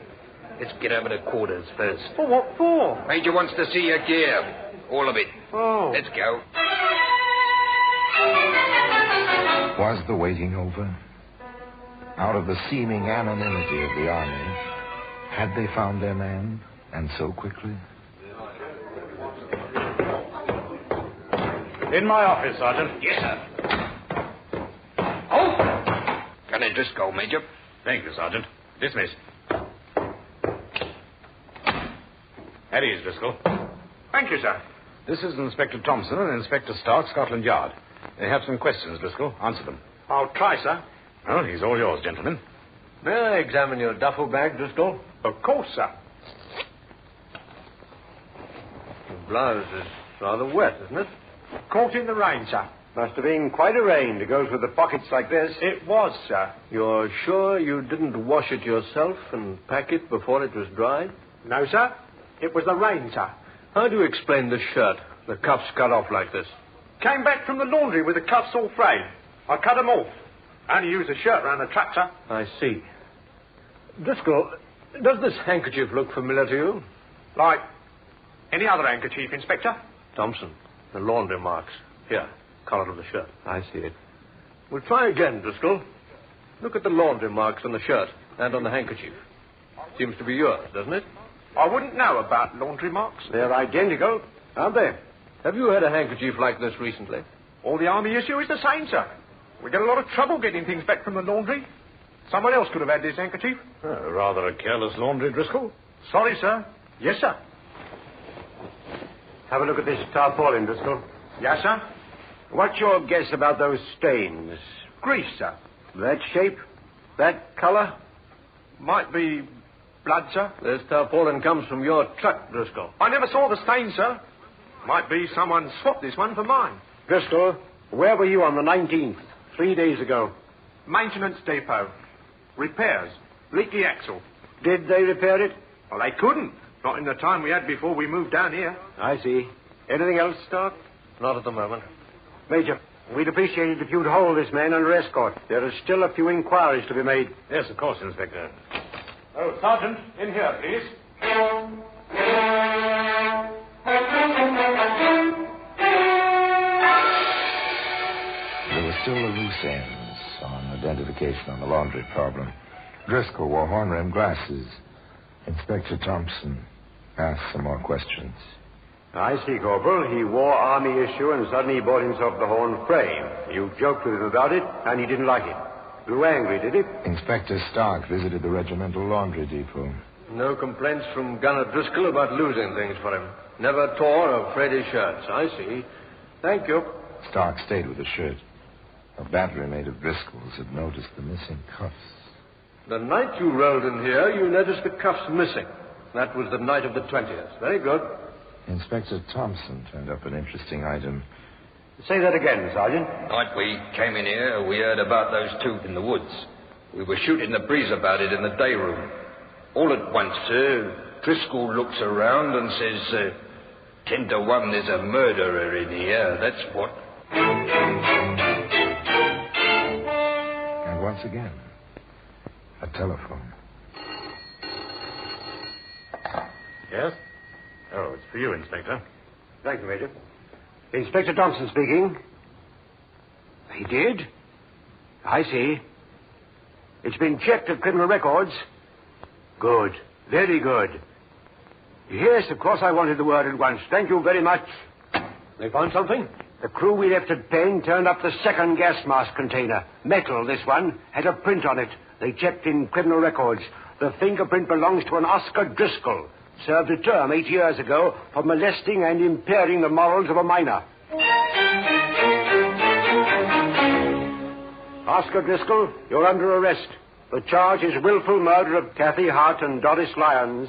Let's get over to quarters first. For what for? Major wants to see your gear. All of it. Oh. Let's go. Was the waiting over? Out of the seeming anonymity of the army, had they found their man, and so quickly? In my office, Sergeant. Yes, sir. Oh! Colonel Driscoll, Major. Thank you, Sergeant. Dismiss. At ease, Driscoll. Thank you, sir. This is Inspector Thompson and Inspector Stark, Scotland Yard. They have some questions, Driscoll. Answer them. I'll try, sir. Well, he's all yours, gentlemen. May I examine your duffel bag, Driscoll? Of course, sir. Your blouse is rather wet, isn't it? Caught in the rain, sir. Must have been quite a rain to go through the pockets like this. It was, sir. You're sure you didn't wash it yourself and pack it before it was dried? No, sir. It was the rain, sir. How do you explain this shirt? The cuffs cut off like this. Came back from the laundry with the cuffs all frayed. I cut them off. Only used a shirt round the trap, sir. I see. Driscoll, does this handkerchief look familiar to you? Like any other handkerchief, Inspector? Thompson, the laundry marks. Here, collar of the shirt. I see it. We'll try again, Driscoll. Look at the laundry marks on the shirt and on the handkerchief. Seems to be yours, doesn't it? I wouldn't know about laundry marks. They're identical, aren't they? Have you had a handkerchief like this recently? All the army issue is the same, sir. We get a lot of trouble getting things back from the laundry. Someone else could have had this handkerchief. Rather a careless laundry, Driscoll. Sorry, sir. Yes, sir. Have a look at this tarpaulin, Driscoll. Yes, sir. What's your guess about those stains? Grease, sir. That shape? That color? Might be blood, sir. This tarpaulin comes from your truck, Driscoll. I never saw the stain, sir. Might be someone swapped this one for mine. Driscoll, where were you on the 19th? 3 days ago. Maintenance depot. Repairs. Leaky axle. Did they repair it? Well, they couldn't. Not in the time we had before we moved down here. I see. Anything else, Stark? Not at the moment. Major, we'd appreciate it if you'd hold this man under escort. There are still a few inquiries to be made. Yes, of course, Inspector. Oh, Sergeant, in here, please. There were still the loose ends on identification on the laundry problem. Driscoll wore horn-rimmed glasses. Inspector Thompson asked some more questions. I see, Corporal. He wore army issue and suddenly he bought himself the horn frame. You joked with him about it, and he didn't like it. Grew angry, did he? Inspector Stark visited the regimental laundry depot. No complaints from Gunner Driscoll about losing things for him. Never tore or frayed his shirts. I see. Thank you. Stark stayed with the shirt. A battery mate of Driscoll's had noticed the missing cuffs. The night you rolled in here, you noticed the cuffs missing. That was the night of the 20th. Very good. Inspector Thompson turned up an interesting item. Say that again, Sergeant. Night we came in here, we heard about those two in the woods. We were shooting the breeze about it in the day room. All at once, Driscoll looks around and says, 10 to 1 there's a murderer in here, that's what. And once again, a telephone. Yes? Oh, it's for you, Inspector. Thank you, Major. Inspector Thompson speaking. He did? I see. It's been checked at criminal records. Good. Very good. Yes, of course I wanted the word at once. Thank you very much. They found something? The crew we left at Penn turned up the second gas mask container. Metal, this one. Had a print on it. They checked in criminal records. The fingerprint belongs to an Oscar Driscoll. Served a term 8 years ago for molesting and impairing the morals of a minor. Oscar Driscoll, you're under arrest. The charge is willful murder of Kathy Hart and Doris Lyons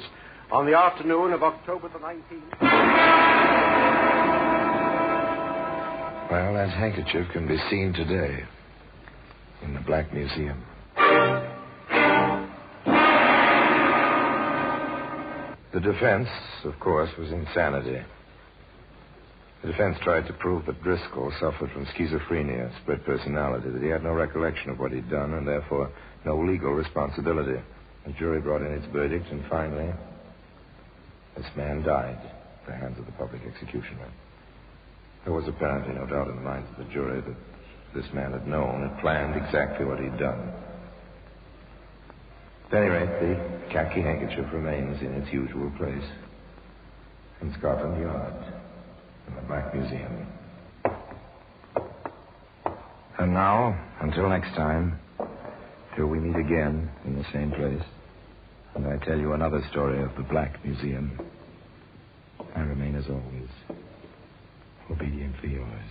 on the afternoon of October the 19th. Well, that handkerchief can be seen today in the Black Museum. The defense, of course, was insanity. The defense tried to prove that Driscoll suffered from schizophrenia, split personality, that he had no recollection of what he'd done, and therefore no legal responsibility. The jury brought in its verdict, and finally, this man died at the hands of the public executioner. There was apparently no doubt in the minds of the jury that This man had known and planned exactly what he'd done. At any rate, the khaki handkerchief remains in its usual place. In Scotland Yard, in the Black Museum. And now, until next time, till we meet again in the same place, and I tell you another story of the Black Museum, I remain as always, obediently yours.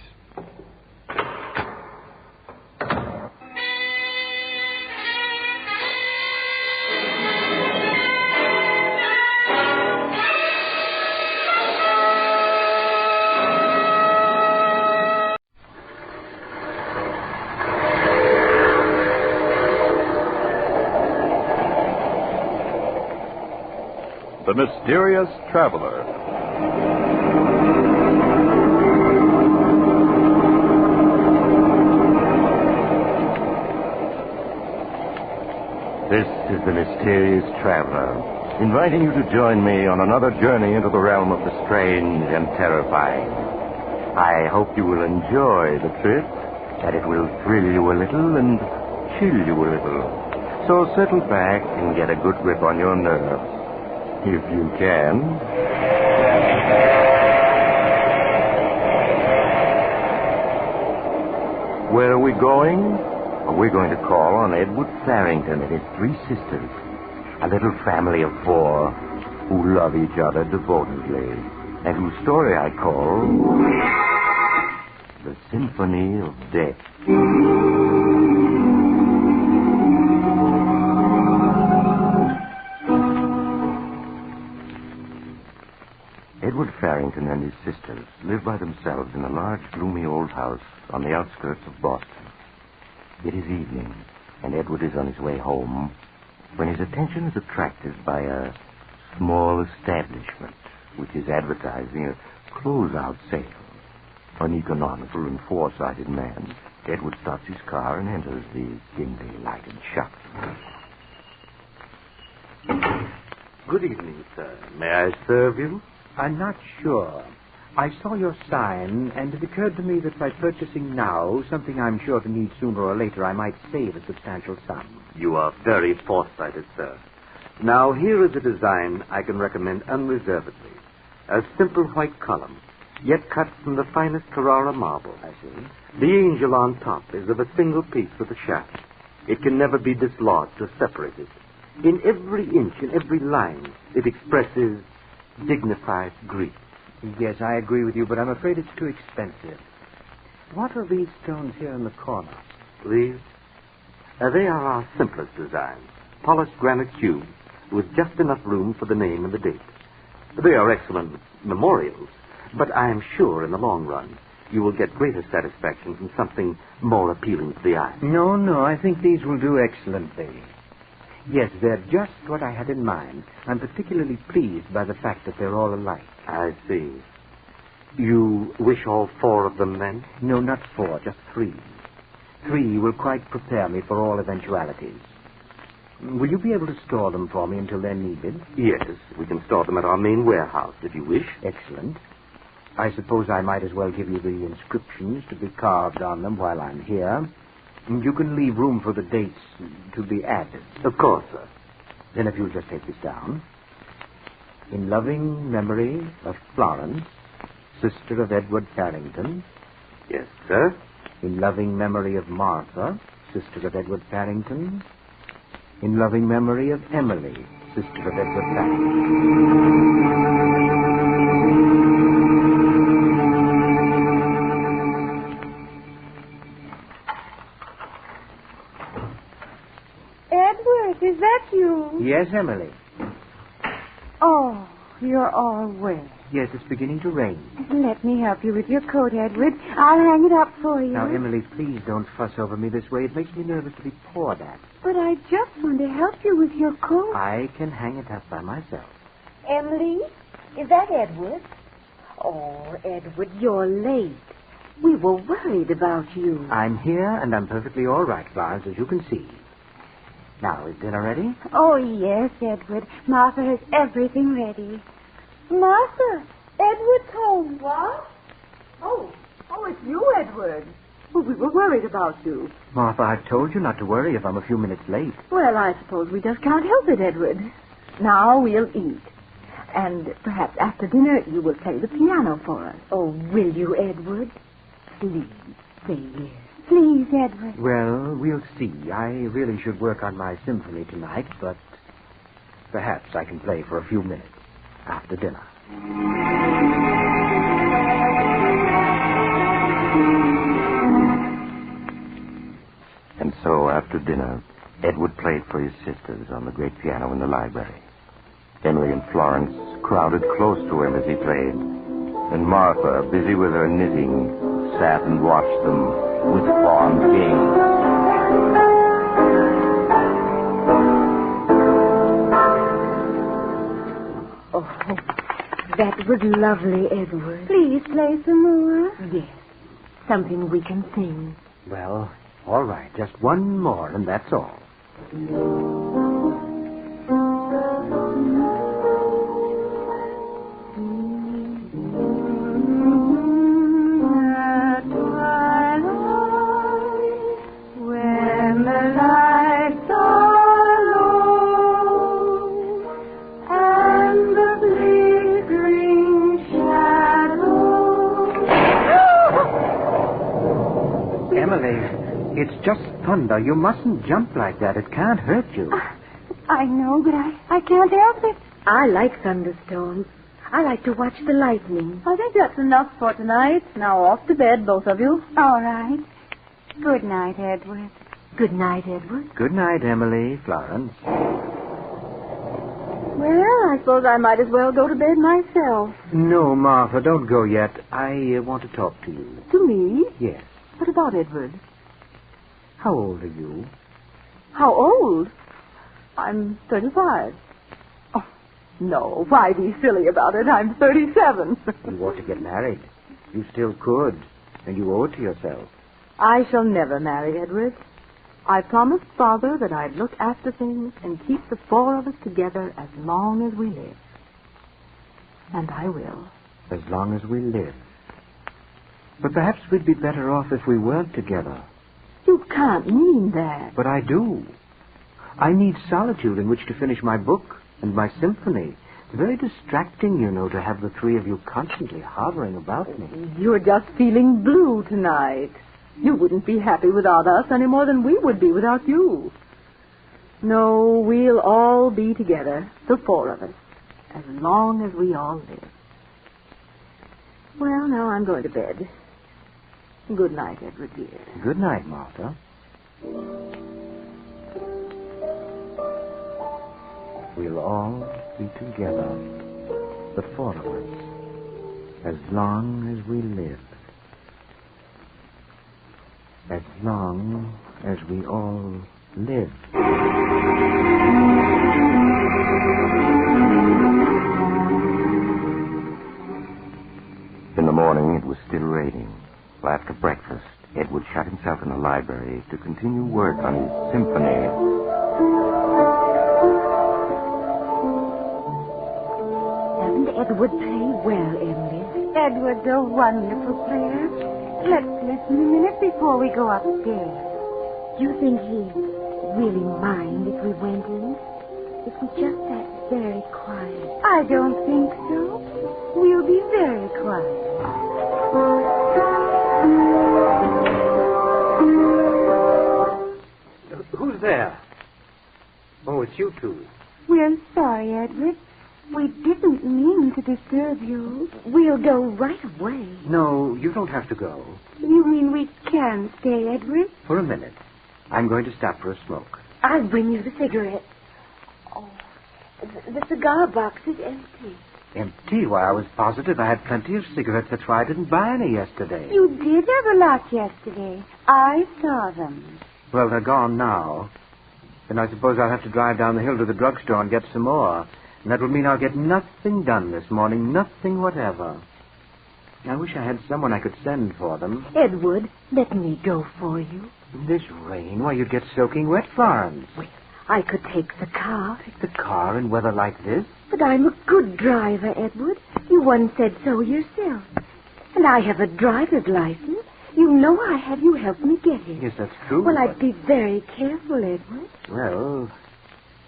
The Mysterious Traveler. This is the Mysterious Traveler, inviting you to join me on another journey into the realm of the strange and terrifying. I hope you will enjoy the trip, that it will thrill you a little and chill you a little. So settle back and get a good grip on your nerves. If you can. Where are we going? Well, we're going to call on Edward Farrington and his 3 sisters, a little family of 4 who love each other devotedly, and whose story I call The Symphony of Death. Edward Farrington and his sisters live by themselves in a large, gloomy old house on the outskirts of Boston. It is evening, and Edward is on his way home when his attention is attracted by a small establishment which is advertising a closeout sale. An economical and foresighted man, Edward stops his car and enters the dimly lighted shop. Good evening, sir. May I serve you? I'm not sure. I saw your sign, and it occurred to me that by purchasing now something I'm sure to need sooner or later, I might save a substantial sum. You are very foresighted, sir. Now, here is a design I can recommend unreservedly. A simple white column, yet cut from the finest Carrara marble. I see. The angel on top is of a single piece with a shaft. It can never be dislodged or separated. In every inch, in every line, it expresses dignified grief. Yes, I agree with you, but I'm afraid it's too expensive. What are these stones here in the corner? These? They are our simplest designs. Polished granite cubes with just enough room for the name and the date. They are excellent memorials, but I am sure in the long run you will get greater satisfaction from something more appealing to the eye. No, I think these will do excellently. Yes, they're just what I had in mind. I'm particularly pleased by the fact that they're all alike. I see. You wish all 4 of them, then? No, not 4, just 3. 3 will quite prepare me for all eventualities. Will you be able to store them for me until they're needed? Yes, we can store them at our main warehouse, if you wish. Excellent. I suppose I might as well give you the inscriptions to be carved on them while I'm here. You can leave room for the dates to be added. Of course, sir. Then if you'll just take this down. In loving memory of Florence, sister of Edward Farrington. Yes, sir. In loving memory of Martha, sister of Edward Farrington. In loving memory of Emily, sister of Edward Farrington. Is that you? Yes, Emily. Oh, you're all wet. Yes, it's beginning to rain. Let me help you with your coat, Edward. I'll hang it up for you. Now, Emily, please don't fuss over me this way. It makes me nervous to be poured at. But I just want to help you with your coat. I can hang it up by myself. Emily, is that Edward? Oh, Edward, you're late. We were worried about you. I'm here, and I'm perfectly all right, Florence, as you can see. Now, is dinner ready? Oh, yes, Edward. Martha has everything ready. Martha, Edward's home. What? Oh, it's you, Edward. Well, we were worried about you. Martha, I've told you not to worry if I'm a few minutes late. Well, I suppose we just can't help it, Edward. Now we'll eat. And perhaps after dinner you will play the piano for us. Oh, will you, Edward? Please, say yes. Please, Edward. Well, we'll see. I really should work on my symphony tonight, but perhaps I can play for a few minutes after dinner. And so, after dinner, Edward played for his sisters on the great piano in the library. Emily and Florence crowded close to him as he played, and Martha, busy with her knitting, sat and watched them with fond gaze. Oh, that was lovely, Edward. Please play some more. Yes, something we can sing. Well, all right. Just one more, and that's all. It's just thunder. You mustn't jump like that. It can't hurt you. I know, but I can't help it. I like thunderstorms. I like to watch the lightning. I think that's enough for tonight. Now off to bed, both of you. All right. Good night, Edward. Good night, Edward. Good night, Emily, Florence. Well, I suppose I might as well go to bed myself. No, Martha, don't go yet. I want to talk to you. To me? Yes. What about Edward? How old are you? How old? I'm 35. Oh, no. Why be silly about it? I'm 37. You ought to get married. You still could, and you owe it to yourself. I shall never marry Edward. I promised Father that I'd look after things and keep the four of us together as long as we live. And I will. As long as we live. But perhaps we'd be better off if we weren't together. You can't mean that. But I do. I need solitude in which to finish my book and my symphony. It's very distracting, you know, to have the three of you constantly hovering about me. You're just feeling blue tonight. You wouldn't be happy without us any more than we would be without you. No, we'll all be together, the four of us, as long as we all live. Well, now I'm going to bed. Good night, Edward, dear. Good night, Martha. We'll all be together, the four of us, as long as we live. As long as we all live. In the morning, it was still raining. After breakfast, Edward shut himself in the library to continue work on his symphony. Doesn't Edward play well, Emily? Edward's a wonderful player. Let's listen a minute before we go upstairs. Do you think he'd really mind if we went in? If we just sat very quiet? I don't think so. We'll be very quiet. Who's there? Oh, it's you two. We're sorry, Edward. We didn't mean to disturb you. We'll go right away. No, you don't have to go. You mean we can stay, Edward? For a minute. I'm going to stop for a smoke. I'll bring you the cigarette. Oh, the cigar box is empty. Empty? Why, I was positive I had plenty of cigarettes. That's why I didn't buy any yesterday. You did have a lot yesterday. I saw them. Well, they're gone now. Then I suppose I'll have to drive down the hill to the drugstore and get some more. And that will mean I'll get nothing done this morning. Nothing whatever. I wish I had someone I could send for them. Edward, let me go for you. This rain? Why, you'd get soaking wet, Florence. Well, I could take the car. Take the car in weather like this? But I'm a good driver, Edward. You once said so yourself. And I have a driver's license. You know I have you help me get it. Yes, that's true. Well, I'd be very careful, Edward. Well,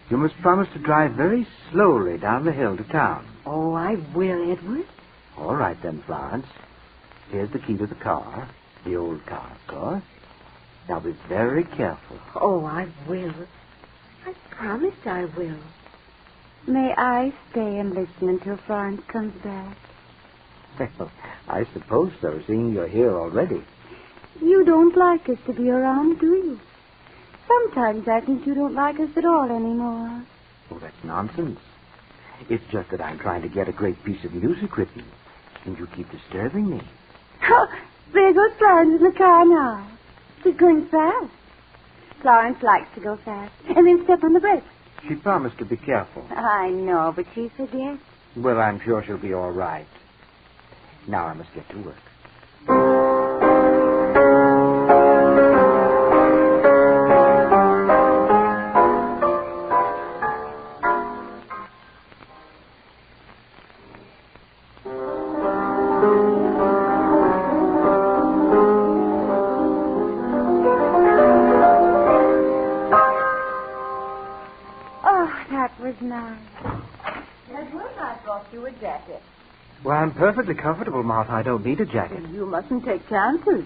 you must promise to drive very slowly down the hill to town. Oh, I will, Edward. All right, then, Florence. Here's the key to the car. The old car, of course. Now be very careful. Oh, I will. I promised I will. May I stay and listen until Florence comes back? Well, I suppose so, seeing you're here already. You don't like us to be around, do you? Sometimes I think you don't like us at all anymore. Oh, that's nonsense. It's just that I'm trying to get a great piece of music written, and you keep disturbing me. Oh, there goes Florence in the car now. She's going fast. Florence likes to go fast, and then step on the brakes. She promised to be careful. I know, but she forgets. Well, I'm sure she'll be all right. Now I must get to work. You a jacket. Well, I'm perfectly comfortable, Martha. I don't need a jacket. You mustn't take chances.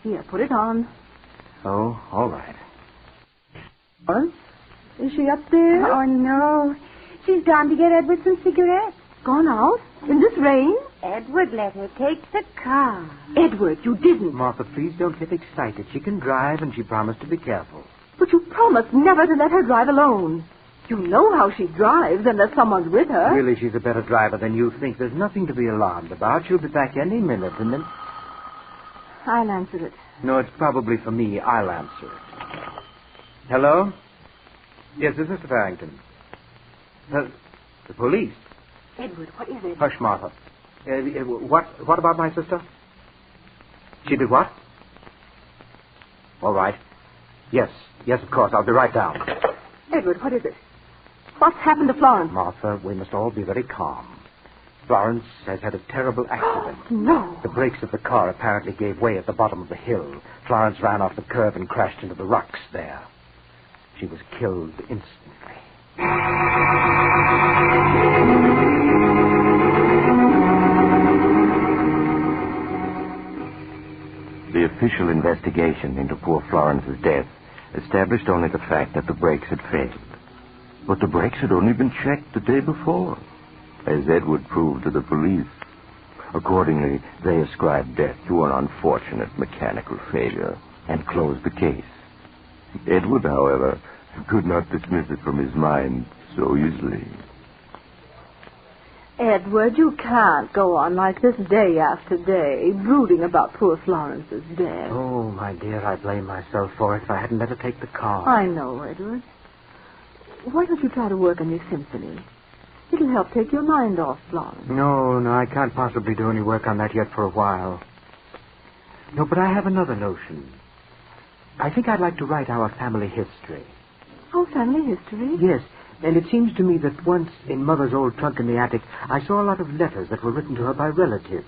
Here, put it on. Oh, all right. What? Is she up there? Oh, no. She's gone to get Edward some cigarettes. Gone out? In this rain? Edward let her take the car. Edward, you didn't. Martha, please don't get excited. She can drive, and she promised to be careful. But you promised never to let her drive alone. You know how she drives unless someone's with her. Really, she's a better driver than you think. There's nothing to be alarmed about. She'll be back any minute, and then... I'll answer it. No, it's probably for me. I'll answer it. Hello? Yes, this is Mr. Farrington. The police? Edward, what is it? Hush, Martha. What about my sister? She did what? All right. Yes, of course. I'll be right down. Edward, what is it? What's happened to Florence? Martha, we must all be very calm. Florence has had a terrible accident. No. The brakes of the car apparently gave way at the bottom of the hill. Florence ran off the curb and crashed into the rocks there. She was killed instantly. The official investigation into poor Florence's death established only the fact that the brakes had failed. But the brakes had only been checked the day before, as Edward proved to the police. Accordingly, they ascribed death to an unfortunate mechanical failure and closed the case. Edward, however, could not dismiss it from his mind so easily. Edward, you can't go on like this day after day, brooding about poor Florence's death. Oh, my dear, I blame myself for it. If I hadn't let her take the car. I know, Edward. Why don't you try to work on your symphony? It'll help take your mind off Florence. No, I can't possibly do any work on that yet for a while. No, but I have another notion. I think I'd like to write our family history. Our family history? Yes, and it seems to me that once in Mother's old trunk in the attic, I saw a lot of letters that were written to her by relatives.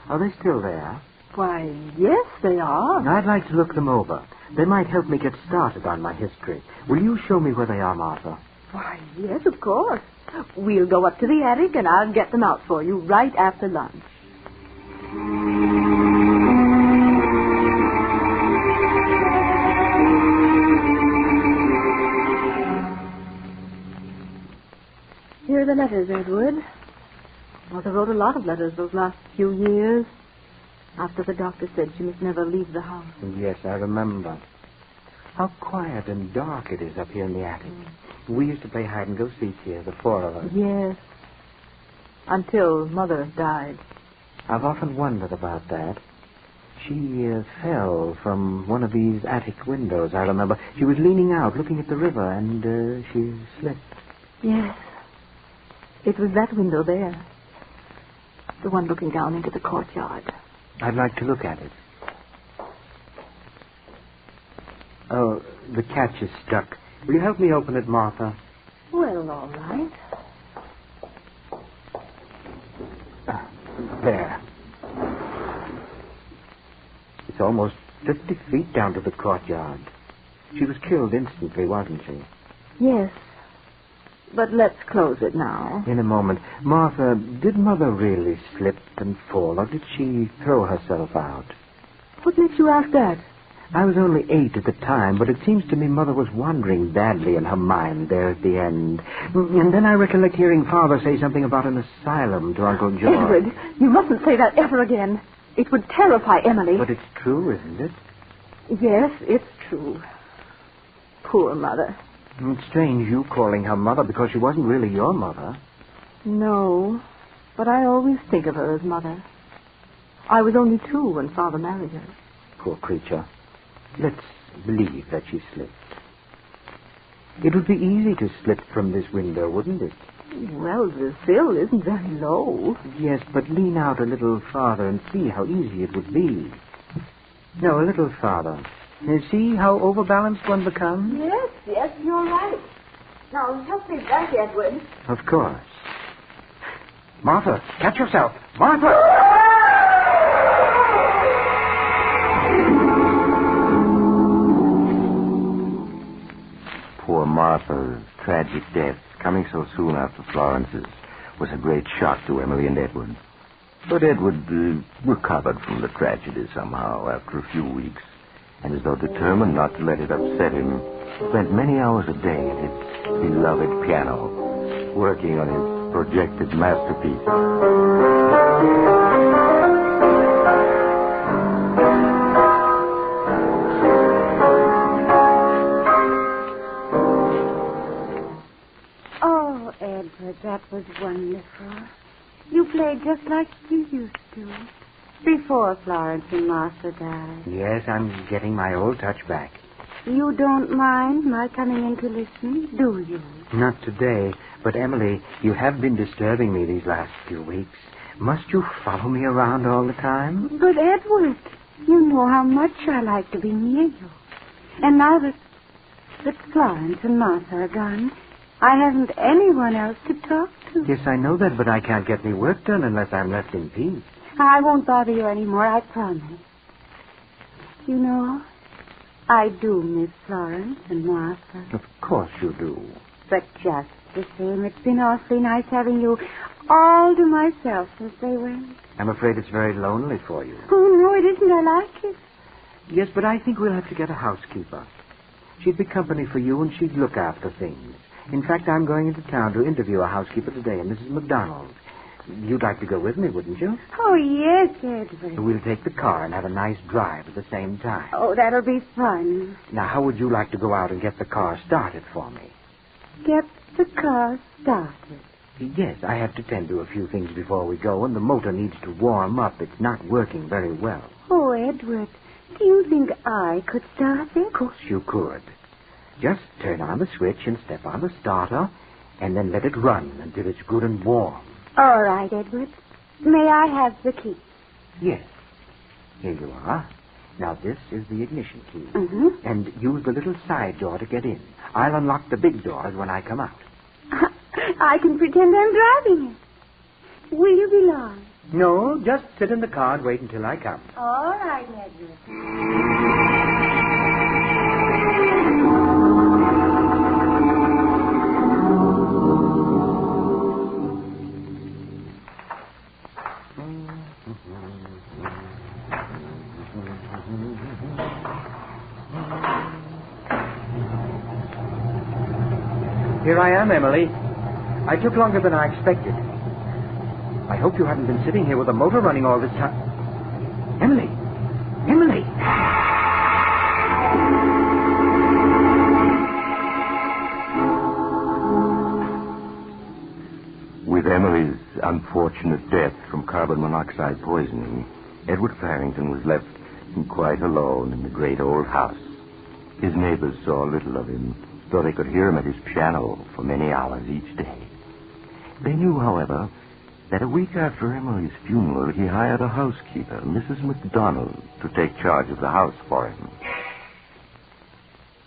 Are they still there? Why, yes, they are. I'd like to look them over. They might help me get started on my history. Will you show me where they are, Martha? Why, yes, of course. We'll go up to the attic and I'll get them out for you right after lunch. Here are the letters, Edward. Mother wrote a lot of letters those last few years. After the doctor said she must never leave the house. Yes, I remember. How quiet and dark it is up here in the attic. We used to play hide-and-go-seek here, the four of us. Yes. Until Mother died. I've often wondered about that. She fell from one of these attic windows, I remember. She was leaning out, looking at the river, and she slipped. Yes. It was that window there. The one looking down into the courtyard. I'd like to look at it. Oh, the catch is stuck. Will you help me open it, Martha? Well, all right. There. It's almost 50 feet down to the courtyard. She was killed instantly, wasn't she? Yes. But let's close it now. In a moment. Martha, did Mother really slip and fall, or did she throw herself out? What makes you ask that? I was only 8 at the time, but it seems to me Mother was wandering badly in her mind there at the end. And then I recollect hearing Father say something about an asylum to Uncle George. Edward, you mustn't say that ever again. It would terrify Emily. But it's true, isn't it? Yes, it's true. Poor Mother. It's strange you calling her Mother because she wasn't really your mother. No, but I always think of her as Mother. I was only 2 when Father married her. Poor creature. Let's believe that she slipped. It would be easy to slip from this window, wouldn't it? Well, the sill isn't very low. Yes, but lean out a little farther and see how easy it would be. No, a little farther. You see how overbalanced one becomes? Yes, you're right. Now, help me back, Edward. Of course. Martha, catch yourself. Martha! Poor Martha's tragic death, coming so soon after Florence's, was a great shock to Emily and Edward. But Edward recovered from the tragedy somehow after a few weeks, and as though determined not to let it upset him, spent many hours a day at his beloved piano, working on his projected masterpiece. Oh, Edward, that was wonderful. You played just like you used to. Before Florence and Martha died. Yes, I'm getting my old touch back. You don't mind my coming in to listen, do you? Not today, but Emily, you have been disturbing me these last few weeks. Must you follow me around all the time? But, Edward, you know how much I like to be near you. And now that Florence and Martha are gone, I haven't anyone else to talk to. Yes, I know that, but I can't get any work done unless I'm left in peace. I won't bother you anymore, I promise. You know, I do miss Florence and Martha. Of course you do. But just the same, it's been awfully nice having you all to myself since they went. I'm afraid it's very lonely for you. Oh, no, it isn't. I like it. Yes, but I think we'll have to get a housekeeper. She'd be company for you, and she'd look after things. In fact, I'm going into town to interview a housekeeper today, Mrs. McDonald. You'd like to go with me, wouldn't you? Oh, yes, Edward. We'll take the car and have a nice drive at the same time. Oh, that'll be fun. Now, how would you like to go out and get the car started for me? Get the car started? Yes, I have to tend to a few things before we go, and the motor needs to warm up. It's not working very well. Oh, Edward, do you think I could start it? Of course you could. Just turn on the switch and step on the starter, and then let it run until it's good and warm. All right, Edward. May I have the key? Yes. Here you are. Now, this is the ignition key. Mm-hmm. And use the little side door to get in. I'll unlock the big doors when I come out. I can pretend I'm driving it. Will you be long? No, just sit in the car and wait until I come. All right, Edward. Here I am, Emily. I took longer than I expected. I hope you haven't been sitting here with the motor running all this time. Emily! Emily! With Emily's unfortunate death from carbon monoxide poisoning, Edward Farrington was left quite alone in the great old house. His neighbors saw little of him, though they could hear him at his piano for many hours each day. They knew, however, that a week after Emily's funeral, he hired a housekeeper, Mrs. McDonald, to take charge of the house for him.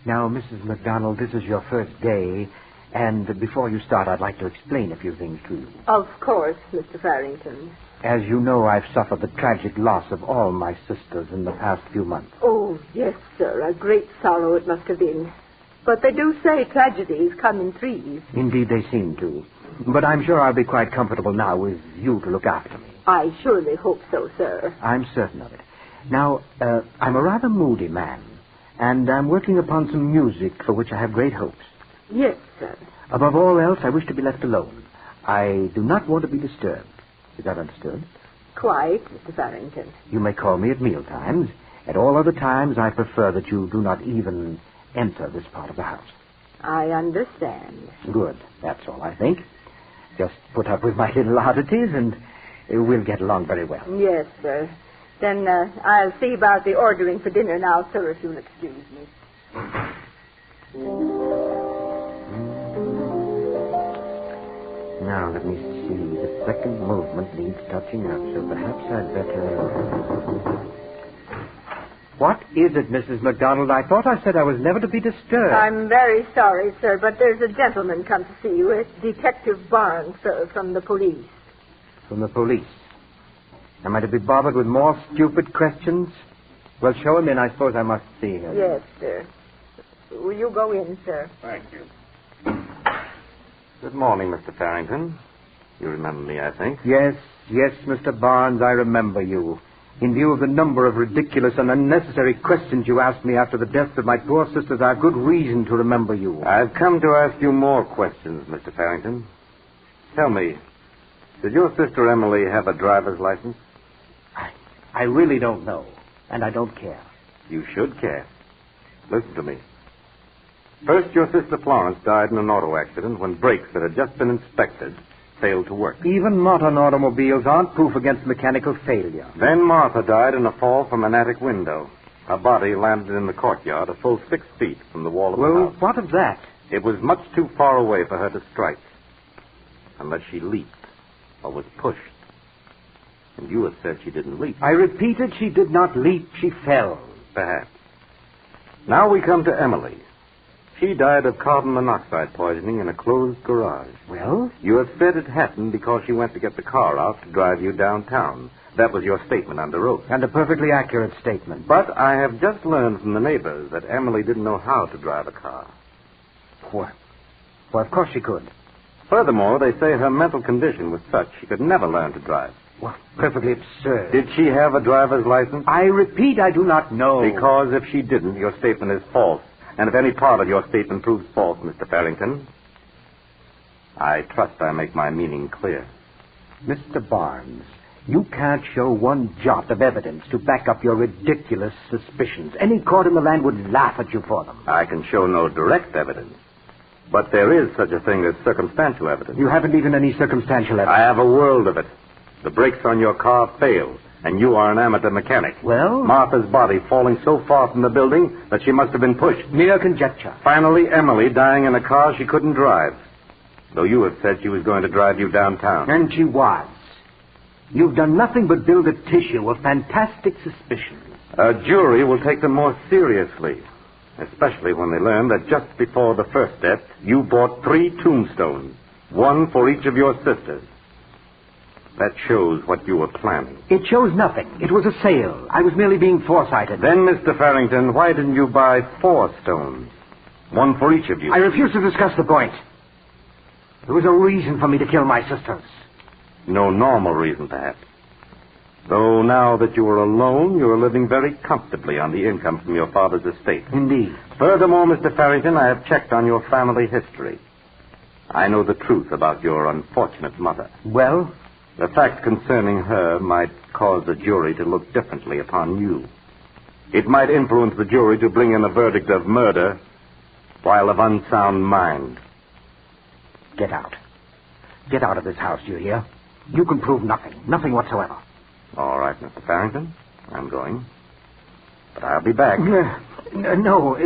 Now, Mrs. McDonald, this is your first day, and before you start, I'd like to explain a few things to you. Of course, Mr. Farrington. As you know, I've suffered the tragic loss of all my sisters in the past few months. Oh, yes, sir. A great sorrow it must have been. But they do say tragedies come in threes. Indeed, they seem to. But I'm sure I'll be quite comfortable now with you to look after me. I surely hope so, sir. I'm certain of it. Now, I'm a rather moody man, and I'm working upon some music for which I have great hopes. Yes, sir. Above all else, I wish to be left alone. I do not want to be disturbed. Is that understood? Quite, Mr. Farrington. You may call me at mealtimes. At all other times, I prefer that you do not even enter this part of the house. I understand. Good. That's all, I think. Just put up with my little oddities, and we'll get along very well. Yes, sir. Then I'll see about the ordering for dinner now, sir, if you'll excuse me. Now, let me see. The second movement needs touching up, so perhaps I'd better... What is it, Mrs. MacDonald? I thought I said I was never to be disturbed. I'm very sorry, sir, but there's a gentleman come to see you. It's Detective Barnes, sir, from the police. From the police? Am I to be bothered with more stupid questions? Well, show him in. I suppose I must see him. Yes, sir. Will you go in, sir? Thank you. Good morning, Mr. Farrington. You remember me, I think. Yes, Mr. Barnes, I remember you. In view of the number of ridiculous and unnecessary questions you asked me after the deaths of my poor sisters, I have good reason to remember you. I've come to ask you more questions, Mr. Farrington. Tell me, did your sister Emily have a driver's license? I really don't know, and I don't care. You should care. Listen to me. First, your sister Florence died in an auto accident when brakes that had just been inspected failed to work. Even modern automobiles aren't proof against mechanical failure. Then Martha died in a fall from an attic window. Her body landed in the courtyard a full 6 feet from the wall of the house. Well, what of that? It was much too far away for her to strike, unless she leaped or was pushed. And you have said she didn't leap. I repeated, she did not leap. She fell. Perhaps. Now we come to Emily. She died of carbon monoxide poisoning in a closed garage. Well? You have said it happened because she went to get the car out to drive you downtown. That was your statement under oath. And a perfectly accurate statement. But I have just learned from the neighbors that Emily didn't know how to drive a car. What? Well, of course she could. Furthermore, they say her mental condition was such she could never learn to drive. Well, perfectly absurd. Did she have a driver's license? I repeat, I do not know. Because if she didn't, your statement is false. And if any part of your statement proves false, Mr. Farrington, I trust I make my meaning clear. Mr. Barnes, you can't show one jot of evidence to back up your ridiculous suspicions. Any court in the land would laugh at you for them. I can show no direct evidence. But there is such a thing as circumstantial evidence. You haven't even any circumstantial evidence. I have a world of it. The brakes on your car failed, and you are an amateur mechanic. Well? Martha's body falling so far from the building that she must have been pushed. Mere conjecture. Finally, Emily dying in a car she couldn't drive, though you have said she was going to drive you downtown. And she was. You've done nothing but build a tissue of fantastic suspicions. A jury will take them more seriously, especially when they learn that just before the first death, you bought 3 tombstones, one for each of your sisters. That shows what you were planning. It shows nothing. It was a sale. I was merely being foresighted. Then, Mr. Farrington, why didn't you buy 4 stones? One for each of you. I refuse to discuss the point. There was a reason for me to kill my sisters. No normal reason, perhaps. Though now that you are alone, you are living very comfortably on the income from your father's estate. Indeed. Furthermore, Mr. Farrington, I have checked on your family history. I know the truth about your unfortunate mother. Well? The facts concerning her might cause the jury to look differently upon you. It might influence the jury to bring in a verdict of murder while of unsound mind. Get out. Get out of this house, do you hear? You can prove nothing. Nothing whatsoever. All right, Mr. Farrington. I'm going. But I'll be back. No,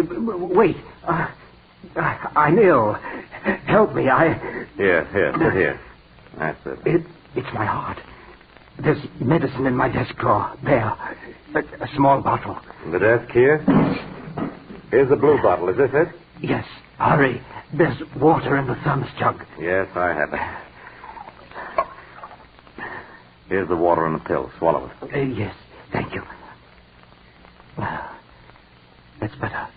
wait. I'm ill. Help me, Here, sit here. That's it. It's my heart. There's medicine in my desk drawer. There. A small bottle. The desk here? Here's the blue bottle. Is this it? Yes. Hurry. There's water in the thermos jug. Yes, I have it. Here's the water and a pill. Swallow it. Yes, thank you. Well, that's better.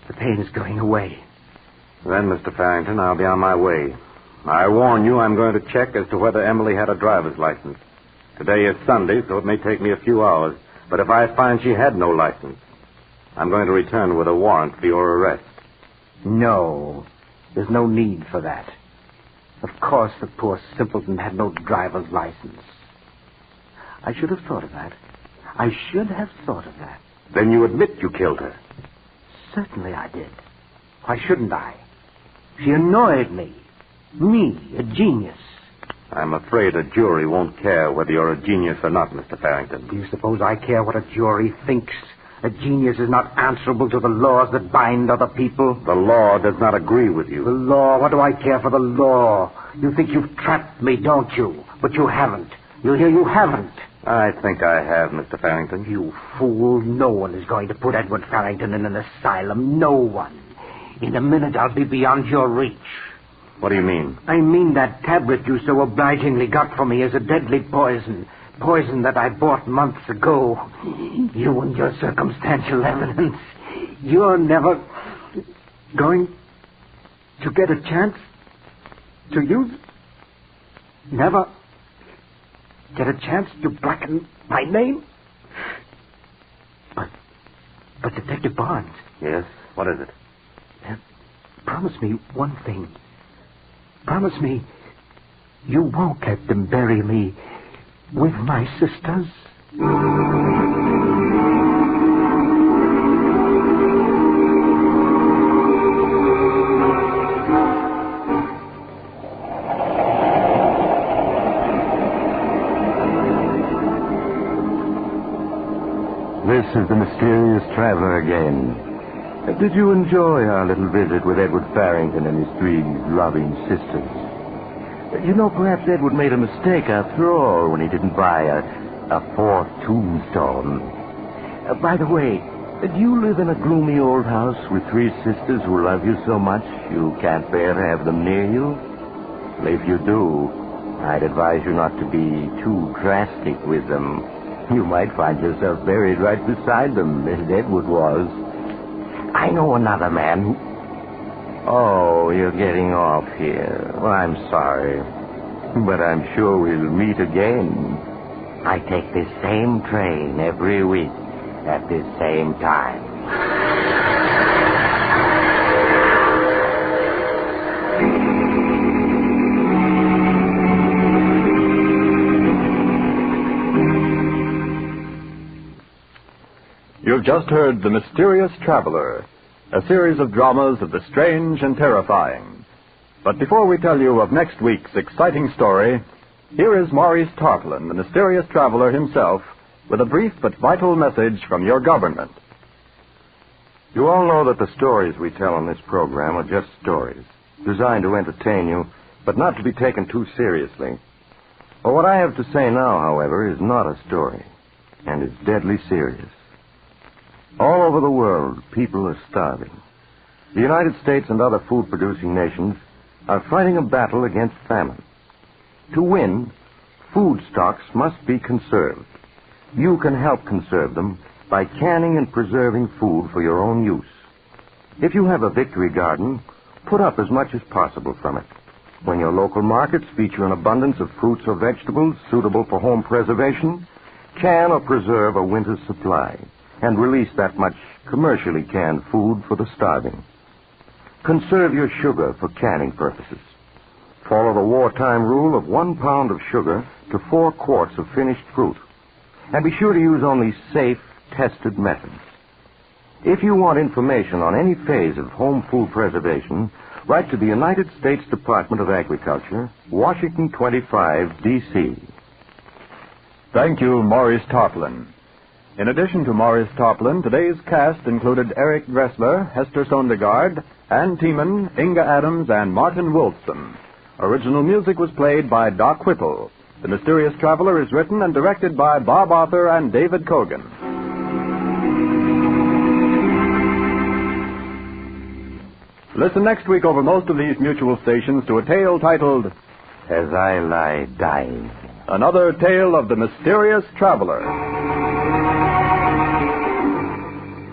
The pain is going away. Then, Mr. Farrington, I'll be on my way. I warn you, I'm going to check as to whether Emily had a driver's license. Today is Sunday, so it may take me a few hours. But if I find she had no license, I'm going to return with a warrant for your arrest. No, there's no need for that. Of course the poor simpleton had no driver's license. I should have thought of that. I should have thought of that. Then you admit you killed her? Certainly I did. Why shouldn't I? She annoyed me. Me, a genius. I'm afraid a jury won't care whether you're a genius or not, Mr. Farrington. Do you suppose I care what a jury thinks? A genius is not answerable to the laws that bind other people. The law does not agree with you. The law? What do I care for the law? You think you've trapped me, don't you? But you haven't. You hear, you haven't. I think I have, Mr. Farrington. You fool. No one is going to put Edward Farrington in an asylum. No one. In a minute, I'll be beyond your reach. What do you mean? I mean that tablet you so obligingly got for me is a deadly poison. Poison that I bought months ago. You and your circumstantial evidence. You're never going to get a chance to use... Never get a chance to blacken my name? But Detective Barnes... Yes? What is it? Promise me one thing. Promise me you won't let them bury me with my sisters. This is the mysterious traveler again. Did you enjoy our little visit with Edward Farrington and his three loving sisters? You know, perhaps Edward made a mistake after all when he didn't buy a fourth tombstone. By the way, do you live in a gloomy old house with three sisters who love you so much you can't bear to have them near you? Well, if you do, I'd advise you not to be too drastic with them. You might find yourself buried right beside them, as Edward was. I know another man who... Oh, you're getting off here. Well, I'm sorry. But I'm sure we'll meet again. I take this same train every week at this same time. You've just heard The Mysterious Traveler, a series of dramas of the strange and terrifying. But before we tell you of next week's exciting story, here is Maurice Tarplin, the mysterious traveler himself, with a brief but vital message from your government. You all know that the stories we tell on this program are just stories, designed to entertain you, but not to be taken too seriously. Well, what I have to say now, however, is not a story, and is deadly serious. All over the world, people are starving. The United States and other food-producing nations are fighting a battle against famine. To win, food stocks must be conserved. You can help conserve them by canning and preserving food for your own use. If you have a victory garden, put up as much as possible from it. When your local markets feature an abundance of fruits or vegetables suitable for home preservation, can or preserve a winter's supply and release that much commercially canned food for the starving. Conserve your sugar for canning purposes. Follow the wartime rule of 1 pound of sugar to 4 quarts of finished fruit. And be sure to use only safe, tested methods. If you want information on any phase of home food preservation, write to the United States Department of Agriculture, Washington 25, D.C. Thank you, Maurice Tarplin. In addition to Maurice Tarplin, today's cast included Eric Dressler, Hester Sondergaard, Ann Tiemann, Inga Adams, and Martin Wolfson. Original music was played by Doc Whipple. The Mysterious Traveler is written and directed by Bob Arthur and David Kogan. Listen next week over most of these mutual stations to a tale titled As I Lie Dying. another tale of the mysterious traveler.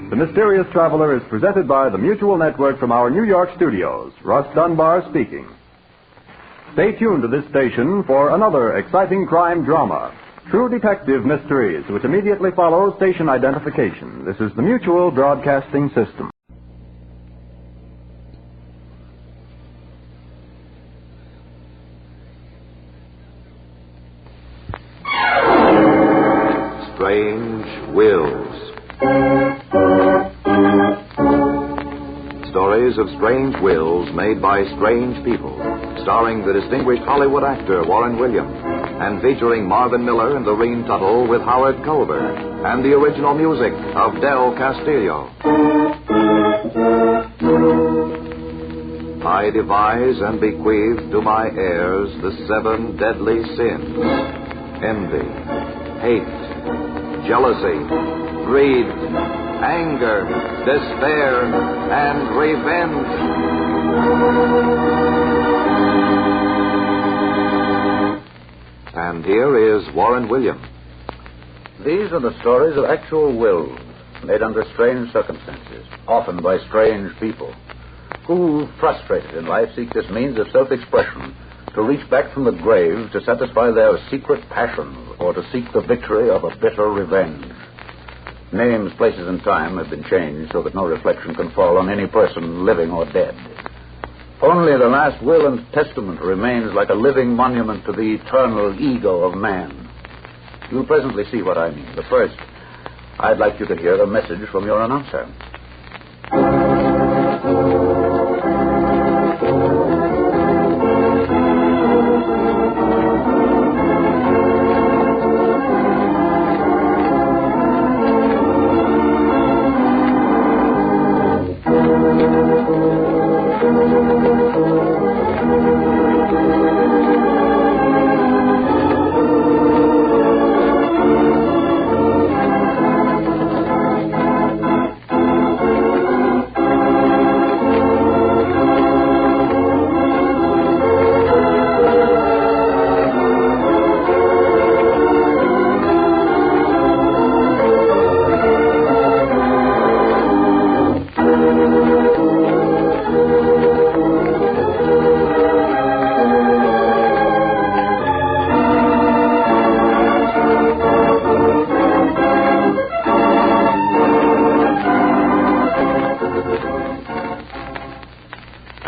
The Mysterious Traveler is presented by the Mutual Network from our New York studios. Russ Dunbar speaking. Stay tuned to this station for another exciting crime drama, True Detective Mysteries, which immediately follows station identification. This is the Mutual Broadcasting System. Strange Wills. Stories of strange wills made by strange people, starring the distinguished Hollywood actor Warren Williams, and featuring Marvin Miller and Lorene Tuttle with Howard Culver, and the original music of Del Castillo. I devise and bequeath to my heirs the 7 deadly sins: envy, hate, jealousy, greed, anger, despair, and revenge. And here is Warren Williams. These are the stories of actual wills made under strange circumstances, often by strange people, who, frustrated in life, seek this means of self-expression to reach back from the grave to satisfy their secret passions or to seek the victory of a bitter revenge. Names, places, and time have been changed so that no reflection can fall on any person, living or dead. Only the last will and testament remains like a living monument to the eternal ego of man. You'll presently see what I mean. But first, I'd like you to hear a message from your announcer.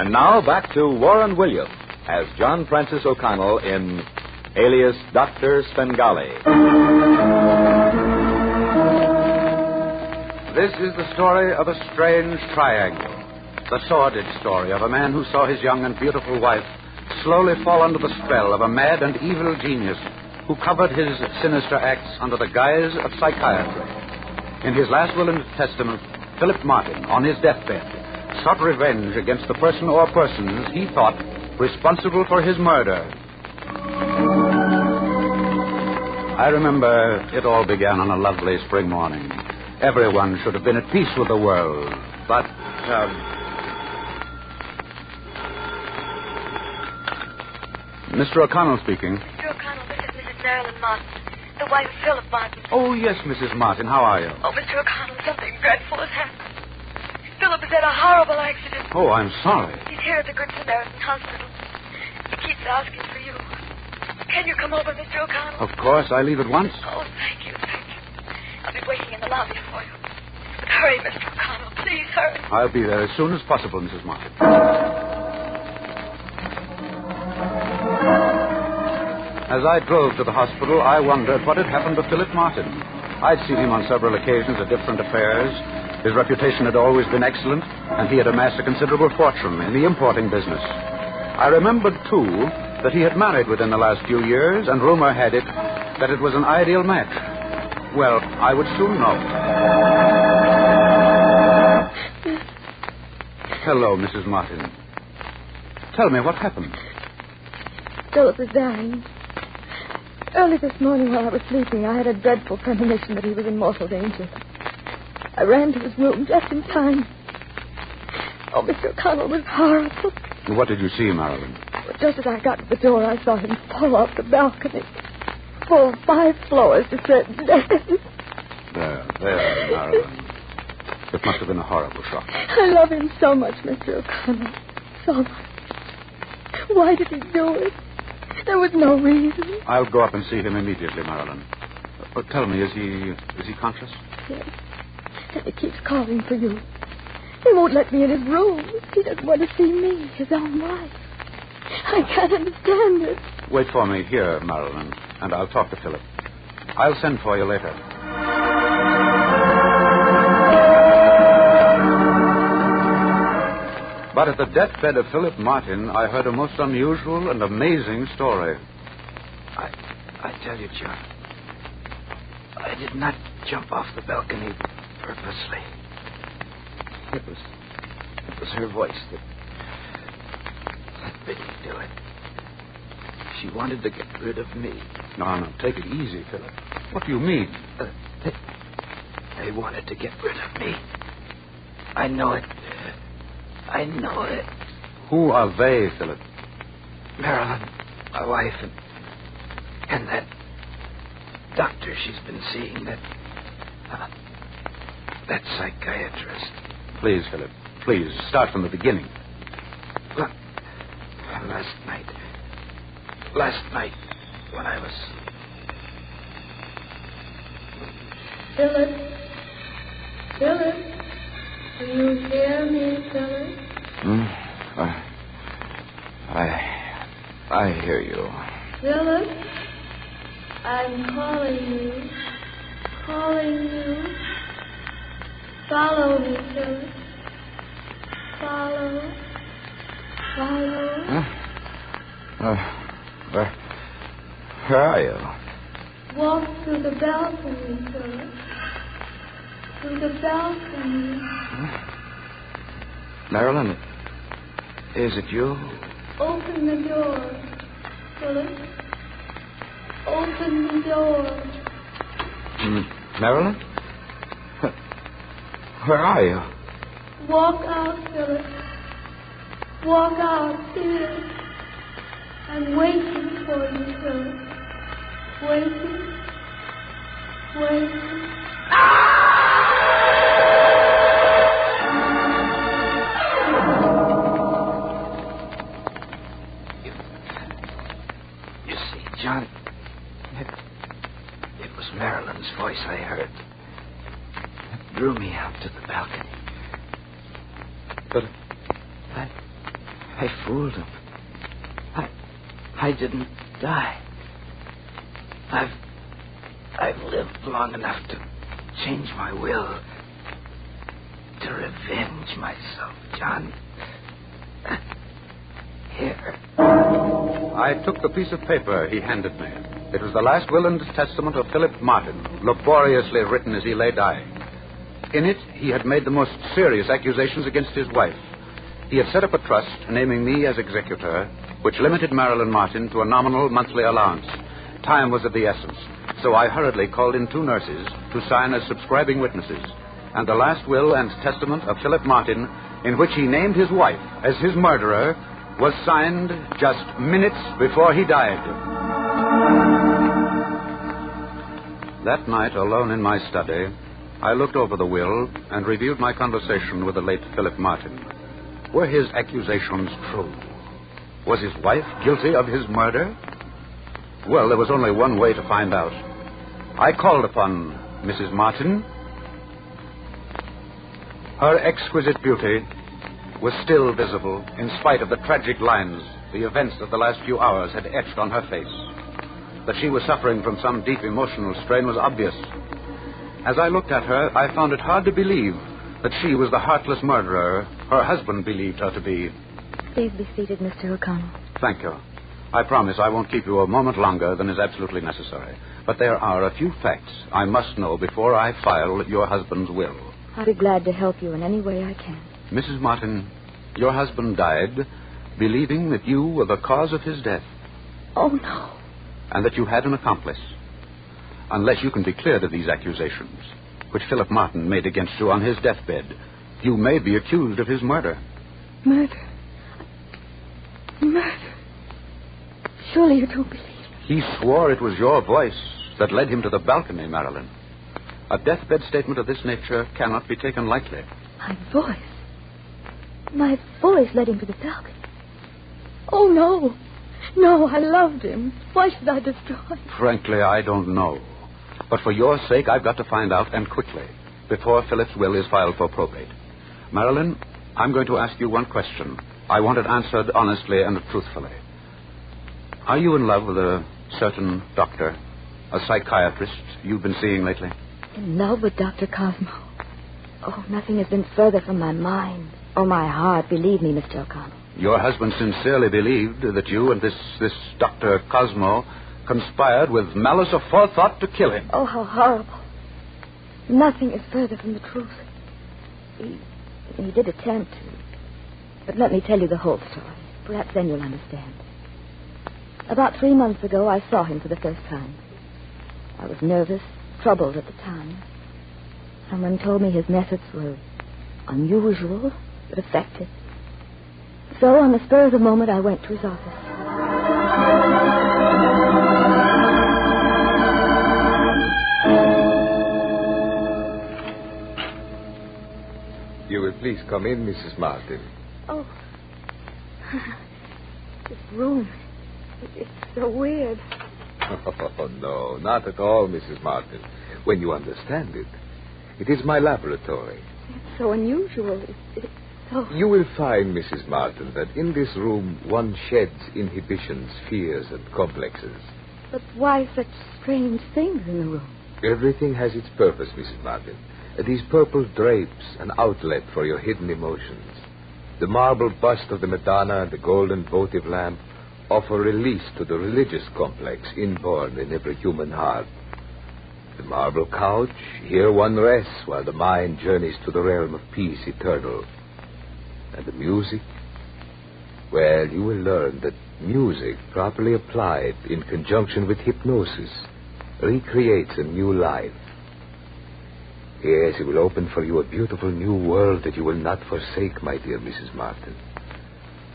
Now back to Warren Williams as John Francis O'Connell in Alias Dr. Svengali. This is the story of a strange triangle. The sordid story of a man who saw his young and beautiful wife slowly fall under the spell of a mad and evil genius who covered his sinister acts under the guise of psychiatry. In his last will and testament, Philip Martin, on his deathbed, sought revenge against the person or persons he thought responsible for his murder. I remember it all began on a lovely spring morning. Everyone should have been at peace with the world, but... Mr. O'Connell speaking. Mr. O'Connell, this is Mrs. Marilyn Martin, the wife of Philip Martin. Oh, yes, Mrs. Martin. How are you? Oh, Mr. O'Connell, something dreadful has happened. Philip has had a horrible accident. Oh, I'm sorry. He's here at the Good Samaritan Hospital. He keeps asking for you. Can you come over, Mr. O'Connell? Of course. I leave at once. Oh, thank you, thank you. I'll be waiting in the lobby for you. But hurry, Mr. O'Connell. Please hurry. I'll be there as soon as possible, Mrs. Martin. As I drove to the hospital, I wondered what had happened to Philip Martin. I'd seen him on several occasions at different affairs. His reputation had always been excellent, and he had amassed a considerable fortune in the importing business. I remembered, too, that he had married within the last few years, and rumor had it that it was an ideal match. Well, I would soon know. Hello, Mrs. Martin. Tell me, what happened? Philip is dying. Early this morning while I was sleeping, I had a dreadful premonition that he was in mortal danger. I ran to his room just in time. Oh, Mr. O'Connell, was horrible. What did you see, Marilyn? But just as I got to the door, I saw him fall off the balcony. full 5 floors to certain death. There, Marilyn. It must have been a horrible shock. I love him so much, Mr. O'Connell. So much. Why did he do it? There was no reason. I'll go up and see him immediately, Marilyn. But tell me, is he conscious? Yes. And he keeps calling for you. He won't let me in his room. He doesn't want to see me, his own wife. I can't understand it. Wait for me here, Marilyn, and I'll talk to Philip. I'll send for you later. But at the deathbed of Philip Martin, I heard a most unusual and amazing story. I tell you, John, I did not jump off the balcony purposely. It was her voice that bid me do it. She wanted to get rid of me. No, take it easy, Philip. What do you mean? They wanted to get rid of me. I know it. I know it. Who are they, Philip? Marilyn, my wife, and that doctor she's been seeing, that psychiatrist. Please, Philip. Please, start from the beginning. Look, last night, when I was... Philip, do you hear me, Philip? I hear you. Philip, I'm calling you. Follow me, Philip. Follow. Where are you? Walk through the balcony, Philip. Through the balcony. Marilyn, is it you? Open the door, Philip. Open the door. Marilyn? Where are you? Walk out, Philip. Walk out here. I'm waiting for you, Philip. Waiting. You see, John, it was Marilyn's voice I heard. It drew me out to the balcony. But I fooled him. I didn't die. I've lived long enough to change my will, to revenge myself, John. Here. I took the piece of paper he handed me. It was the last will and testament of Philip Martin, laboriously written as he lay dying. In it, he had made the most serious accusations against his wife. He had set up a trust, naming me as executor, which limited Marilyn Martin to a nominal monthly allowance. Time was of the essence, so I hurriedly called in 2 nurses to sign as subscribing witnesses. And the last will and testament of Philip Martin, in which he named his wife as his murderer, was signed just minutes before he died. That night, alone in my study, I looked over the will and reviewed my conversation with the late Philip Martin. Were his accusations true? Was his wife guilty of his murder? Well, there was only one way to find out. I called upon Mrs. Martin. Her exquisite beauty was still visible in spite of the tragic lines the events of the last few hours had etched on her face. That she was suffering from some deep emotional strain was obvious. As I looked at her, I found it hard to believe that she was the heartless murderer her husband believed her to be. Please be seated, Mr. O'Connell. Thank you. I promise I won't keep you a moment longer than is absolutely necessary. But there are a few facts I must know before I file your husband's will. I'll be glad to help you in any way I can. Mrs. Martin, your husband died believing that you were the cause of his death. Oh, no. And that you had an accomplice. Unless you can be cleared of these accusations, which Philip Martin made against you on his deathbed, you may be accused of his murder. Murder? Surely you don't believe me. He swore it was your voice that led him to the balcony, Marilyn. A deathbed statement of this nature cannot be taken lightly. My voice? My voice led him to the balcony. Oh, no. No, I loved him. Why should I destroy him? Frankly, I don't know. But for your sake, I've got to find out, and quickly, before Philip's will is filed for probate. Marilyn, I'm going to ask you one question. I want it answered honestly and truthfully. Are you in love with a certain doctor, a psychiatrist you've been seeing lately? In love with Dr. Cosmo? Oh, nothing has been further from my mind or my heart, believe me, Mr. O'Connell. Your husband sincerely believed that you and this Dr. Cosmo conspired with malice aforethought to kill him. Oh, how horrible. Nothing is further from the truth. He did attempt to. But let me tell you the whole story. Perhaps then you'll understand. About 3 months ago, I saw him for the first time. I was nervous, troubled at the time. Someone told me his methods were unusual, but effective. So, on the spur of the moment, I went to his office. You will please come in, Mrs. Martin. Oh. This room. It's so weird. Oh, no, not at all, Mrs. Martin. When you understand it. It is my laboratory. It's so unusual. It's so... You will find, Mrs. Martin, that in this room one sheds inhibitions, fears, and complexes. But why such strange things in the room? Everything has its purpose, Mrs. Martin. These purple drapes, an outlet for your hidden emotions. The marble bust of the Madonna and the golden votive lamp offer release to the religious complex inborn in every human heart. The marble couch, here one rests while the mind journeys to the realm of peace eternal. And the music? Well, you will learn that music, properly applied in conjunction with hypnosis, recreates a new life. Yes, it will open for you a beautiful new world that you will not forsake, my dear Mrs. Martin.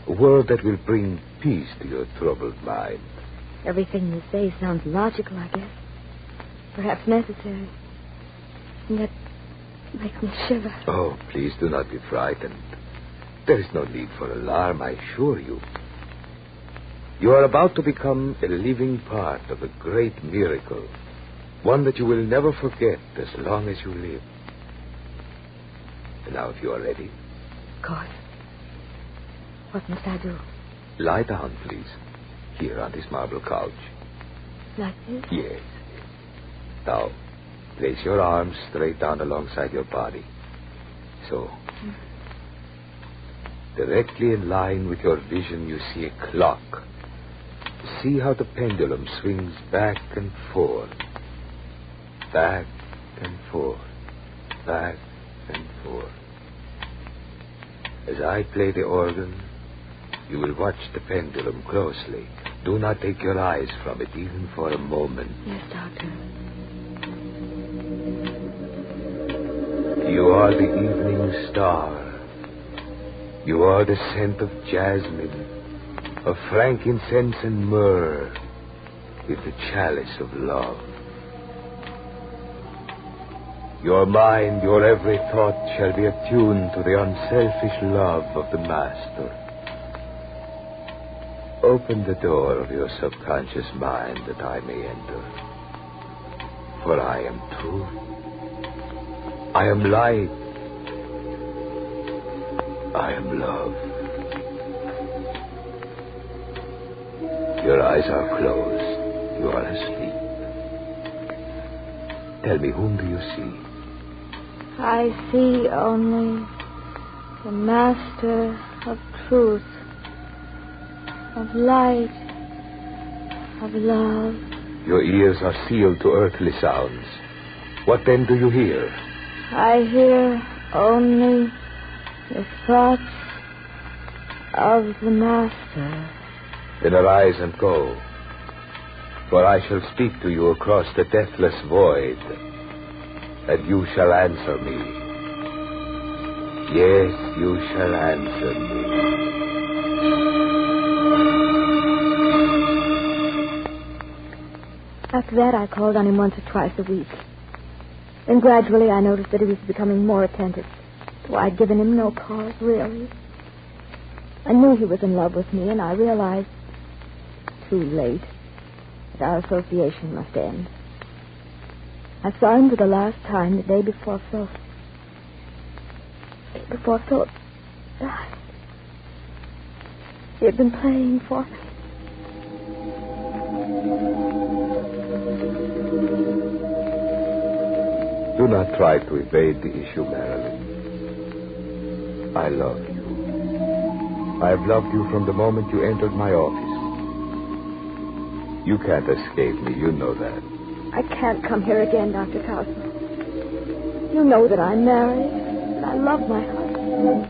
A world that will bring peace to your troubled mind. Everything you say sounds logical, I guess. Perhaps necessary. And yet makes me shiver. Oh, please do not be frightened. There is no need for alarm, I assure you. You are about to become a living part of a great miracle. One that you will never forget as long as you live. And now, if you are ready. Of course. What must I do? Lie down, please. Here on this marble couch. Like this? Yes. Now, place your arms straight down alongside your body. So. Directly in line with your vision, you see a clock. See how the pendulum swings back and forth. Back and forth. Back and forth. As I play the organ, you will watch the pendulum closely. Do not take your eyes from it, even for a moment. Yes, Doctor. You are the evening star. You are the scent of jasmine, of frankincense and myrrh, with the chalice of love. Your mind, your every thought shall be attuned to the unselfish love of the Master. Open the door of your subconscious mind that I may enter. For I am truth. I am light. I am love. Your eyes are closed. You are asleep. Tell me, whom do you see? I see only the Master of truth, of light, of love. Your ears are sealed to earthly sounds. What then do you hear? I hear only the thoughts of the Master. Then arise and go. For I shall speak to you across the deathless void, and you shall answer me. Yes, you shall answer me. After that, I called on him once or twice a week. Then gradually I noticed that he was becoming more attentive, though I'd given him no cause, really. I knew he was in love with me, and I realized, too late, that our association must end. I saw him for the last time the day before Phil died. He had been playing for me. Do not try to evade the issue, Marilyn. I love you. I have loved you from the moment you entered my office. You can't escape me, you know that. I can't come here again, Dr. Cosmo. You know that I'm married, and I love my husband.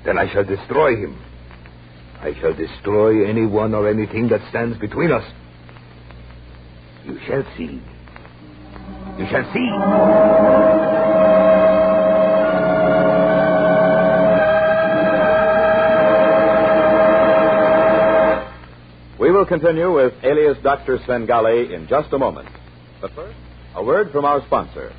Then I shall destroy him. I shall destroy anyone or anything that stands between us. You shall see. You shall see. We will continue with Alias Dr. Svengali in just a moment. But first, a word from our sponsor.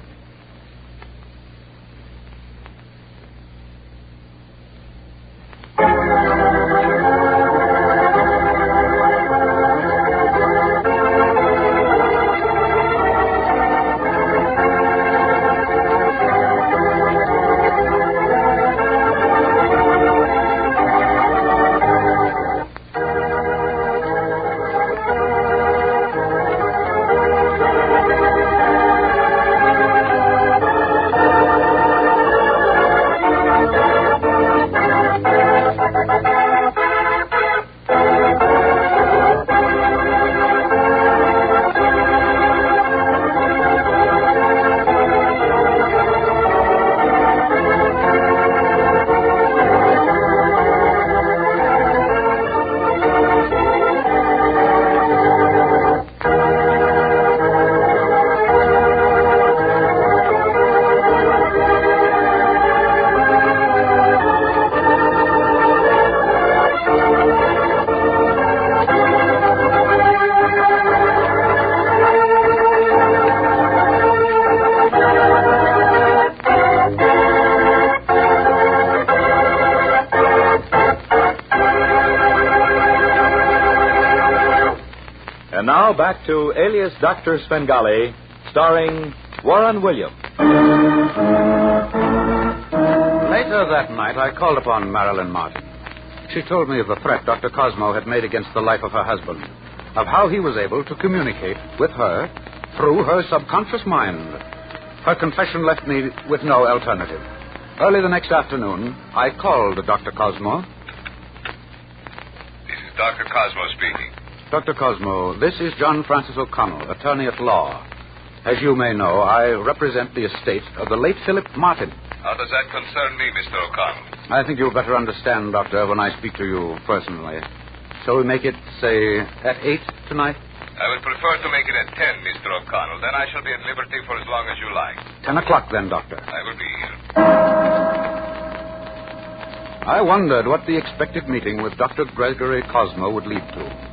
And now back to Alias Dr. Svengali, starring Warren Williams. Later that night, I called upon Marilyn Martin. She told me of the threat Dr. Cosmo had made against the life of her husband, of how he was able to communicate with her through her subconscious mind. Her confession left me with no alternative. Early the next afternoon, I called Dr. Cosmo. This is Dr. Cosmo speaking. Dr. Cosmo, this is John Francis O'Connell, attorney at law. As you may know, I represent the estate of the late Philip Martin. How does that concern me, Mr. O'Connell? I think you'll better understand, Doctor, when I speak to you personally. Shall we make it, say, at 8 tonight? I would prefer to make it at 10, Mr. O'Connell. Then I shall be at liberty for as long as you like. 10 o'clock, then, Doctor. I will be here. I wondered what the expected meeting with Dr. Gregory Cosmo would lead to.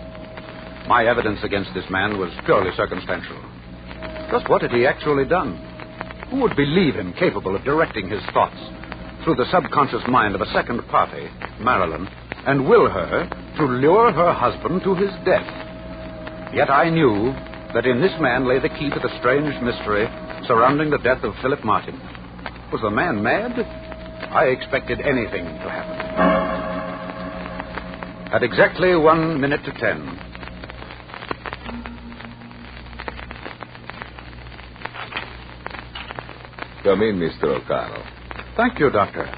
My evidence against this man was purely circumstantial. Just what had he actually done? Who would believe him capable of directing his thoughts through the subconscious mind of a second party, Marilyn, and will her to lure her husband to his death? Yet I knew that in this man lay the key to the strange mystery surrounding the death of Philip Martin. Was the man mad? I expected anything to happen. At exactly 1 minute to 10... Come in, Mr. O'Connell. Thank you, Doctor.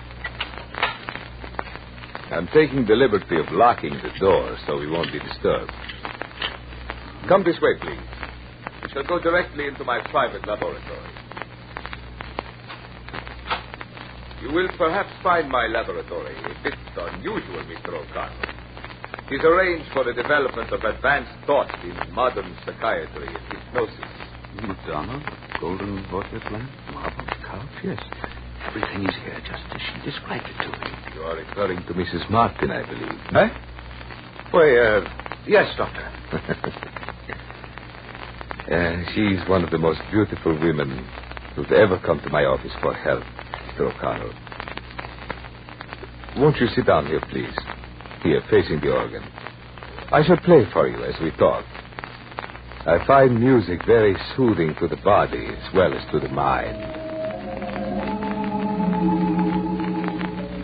I'm taking the liberty of locking the door so we won't be disturbed. Come this way, please. We shall go directly into my private laboratory. You will perhaps find my laboratory a bit unusual, Mr. O'Connell. It is arranged for the development of advanced thought in modern psychiatry and hypnosis. Madonna, golden vortex lamp, marble couch, yes. Everything is here just as she described it to me. You are referring to Mrs. Martin, I believe. Eh? Why, yes, Doctor. She's one of the most beautiful women who's ever come to my office for help, Mr. O'Connell. Won't you sit down here, please? Here, facing the organ. I shall play for you as we talk. I find music very soothing to the body as well as to the mind.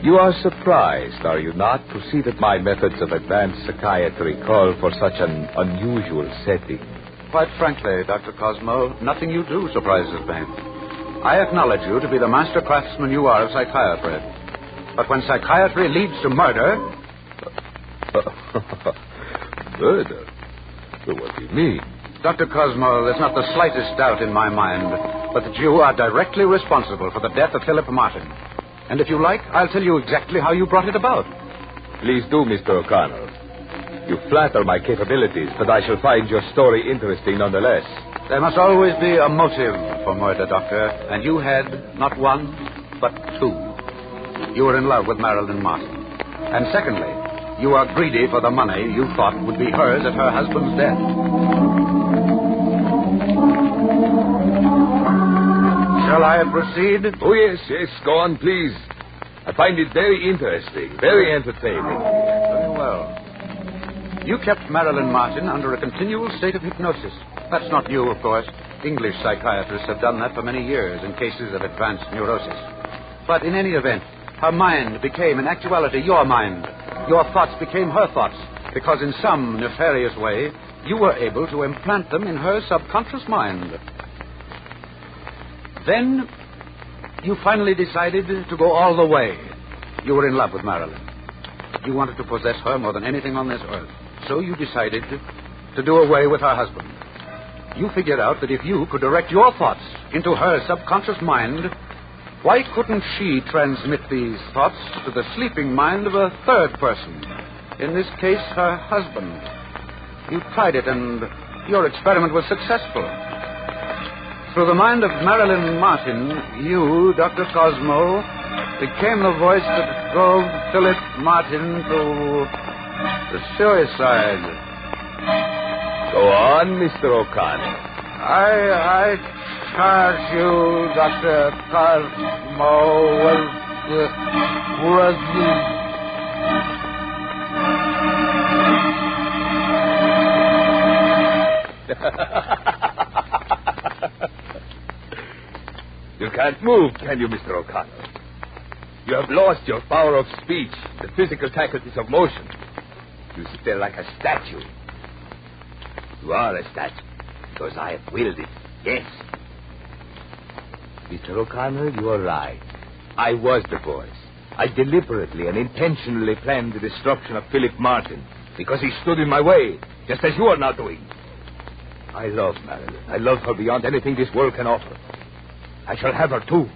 You are surprised, are you not, to see that my methods of advanced psychiatry call for such an unusual setting? Quite frankly, Dr. Cosmo, nothing you do surprises me. I acknowledge you to be the master craftsman you are of psychiatry. But when psychiatry leads to murder... Murder? Well, what do you mean? Dr. Cosmo, there's not the slightest doubt in my mind but that you are directly responsible for the death of Philip Martin. And if you like, I'll tell you exactly how you brought it about. Please do, Mr. O'Connell. You flatter my capabilities, but I shall find your story interesting nonetheless. There must always be a motive for murder, Doctor. And you had not one, but two. You were in love with Marilyn Martin. And secondly, you are greedy for the money you thought would be hers at her husband's death. Shall I proceed? Oh, yes, go on, please. I find it very interesting, very entertaining. Very well. You kept Marilyn Martin under a continual state of hypnosis. That's not new, of course. English psychiatrists have done that for many years in cases of advanced neurosis. But in any event, her mind became in actuality your mind. Your thoughts became her thoughts, because in some nefarious way, you were able to implant them in her subconscious mind. Then, you finally decided to go all the way. You were in love with Marilyn. You wanted to possess her more than anything on this earth. So you decided to do away with her husband. You figured out that if you could direct your thoughts into her subconscious mind, why couldn't she transmit these thoughts to the sleeping mind of a third person? In this case, her husband. You tried it, and your experiment was successful. Through the mind of Marilyn Martin, you, Dr. Cosmo, became the voice that drove Philip Martin to suicide. Go on, Mr. O'Connell. I charge you, Dr. Cosmo, You can't move, can you, Mr. O'Connell? You have lost your power of speech, the physical faculties of motion. You sit there like a statue. You are a statue, because I have willed it. Yes. Mr. O'Connell, you are right. I was the voice. I deliberately and intentionally planned the destruction of Philip Martin, because he stood in my way, just as you are now doing. I love Marilyn. I love her beyond anything this world can offer. I shall have her, too.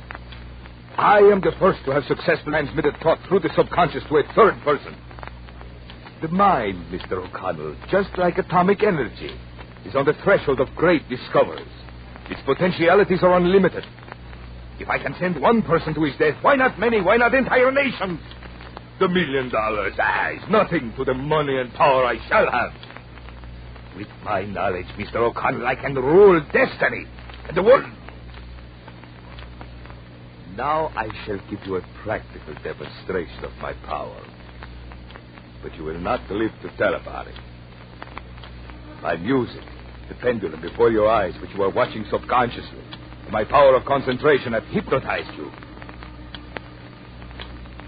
I am the first to have successfully transmitted thought through the subconscious to a third person. The mind, Mr. O'Connell, just like atomic energy, is on the threshold of great discoveries. Its potentialities are unlimited. If I can send one person to his death, why not many? Why not entire nations? The $1 million, is nothing to the money and power I shall have. With my knowledge, Mr. O'Connell, I can rule destiny and the world. Now I shall give you a practical demonstration of my power. But you will not live to tell about it. My music, the pendulum before your eyes, which you are watching subconsciously, and my power of concentration have hypnotized you.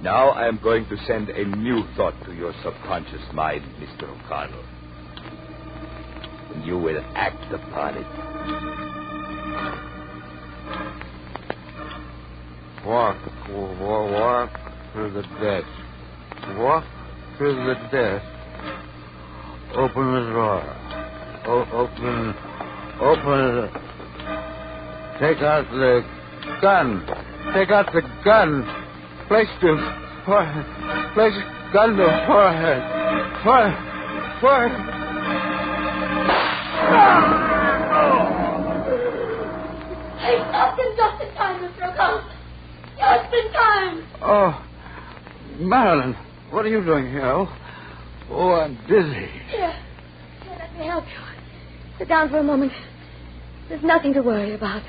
Now I am going to send a new thought to your subconscious mind, Mr. O'Connell. And you will act upon it. Walk to the desk. Walk to the desk. Open the drawer. Open it. Take out the gun. Take out the gun. Place the forehead. Place the gun to forehead. Forehead. Just in time, Mr. O'Connell. Just in time. Oh, Marilyn, what are you doing here? Oh, I'm dizzy. Here, let me help you. Sit down for a moment. There's nothing to worry about.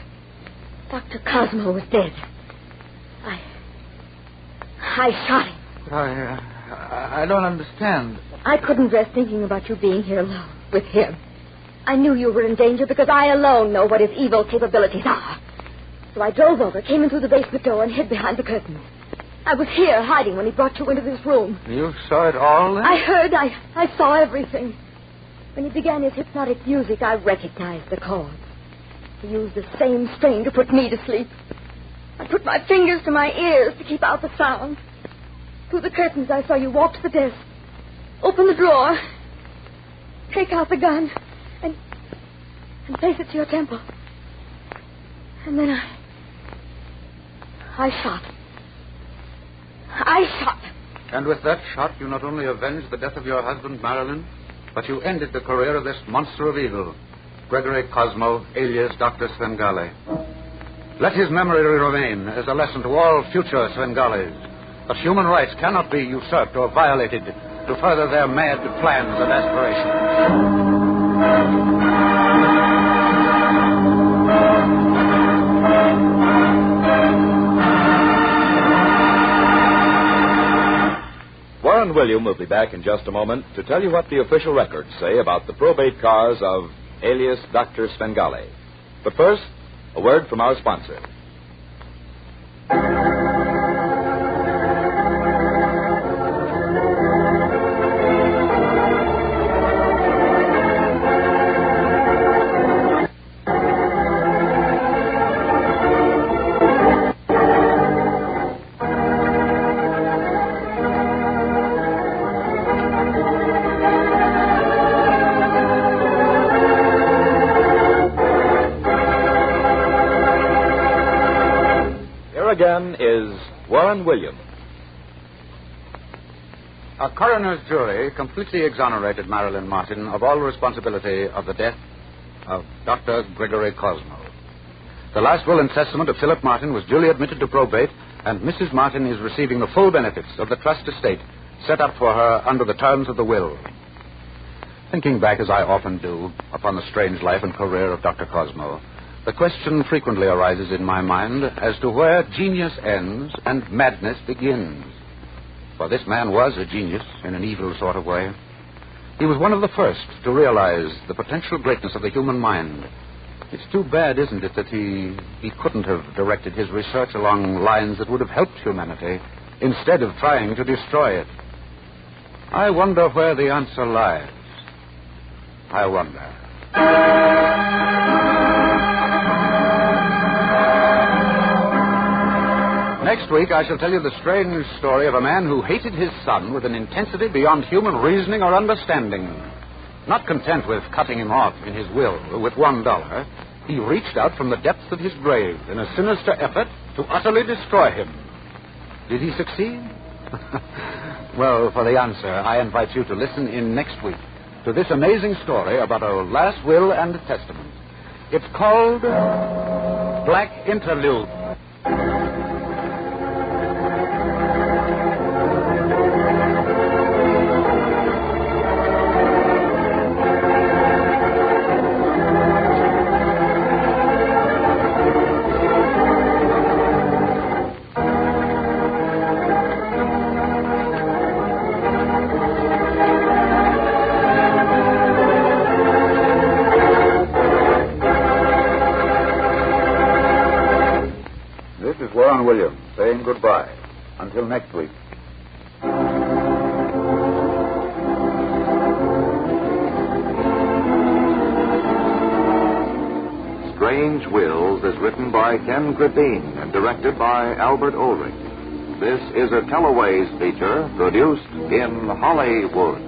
Dr. Cosmo was dead. I shot him. I don't understand. I couldn't rest thinking about you being here alone with him. I knew you were in danger because I alone know what his evil capabilities are. So I drove over, came in through the basement door, and hid behind the curtains. I was here hiding when he brought you into this room. You saw it all then? I heard. I saw everything. When he began his hypnotic music, I recognized the chords. He used the same strain to put me to sleep. I put my fingers to my ears to keep out the sound. Through the curtains, I saw you walk to the desk, open the drawer, take out the gun, and place it to your temple. And then I shot. I shot. And with that shot, you not only avenged the death of your husband, Marilyn, but you ended the career of this monster of evil, Gregory Cosmo, alias Dr. Svengali. Let his memory remain as a lesson to all future Svengalis that human rights cannot be usurped or violated to further their mad plans and aspirations. Warren William will be back in just a moment to tell you what the official records say about the probate cause of alias Dr. Svengali. But first, a word from our sponsor. Again is Warren Williams. A coroner's jury completely exonerated Marilyn Martin of all responsibility of the death of Dr. Gregory Cosmo. The last will and testament of Philip Martin was duly admitted to probate, and Mrs. Martin is receiving the full benefits of the trust estate set up for her under the terms of the will. Thinking back, as I often do, upon the strange life and career of Dr. Cosmo, the question frequently arises in my mind as to where genius ends and madness begins. For this man was a genius in an evil sort of way. He was one of the first to realize the potential greatness of the human mind. It's too bad, isn't it, that he couldn't have directed his research along lines that would have helped humanity instead of trying to destroy it. I wonder where the answer lies. I wonder. Next week, I shall tell you the strange story of a man who hated his son with an intensity beyond human reasoning or understanding. Not content with cutting him off in his will with $1, he reached out from the depths of his grave in a sinister effort to utterly destroy him. Did he succeed? Well, for the answer, I invite you to listen in next week to this amazing story about a last will and testament. It's called Black Interlude. Williams saying goodbye. Until next week. Strange Wills is written by Ken Gribbine and directed by Albert Ulrich. This is a Teleways feature produced in Hollywood.